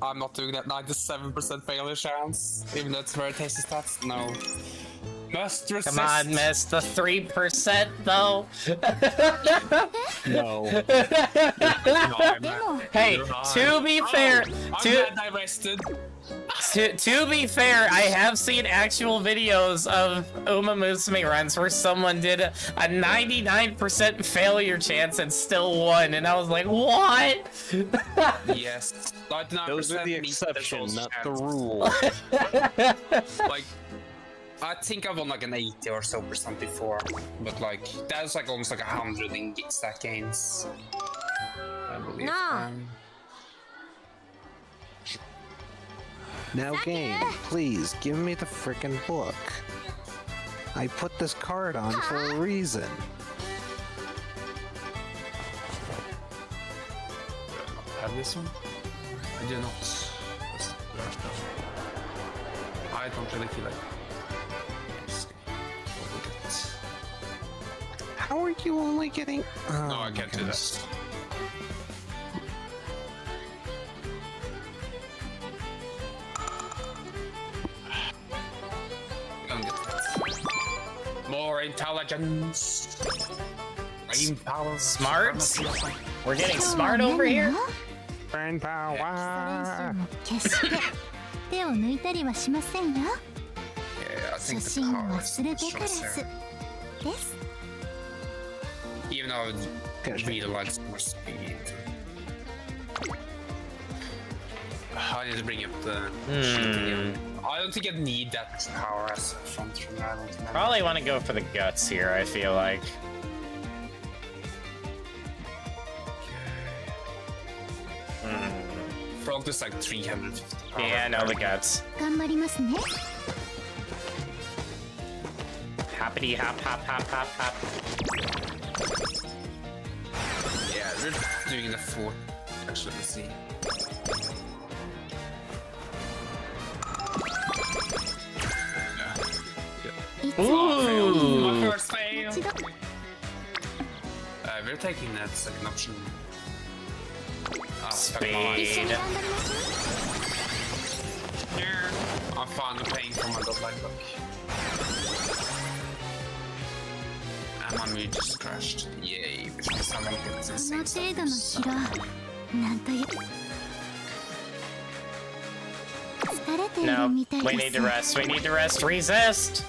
Speaker 3: I'm not doing that 97% failure chance, even though it's very tasty stats. No. Must resist.
Speaker 1: Come on, Miss. The 3% though.
Speaker 6: No.
Speaker 1: Hey, to be fair,
Speaker 3: I'm glad I rested.
Speaker 1: to be fair, I have seen actual videos of Uma Musume runs where someone did a 99% failure chance and still won, and I was like, what?
Speaker 3: Yes. 99%
Speaker 6: Those are the
Speaker 3: means
Speaker 6: exception,
Speaker 3: there's
Speaker 6: not
Speaker 3: also
Speaker 6: the
Speaker 3: chance.
Speaker 6: rule.
Speaker 3: Like, I think I've won like an 80 or so percent before, but like, that's like almost like 100 in stat gains. I believe.
Speaker 4: No.
Speaker 9: Now, game, please give me the frickin' book. I put this card on for a reason.
Speaker 3: Have this one? I do not. I don't really feel like.
Speaker 9: How are you only getting? Oh,
Speaker 3: No, I can't do
Speaker 9: goodness.
Speaker 3: that. Don't get that. More intelligence. Brain power.
Speaker 1: Smarts? We're getting smart over here?
Speaker 9: Brain power.
Speaker 4: 決して手を抜いたりはしませんよ
Speaker 3: Yeah, I
Speaker 4: 初
Speaker 3: think the
Speaker 4: 心を
Speaker 3: power is
Speaker 4: 忘れてから
Speaker 3: strong
Speaker 4: ず
Speaker 3: there.
Speaker 4: です
Speaker 3: Even though I would really like some more speed. I need to bring up the sheet again. I don't think I need that much power as a front runner. I don't think.
Speaker 1: Probably want to go for the guts here, I feel like.
Speaker 3: front is like 350.
Speaker 1: Yeah, I know the guts.
Speaker 4: 頑張りますね
Speaker 1: Hoppity hop hop hop hop hop.
Speaker 3: Yeah, we're doing the 4. Actually, let's see.
Speaker 1: Ooh.
Speaker 3: My first fail. We're taking that second option.
Speaker 1: Speed.
Speaker 3: Yeah, I'm finally paying for my godlike book. And my mood just crashed. Yay, which means someone gets
Speaker 4: こ
Speaker 3: insane
Speaker 4: の程度の
Speaker 3: stuff.
Speaker 4: 疲労なんという疲れている
Speaker 1: No,
Speaker 4: みたい
Speaker 1: we
Speaker 4: で
Speaker 1: need
Speaker 4: す
Speaker 1: to rest. We need to rest. Resist.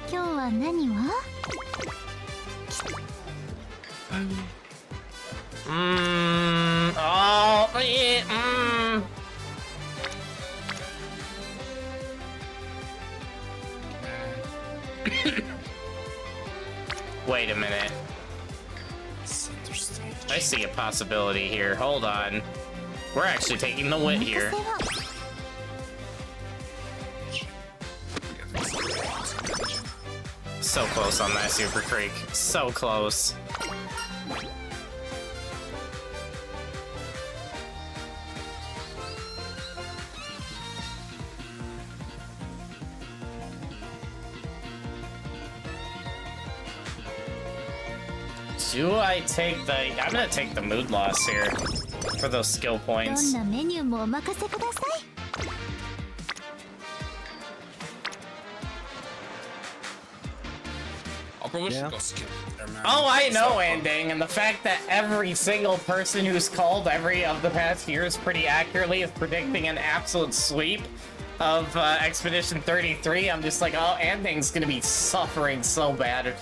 Speaker 4: 今日は何は
Speaker 1: Oh. Wait a minute.
Speaker 3: Center stage.
Speaker 1: I see a possibility here. Hold on. We're actually taking the win here.
Speaker 4: 任せは
Speaker 1: So close on that Super Creek. So close. Do I take the... I'm gonna take the mood loss here for those skill
Speaker 4: ど
Speaker 1: points.
Speaker 4: んなメニューもお任せください
Speaker 3: I'll probably
Speaker 9: Yeah.
Speaker 3: should go skip there, man.
Speaker 1: Oh, I know,
Speaker 3: So,
Speaker 1: Ending, and the fact that every single person who's called every of the past years pretty accurately is predicting an absolute sweep of Expedition 33, I'm just like, oh, Ending's gonna be suffering so bad.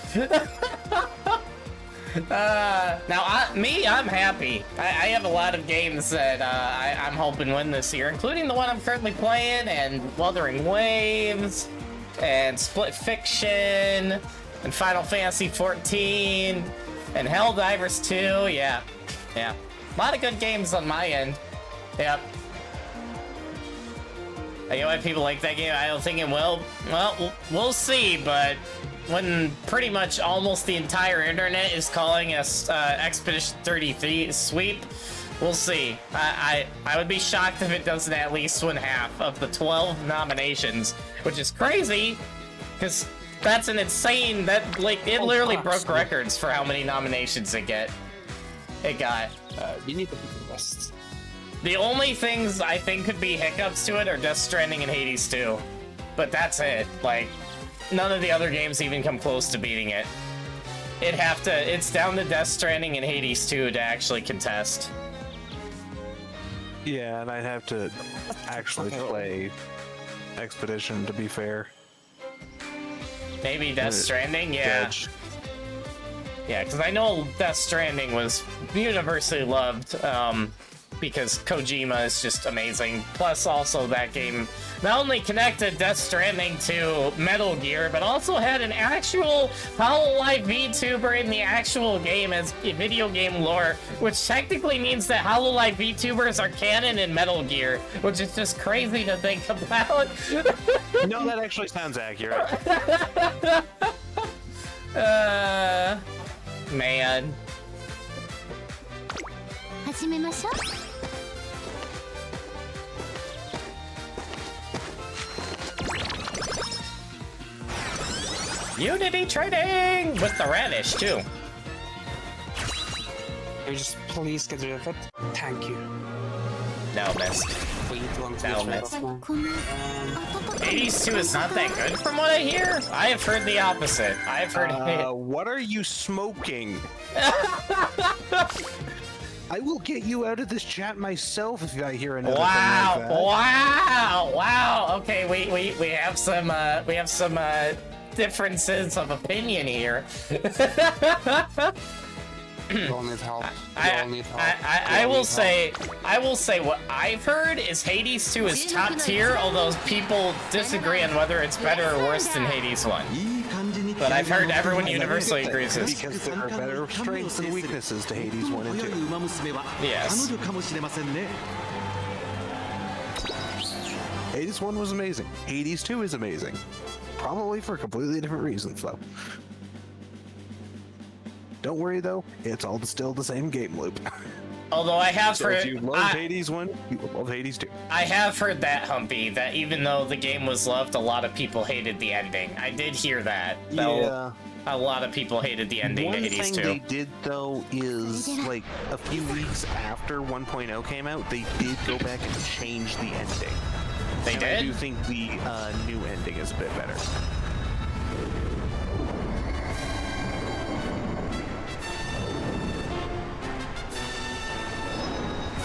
Speaker 1: I'm happy. I have a lot of games that I'm hoping win this year, including the one I'm currently playing, and Wuthering Waves, and Split Fiction, and Final Fantasy 14, and Helldivers 2. Yeah. A lot of good games on my end. Yep. You know why people like that game? I don't think it will. Well, we'll see, but when pretty much almost the entire internet is calling us Expedition 33 sweep, we'll see. I would be shocked if it doesn't at least win half of the 12 nominations, which is crazy, because that's an insane, that, like, it literally broke records for how many nominations it got.
Speaker 3: you need to be the best.
Speaker 1: The only things I think could be hiccups to it are Death Stranding and Hades 2. But that's it. Like, none of the other games even come close to beating it. It's down to Death Stranding and Hades 2 to actually contest.
Speaker 9: Yeah, and I'd have to actually play Expedition to be fair.
Speaker 1: Maybe Death Stranding? Yeah.
Speaker 9: Judge.
Speaker 1: Yeah, because I know Death Stranding was universally loved, because Kojima is just amazing. Plus, also, that game not only connected Death Stranding to Metal Gear, but also had an actual Hololive VTuber in the actual game as video game lore, which technically means that Hololive VTubers are canon in Metal Gear, which is just crazy to think about.
Speaker 9: No, that actually sounds accurate.
Speaker 1: Man.
Speaker 4: 始めましょう
Speaker 1: Unity trading with the radish too.
Speaker 3: Can you just please get rid of it? Thank you.
Speaker 1: No, missed.
Speaker 3: Wait long
Speaker 1: No,
Speaker 3: to
Speaker 1: miss.
Speaker 4: この温かい
Speaker 1: Hades 2 is not that good from what I hear. I have heard the opposite. I've heard
Speaker 9: What are you smoking? I will get you out of this chat myself if I hear another thing like that.
Speaker 1: Wow. Okay, we have some differences of opinion here.
Speaker 3: You all need help. You all need help.
Speaker 1: I will say what I've heard is Hades 2 is top tier, although people disagree on whether it's better or worse than Hades 1.
Speaker 5: いい感じに
Speaker 1: But I've heard everyone universally agrees this.
Speaker 6: Because there are better strengths and weaknesses to Hades 1 and 2.
Speaker 1: Yes.
Speaker 6: Hades 1 was amazing. Hades 2 is amazing. Probably for completely different reasons, though. Don't worry, though. It's all still the same game loop.
Speaker 1: Although I have
Speaker 6: So
Speaker 1: heard,
Speaker 6: if you love Hades 1, you will love Hades 2.
Speaker 1: I have heard that, Humpy, that even though the game was loved, a lot of people hated the ending. I did hear that.
Speaker 6: Yeah.
Speaker 1: A lot of people hated the ending to Hades 2.
Speaker 6: One thing they did, though, is, like, a few weeks after 1.0 came out, they did go back and change the ending.
Speaker 1: They
Speaker 6: and
Speaker 1: did?
Speaker 6: I do think the new ending is a bit better.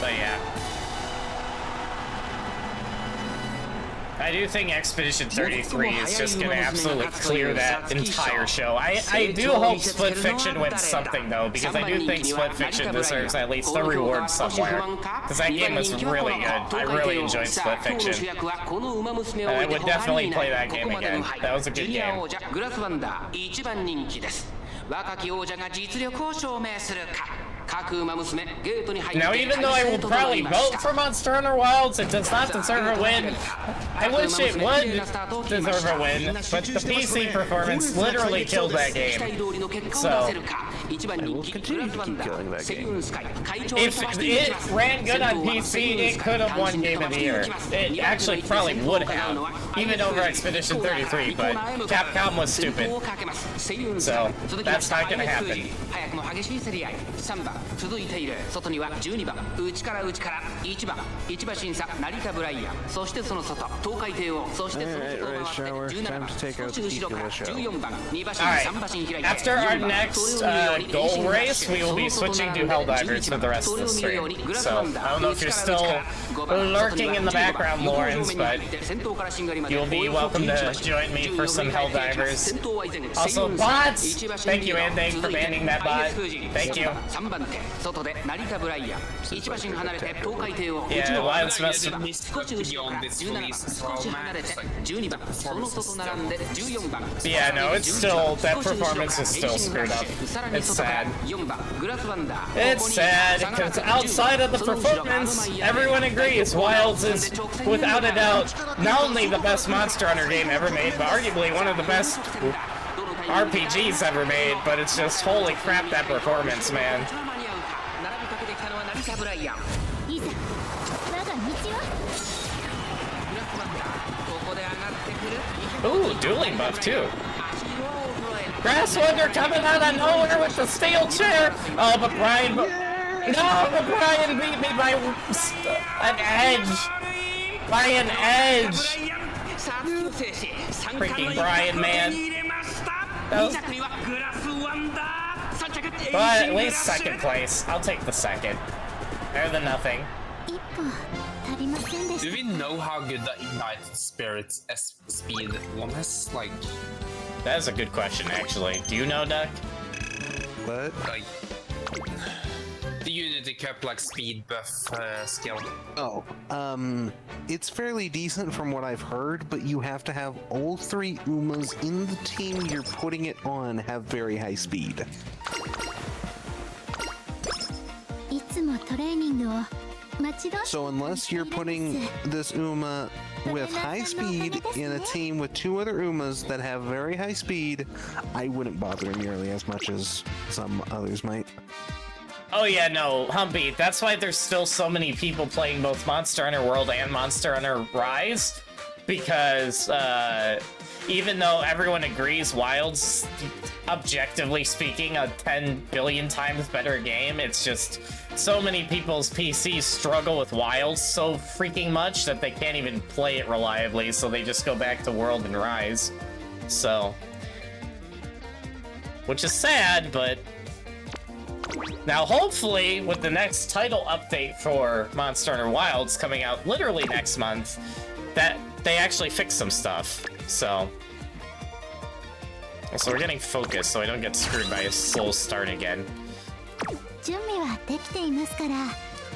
Speaker 1: But yeah. I do think Expedition 33 is just gonna absolutely clear that entire show. I do hope Split Fiction wins something though, because I do think Split Fiction deserves at least a reward somewhere. Because that game was really good. I really enjoyed Split Fiction. And I would definitely play that game again. That was a good game.
Speaker 10: 若き王者が実力を証明するか。
Speaker 1: Now, even though I will probably vote for Monster Hunter Wilds, it does not deserve a win. I wish it would deserve a win, but the PC performance literally killed that game. So,
Speaker 6: I will continue to keep killing that game.
Speaker 1: if it ran good on PC, it could have won Game of the Year. It actually probably would have, even over Expedition 33, but Capcom was stupid. So, that's not gonna happen.
Speaker 10: 続いている外には12番内から内から1番1馬審査成田ブライアンそしてその外東海帝王そしてその外を回って17番少し後ろから14番2馬身3馬身開いて
Speaker 1: After our next goal race, we will be switching to Helldivers for the rest of the stream. So, I don't know if you're still lurking in the background, Lawrence, but you'll be welcome to join me for some Helldivers. Also, bots! Thank you, Andy, for banning that bot. Thank you.
Speaker 10: 3番手外で成田ブライアン1馬身離れて東海帝王
Speaker 1: Yeah, Wilds must
Speaker 10: 少し後ろから17番少し離れて12番その外並んで14番
Speaker 1: Yeah, no, it's still, that performance is still screwed up. It's sad. It's sad, because outside of the performance, everyone agrees Wilds is, without a doubt, not only the best Monster Hunter game ever made, but arguably one of the best RPGs ever made, but it's just, holy crap, that performance, man. Ooh, dueling buff too. Grasswonder coming out of nowhere with the steel chair. Oh, but Brian, no, but Brian beat me by an edge. By an edge. Freaking Brian, man. But at least second place. I'll take the second. Better than nothing.
Speaker 3: Do we know how good the Ignited Spirits speed one is? Like,
Speaker 1: that is a good question, actually. Do you know, Duck?
Speaker 6: What?
Speaker 3: Like, the Unity Cup, like, speed buff skill.
Speaker 6: Oh, it's fairly decent from what I've heard, but you have to have all three Umas in the team you're putting it on have very high speed. So unless you're putting this Uma with high speed in a team with two other Umas that have very high speed, I wouldn't bother nearly as much as some others might.
Speaker 1: Oh yeah, no, Humpy, that's why there's still so many people playing both Monster Hunter World and Monster Hunter Rise, because even though everyone agrees Wild's, objectively speaking, a 10 billion times better game, it's just so many people's PCs struggle with Wild so freaking much that they can't even play it reliably, so they just go back to World and Rise. So, which is sad, but now hopefully with the next title update for Monster Hunter Wilds coming out literally next month, that they actually fix some stuff. So we're getting focused so I don't get screwed by a slow start again.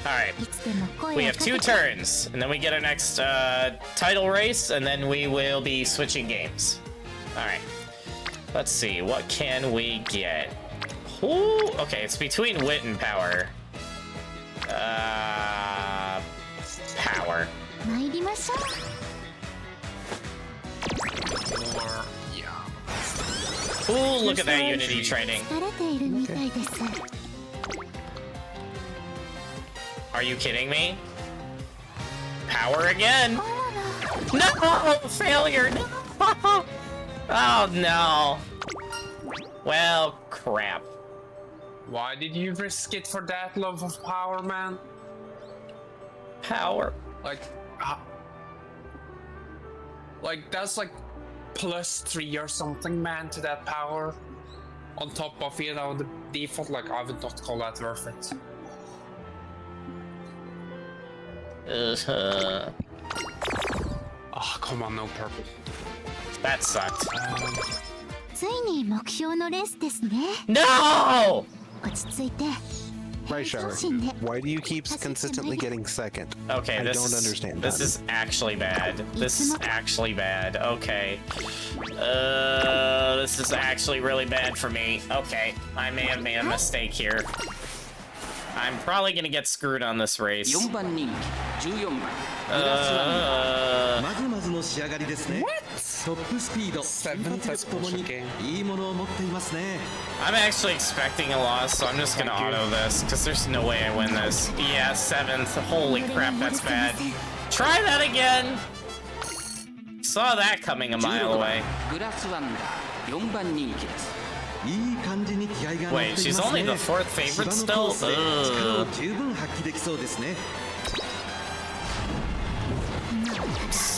Speaker 1: Alright, we have 2 turns, and then we get our next title race, and then we will be switching games. Alright. Let's see, what can we get? Ooh, okay, it's between wit and power. Power.
Speaker 4: 参りましょう。
Speaker 3: Or yeah.
Speaker 1: Ooh, look at that Unity training.
Speaker 4: 疲れているみたいです。
Speaker 1: Are you kidding me? Power again?
Speaker 4: あらら。
Speaker 1: No! Failure! No! Oh no. Well, crap.
Speaker 3: Why did you risk it for that love of power, man?
Speaker 1: Power.
Speaker 3: Like that's like +3 or something, man, to that power. On top of, you know, the default, like I would not call that worth it. Oh, come on, no purple.
Speaker 1: That sucked.
Speaker 4: ついに目標のレースですね。
Speaker 1: No!
Speaker 4: 落ち着いて。
Speaker 9: Raisha, why do you keep consistently getting second?
Speaker 1: Okay,
Speaker 9: I
Speaker 1: this
Speaker 9: don't understand
Speaker 1: This
Speaker 9: that.
Speaker 1: is actually bad. This is actually bad. Okay. This is actually really bad for me. Okay, I may have made a mistake here. I'm probably gonna get screwed on this race.
Speaker 10: 4番人気14番グラスワン
Speaker 5: まずまずの仕上がりですね。トップスピード、瞬発力ともにいいものを持っていますね。
Speaker 1: I'm actually expecting a loss, so I'm just gonna auto this, because there's no way I win this. Yeah, 7th. Holy crap, that's bad. Try that again! Saw that coming a mile
Speaker 10: 16
Speaker 1: away.
Speaker 10: 番グラスワンダー4番人気です。
Speaker 5: いい感じに気合が乗っていますね。
Speaker 1: Wait, she's only the 4th favorite
Speaker 5: 芝のコー
Speaker 1: still?
Speaker 5: スで力を十分発揮できそうですね。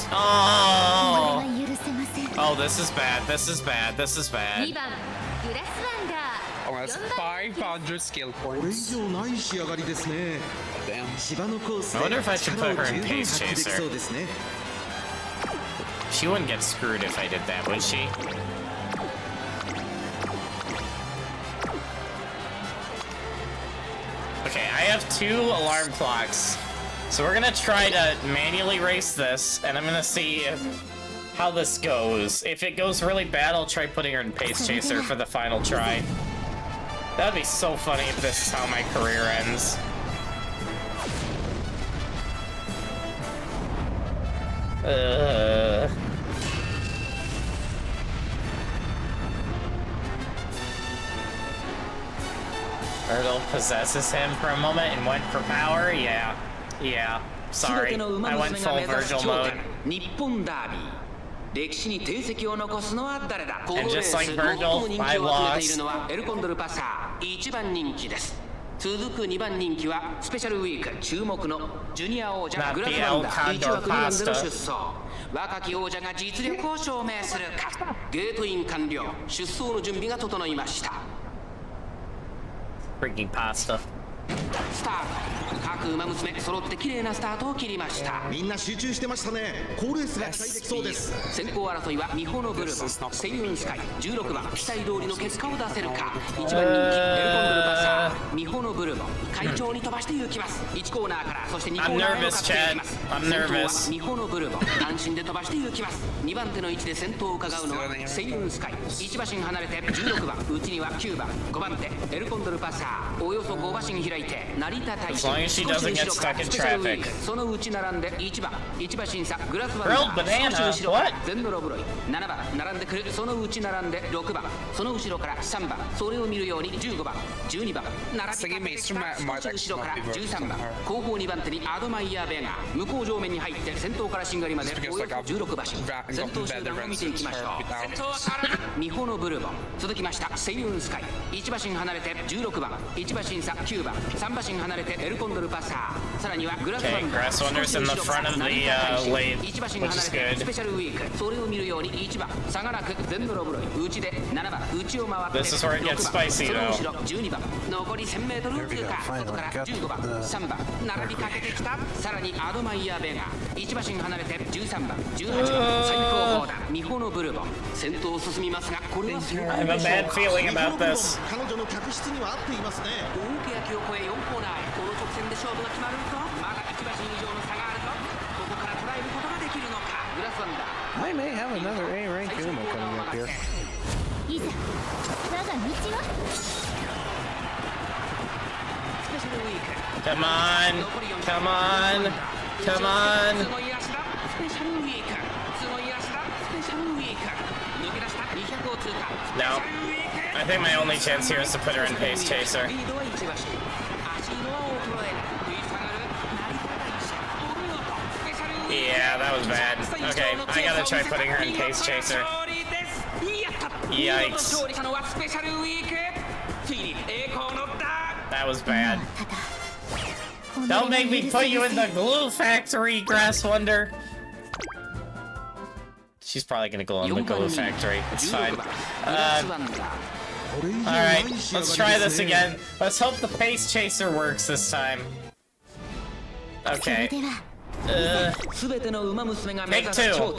Speaker 1: Oh!
Speaker 4: 許せません。
Speaker 1: Oh, this is bad. This is bad. This is
Speaker 8: 2
Speaker 1: bad.
Speaker 8: 番グラスワンダ
Speaker 3: Oh,
Speaker 8: ー
Speaker 3: that's
Speaker 8: 4番
Speaker 3: 500 skill
Speaker 5: これ以
Speaker 3: points.
Speaker 5: 上ない仕上がりですね。
Speaker 3: Damn.
Speaker 5: 芝のコースで
Speaker 1: I wonder if I should
Speaker 5: 力を
Speaker 1: put her
Speaker 5: 十
Speaker 1: in
Speaker 5: 分
Speaker 1: pace
Speaker 5: 発揮でき
Speaker 1: chaser.
Speaker 5: そうですね。
Speaker 1: She wouldn't get screwed if I did that, would she? Okay, I have 2 alarm clocks. So we're gonna try to manually race this, and I'm gonna see how this goes. If it goes really bad, I'll try putting her in Pace Chaser for the final try. That'd be so funny if this is how my career ends. Myrtle possesses him for a moment and went for power. Yeah. Sorry, I went full Virgil mode.
Speaker 10: 日本ダービー歴史に定石を残すのは誰だ。このレー
Speaker 1: just
Speaker 10: ス
Speaker 1: like
Speaker 10: 最
Speaker 1: Virgil,
Speaker 10: も人気を集めているのはエルコンドルパサー1番人気です。続く2番人気はスペシャルウィーク注目のジュニア王者
Speaker 1: Not
Speaker 10: グラ
Speaker 1: the
Speaker 10: スワン
Speaker 1: El
Speaker 10: ダー
Speaker 1: Condor
Speaker 10: 1枠2番での
Speaker 1: pasta.
Speaker 10: 出走。若き王者が実力を証明するか。ゲートイン完了。出走の準備が整いました。
Speaker 1: Freaking pasta.
Speaker 10: スタート。各馬娘揃って綺麗なスタートを切りました。
Speaker 5: みんな集中してましたね。好レースが期待できそうです。
Speaker 10: 先行争いはミホノブルボン、セイウンスカイ、16番期待通りの結果を出せるか。1番人気エルコンドルパサー、ミホノブルボン、快調に飛ばして行きます。1コーナーからそして2コーナーへ向かっていきます。
Speaker 1: I'm
Speaker 10: 先頭
Speaker 1: nervous.
Speaker 10: はミホノブルボン、安心で飛ばして行きます。2番手の位置で先頭を伺うのはセイウンスカイ。1馬身離れて16番、内には9番、5番手エルコンドルパサー、およそ5馬身開いて成田大
Speaker 1: As long as she doesn't get stuck in traffic.
Speaker 10: そのうち並んで1番、1馬身差グラスワン
Speaker 1: Grilled
Speaker 10: ダー、
Speaker 1: banana.
Speaker 10: 少し後ろから
Speaker 1: What?
Speaker 10: ゼンドロブロイ、7番並んでくる、そのうち並んで6番、その後ろから3番、それを見るように15番、12番並びかけてきた、少し後ろから13番、後方2番手にアドマイヤーベガー、向こう上面に入って先頭からしんがりまでおよそ16馬身、先頭集団を見ていきましょう。先頭は変わらずミホノブルボン、続きましたセイウンスカイ、1馬身離れて16番、1馬身差9番、3馬身離れてエルコンドルパサー、さらにはグラスワ
Speaker 1: Okay,
Speaker 10: ンダー、
Speaker 1: Grass Wonders in the front of the lathe,
Speaker 10: 1馬身
Speaker 1: which
Speaker 10: 離
Speaker 1: is
Speaker 10: れて
Speaker 1: good.
Speaker 10: スペシャルウィーク、それを見るように1番差がなくゼンドロブロイ、内で7番、内を回って
Speaker 1: This is where it gets
Speaker 10: 6番、
Speaker 1: spicy,
Speaker 10: その
Speaker 1: though.
Speaker 10: 後ろ12番、残り 1000m 通過、外から15番、3番並びかけてきた、さらにアドマイヤーベガー、1馬身離れて13番、18番、最高峰だミホノブルボン、先頭を進みますが、これは成
Speaker 1: I
Speaker 10: 功
Speaker 1: have
Speaker 10: で
Speaker 1: a
Speaker 10: しょう
Speaker 1: bad
Speaker 10: か。
Speaker 1: feeling about this.
Speaker 5: 彼女の客室には合っていますね。
Speaker 10: 大欅を越え4コーナーへ、この直線で勝負が決まると、まだ1馬身以上の差があるぞ。ここから捉えることができるのか。グラスワンダー
Speaker 9: I may have another A rank Uno coming up here.
Speaker 4: いざ我が道は
Speaker 1: Come on! Come on! Come on! No. I think my only chance here is to put her in Pace Chaser. Yeah, that was bad. Okay, I gotta try putting her in Pace Chaser. Yikes. That was bad. Don't make me put you in the glue factory, Grass Wonder. She's probably gonna go in the glue factory. It's fine. Alright, let's try this again. Let's hope the Pace Chaser works this time. Okay. Take two.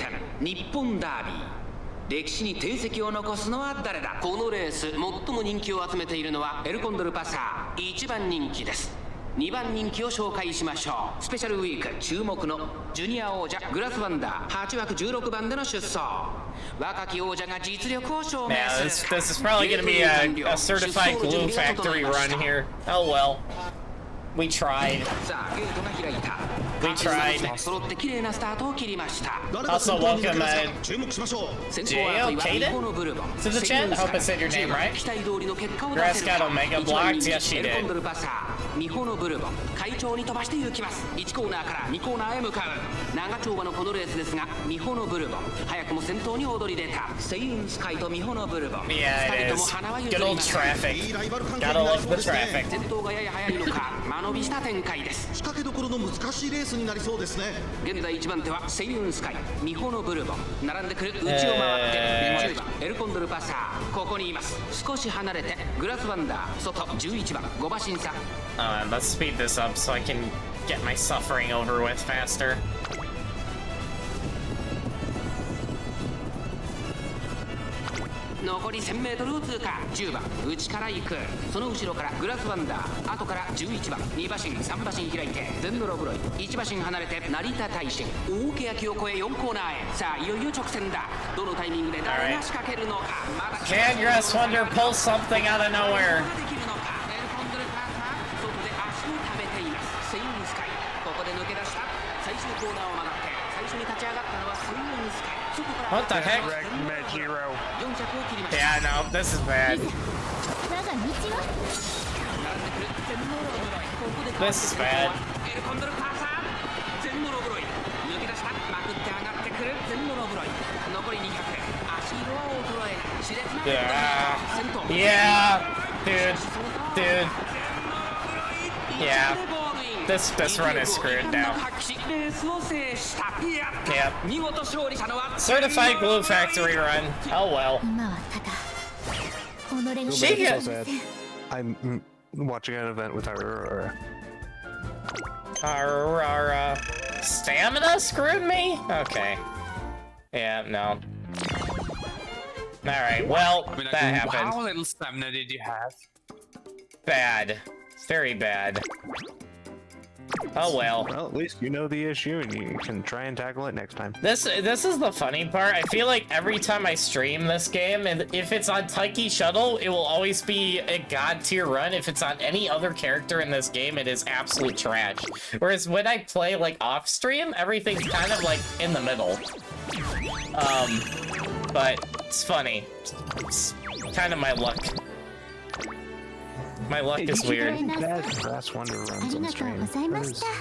Speaker 10: 歴史に定石を残すのは誰だ。このレース最も人気を集めているのはエルコンドルパサー1番人気です。2番人気を紹介しましょう。スペシャルウィーク注目のジュニア王者グラスワンダー8枠16番での出走。若き王者が実力を証明する。
Speaker 1: This is probably gonna be a certified glue factory run here. Oh well. We tried. We tried. Also, welcome J.O. Kaden to the chat. I hope I said your name right. Grass got Omega blocked. Yes, she did.
Speaker 10: ミホノブルボン快調に飛ばして行きます。1コーナーから2コーナーへ向かう長丁場のこのレースですが、ミホノブルボン早くも先頭に躍り出た。セイウンスカイとミホノブルボン
Speaker 1: Yeah, it is. Good old traffic. Gotta love the traffic.
Speaker 10: 先頭がやや早いのか間延びした展開です。
Speaker 2: 仕掛けどころの難しいレースになりそうですね。
Speaker 10: 現在1番手はセイウンスカイ、ミホノブルボン並んでくる内を回って10番エルコンドルパサーここにいます。少し離れてグラスワンダー外11番5馬身差。
Speaker 1: Let's speed this up so I can get my suffering over with faster.
Speaker 10: 残り 1000m を通過。10番内から行く。その後ろからグラスワンダー後から11番2馬身3馬身開いて全ノロブロイ1馬身離れて成田大臣大欅を越え4コーナーへ。さあいよいよ直線だ。どのタイミングで誰が仕掛けるのか。まだ
Speaker 1: Can Grass Wonder pull something out of nowhere?
Speaker 10: できるのか。エルコンドルパーサー外で足を食べています。セイウンスカイここで抜け出した。最終コーナーを曲がって最初に立ち上がったのはセイウンスカイ。
Speaker 1: What the heck? Yeah, no, this is bad. This is bad. Yeah, dude. Yeah. This run is screwed now. Yep. Certified glue factory run. Oh well. She
Speaker 6: so sad. I'm watching an event with her.
Speaker 1: Stamina screwed me? Okay. Yeah, no. Alright, well,
Speaker 3: I mean, like,
Speaker 1: that happened.
Speaker 3: How little stamina did you have?
Speaker 1: Bad. Very bad. Oh well.
Speaker 6: Well, at least you know the issue and you can try and tackle it next time.
Speaker 1: This is the funny part. I feel like every time I stream this game, and if it's on Taiki Shuttle, it will always be a god tier run. If it's on any other character in this game, it is absolute trash. Whereas when I play like off stream, everything's kind of like in the middle. But it's funny. It's kind of my luck. My luck is weird.
Speaker 6: Grass Wonder runs on stream.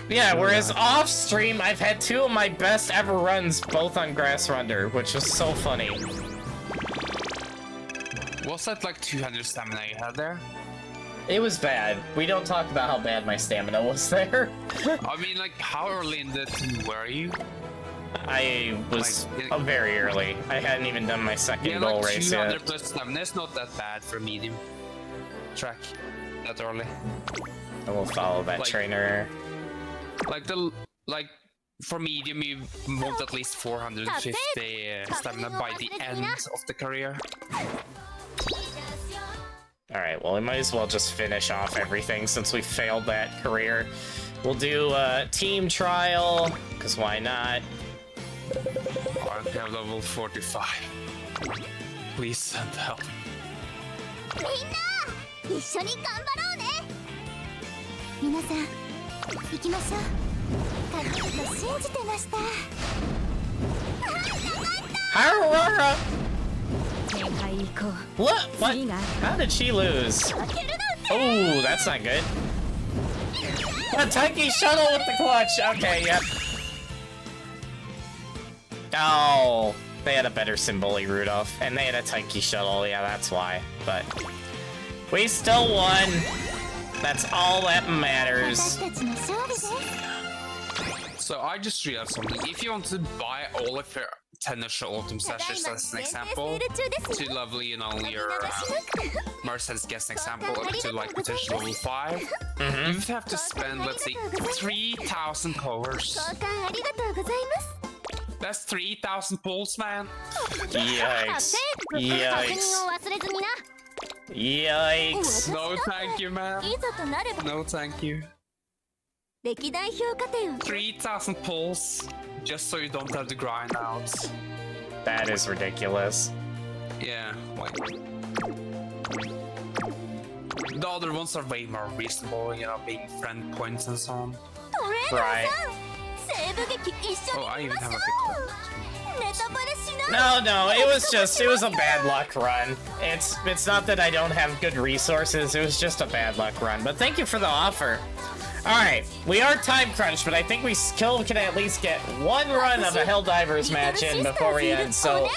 Speaker 1: Yeah, whereas off stream, I've had 2 of my best ever runs both on Grass Wonder, which was so funny.
Speaker 3: Was that like 200 stamina you had there?
Speaker 1: It was bad. We don't talk about how bad my stamina was there.
Speaker 3: I mean, like, how early in the team were you?
Speaker 1: I was very early. I hadn't even done my second goal
Speaker 3: like
Speaker 1: race
Speaker 3: 200
Speaker 1: yet.
Speaker 3: plus stamina is not that bad for medium track that early.
Speaker 1: I will follow that trainer.
Speaker 3: Like for medium, you want at least 450 stamina by the end of the career.
Speaker 1: Alright, well, we might as well just finish off everything since we failed that career. We'll do a team trial, because why not?
Speaker 3: I have level 45. Please send help.
Speaker 4: みんな一緒に頑張ろうね。皆さん行きましょう。勝てると信じてました。
Speaker 1: Harara!
Speaker 7: はい行こう。
Speaker 1: What? What?
Speaker 7: 次が
Speaker 1: How did she lose?
Speaker 4: 負けるなんて。
Speaker 1: Oh, that's not good. A Taiki shuttle with the clutch. Okay, yep. Oh, they had a better Symboli Rudolph, and they had a Taiki shuttle. Yeah, that's why. But we still won. That's all that matters.
Speaker 4: 私たちの勝利です。
Speaker 3: So I just realized something. If you want to buy all of your Tennisha Autumn Slashes as an example, to level, you know, your Mercedes guest example up to like potential level 5, you would have to spend, let's say, 3,000 powers.
Speaker 4: 交換ありがとうございます。
Speaker 3: That's 3,000 pulls, man.
Speaker 1: Yikes.
Speaker 4: 確認
Speaker 1: Yikes.
Speaker 4: を忘れずにな。
Speaker 1: Yikes.
Speaker 3: No, thank you, man.
Speaker 4: いざとなれば
Speaker 3: No, thank you.
Speaker 4: 歴代評価点を
Speaker 3: 3,000 pulls, just so you don't have to grind out.
Speaker 1: That is ridiculous.
Speaker 3: Yeah, like... The other ones are way more reasonable, you know, being friend points and so on.
Speaker 4: トレーナーさん、西部劇一緒
Speaker 3: Oh, I
Speaker 4: に見
Speaker 3: even
Speaker 4: まし
Speaker 3: have
Speaker 4: ょ
Speaker 3: a
Speaker 4: う。ネタバレしない。
Speaker 1: No, no, it was a bad luck run. It's not that I don't have good resources, it was just a bad luck run. But thank you for the offer. Alright, we are time crunched, but I think we still can at least get one run of a Helldivers match in before we end. So,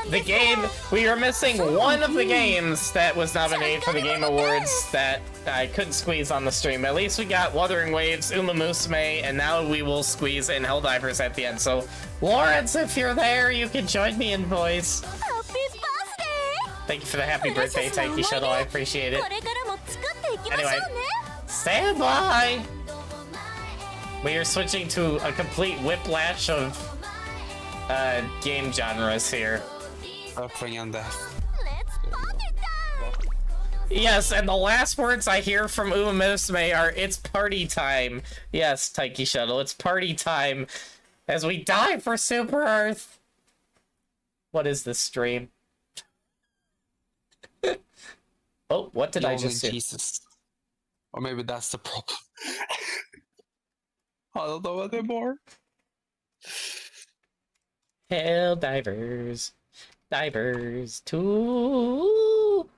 Speaker 1: the game, we are missing one of the games that was nominated for the Game Awards that I couldn't squeeze on the stream. At least we got Wuthering Waves, Uma Musume, and now we will squeeze in Helldivers at the end. So, Lawrence, if you're there, you can join me in voice.
Speaker 4: Happy birthday!
Speaker 1: Thank you for the happy birthday, Taiki Shuttle. I appreciate it.
Speaker 4: これからも作っていきましょうね。
Speaker 1: Stand by! We are switching to a complete whiplash of game genres here.
Speaker 3: Suffering and death.
Speaker 4: Let's party time!
Speaker 1: Yes, and the last words I hear from Uma Musume are, "It's party time." Yes, Taiki Shuttle, it's party time as we die for Super Earth. What is this stream? Oh, what did I
Speaker 3: Only
Speaker 1: just do?
Speaker 3: Jesus. Or maybe that's the problem. I don't know anymore.
Speaker 1: Helldivers. Divers to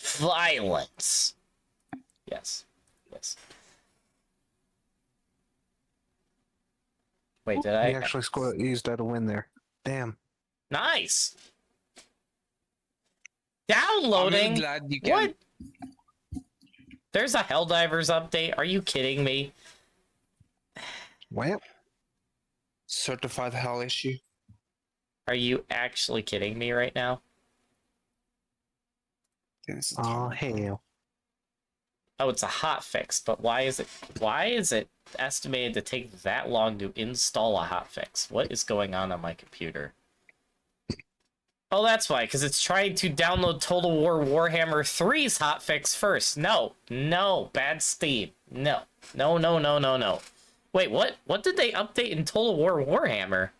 Speaker 1: violence. Yes. Yes. Wait, did I
Speaker 9: He actually used that a win there. Damn.
Speaker 1: Nice.
Speaker 3: I'm
Speaker 1: Downloading.
Speaker 3: really glad you can.
Speaker 1: What? There's a Helldivers update. Are you kidding me?
Speaker 9: Well,
Speaker 3: Certified hell issue.
Speaker 1: Are you actually kidding me right now?
Speaker 3: Yes.
Speaker 9: oh hell.
Speaker 1: Oh, it's a hot fix, but why is it estimated to take that long to install a hot fix? What is going on my computer? Oh, that's why, because it's trying to download Total War Warhammer 3's hotfix first. No, no, bad Steam. No, no, no, no, no, no. Wait, what? What did they update in Total War Warhammer?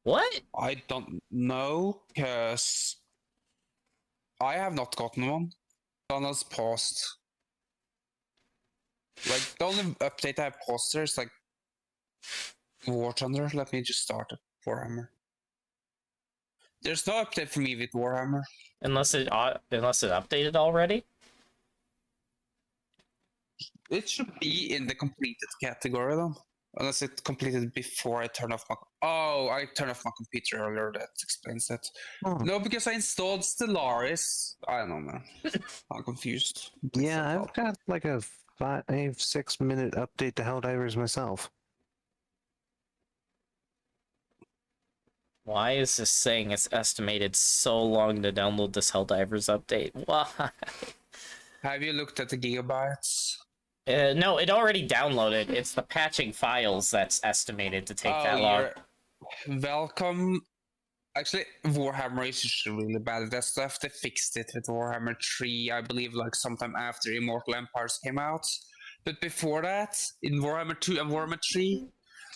Speaker 1: What?
Speaker 3: I don't know, because I have not gotten one. Donald's paused. Like, the only update I have paused there is like War Thunder. Let me just start it. Warhammer. There's no update for me with Warhammer.
Speaker 1: Unless it updated already?
Speaker 3: It should be in the completed category though. Unless it completed before I turned off my... Oh, I turned off my computer earlier. That explains it.
Speaker 9: Oh.
Speaker 3: No, because I installed Stellaris. I don't know, man. I'm confused.
Speaker 9: Yeah, I've got like a 5-6 minute update to Helldivers myself.
Speaker 1: Why is this saying it's estimated so long to download this Helldivers update? Why?
Speaker 3: Have you looked at the gigabytes?
Speaker 1: No, it already downloaded. It's the patching files that's estimated to take that long.
Speaker 3: You're welcome. Actually, Warhammer is usually really bad at that stuff. They fixed it with Warhammer 3, I believe, like sometime after Immortal Empires came out. But before that, in Warhammer 2 and Warhammer 3,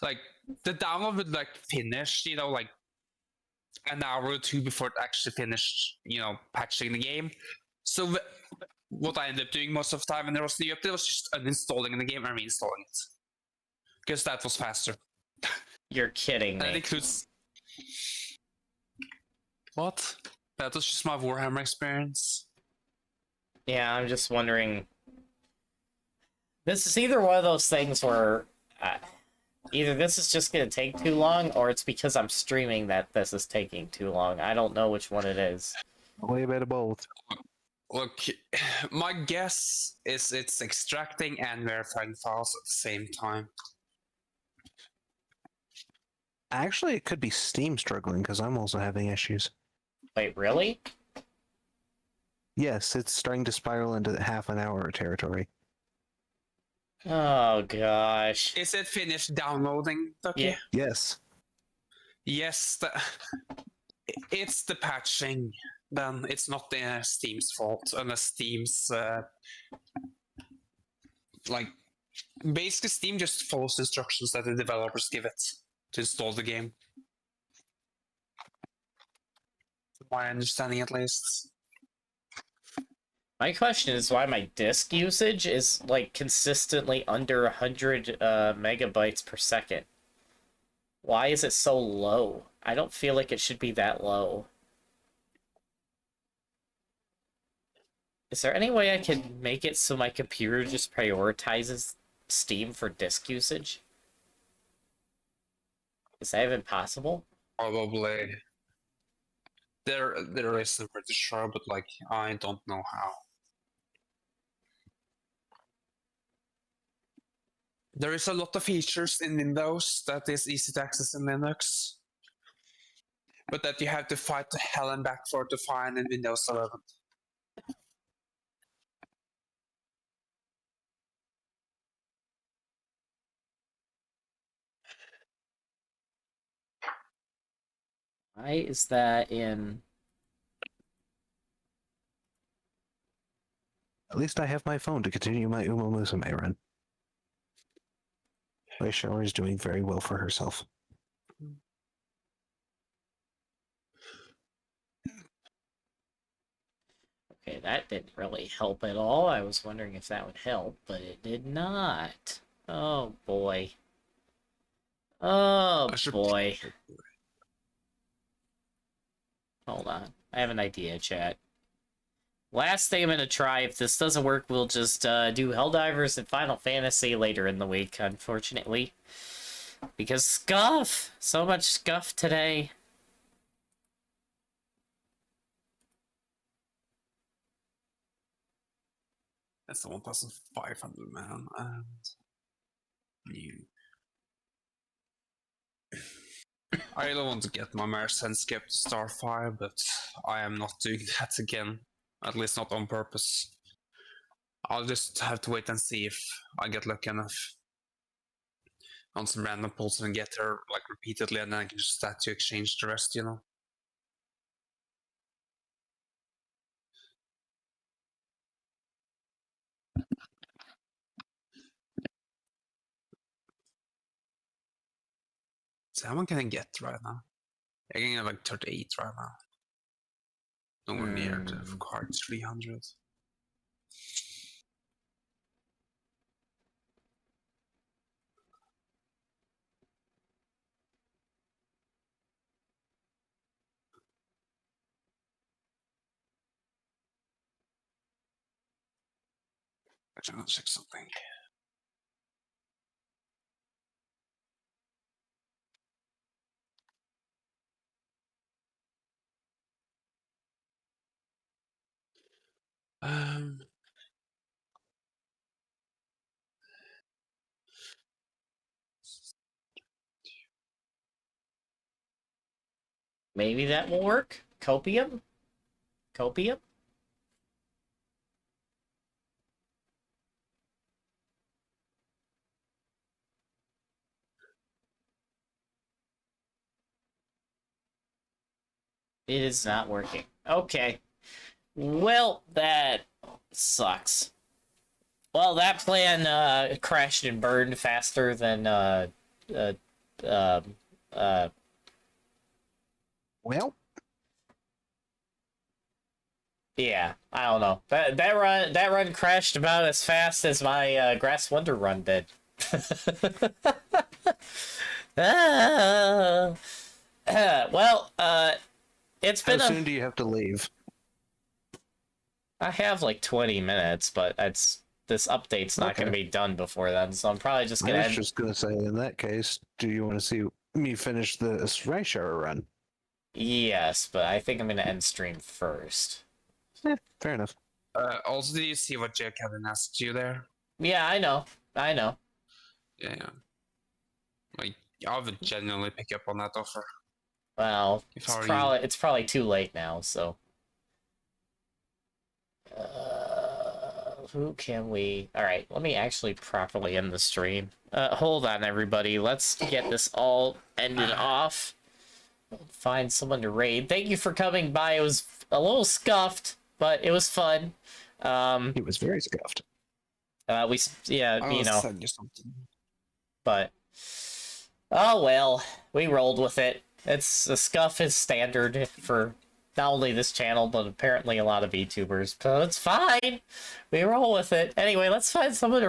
Speaker 3: like the download would like finish, like an hour or two before it actually finished, patching the game. So what I ended up doing most of the time when there was the update was just uninstalling the game and reinstalling it. Because that was faster.
Speaker 1: You're kidding
Speaker 3: And it
Speaker 1: me.
Speaker 3: includes... What? That was just my Warhammer experience.
Speaker 1: Yeah, I'm just wondering. This is either one of those things where either this is just going to take too long, or it's because I'm streaming that this is taking too long. I don't know which one it is.
Speaker 9: A little bit of both.
Speaker 3: Look, my guess is it's extracting and verifying files at the same time.
Speaker 6: Actually, it could be Steam struggling because I'm also having issues.
Speaker 1: Wait, really?
Speaker 6: Yes, it's starting to spiral into half an hour territory.
Speaker 1: Oh gosh.
Speaker 3: Is it finished downloading, Ducky?
Speaker 1: Yeah.
Speaker 6: Yes.
Speaker 3: Yes, it's the patching. Then it's not the Steam's fault, unless Steam's basically Steam just follows the instructions that the developers give it to install the game. My understanding, at least.
Speaker 1: My question is why my disk usage is like consistently under 100 megabytes per second. Why is it so low? I don't feel like it should be that low. Is there any way I can make it so my computer just prioritizes Steam for disk usage? Is that even possible?
Speaker 3: Probably. There is, I'm pretty sure, but I don't know how. There is a lot of features in Windows that is easy to access in Linux, but that you have to fight the hell and back for to find in Windows 11.
Speaker 1: Why is that in...
Speaker 6: At least I have my phone to continue my Uma Musume run. Shower is doing very well for herself.
Speaker 1: Okay, that didn't really help at all. I was wondering if that would help, but it did not. Oh boy. Oh boy. Hold on. I have an idea, chat. Last thing I'm gonna try, if this doesn't work, we'll just do Helldivers and Final Fantasy later in the week, unfortunately. Because scuff! So much scuff today.
Speaker 3: That's the 1,500 man, and you. I really want to get my Mercen skip to Starfire, but I am not doing that again. At least not on purpose. I'll just have to wait and see if I get lucky enough on some random pulls and get her repeatedly, and then I can just start to exchange the rest, So how much can I get right now? I can get 38 right now. Nowhere near the card 300. Actually, I'm gonna check something.
Speaker 1: Maybe that will work? Copium? Copium? It is not working. Okay. Well, that sucks. Well, that plan crashed and burned faster than
Speaker 9: Well,
Speaker 1: yeah, I don't know. That run crashed about as fast as my Grass Wonder run did. Ah. Well, it's
Speaker 6: How
Speaker 1: been
Speaker 6: soon do you have to leave?
Speaker 1: I have like 20 minutes, but this update's not going to be done before then, so I'm probably just
Speaker 6: I
Speaker 1: going
Speaker 6: was
Speaker 1: to
Speaker 6: just gonna say, in that case, do you want to see me finish this race hour run?
Speaker 1: Yes, but I think I'm going to end stream first.
Speaker 6: Fair enough.
Speaker 3: Also, did you see what Jake Kevin asked you there?
Speaker 1: Yeah, I know.
Speaker 3: Yeah. Like, I would genuinely pick up on that offer.
Speaker 1: Well,
Speaker 3: If
Speaker 1: it's
Speaker 3: I were
Speaker 1: it's probably too late now, so. Who can we... Alright, let me actually properly end the stream. Hold on, everybody. Let's get this all ended off. Find someone to raid. Thank you for coming by. It was a little scuffed, but it was fun.
Speaker 6: It was very scuffed.
Speaker 3: I'll
Speaker 1: you know.
Speaker 3: send you something.
Speaker 1: But oh well, we rolled with it. It's the scuff is standard for not only this channel but apparently a lot of VTubers. So it's fine. We roll with it. Anyway, let's find someone to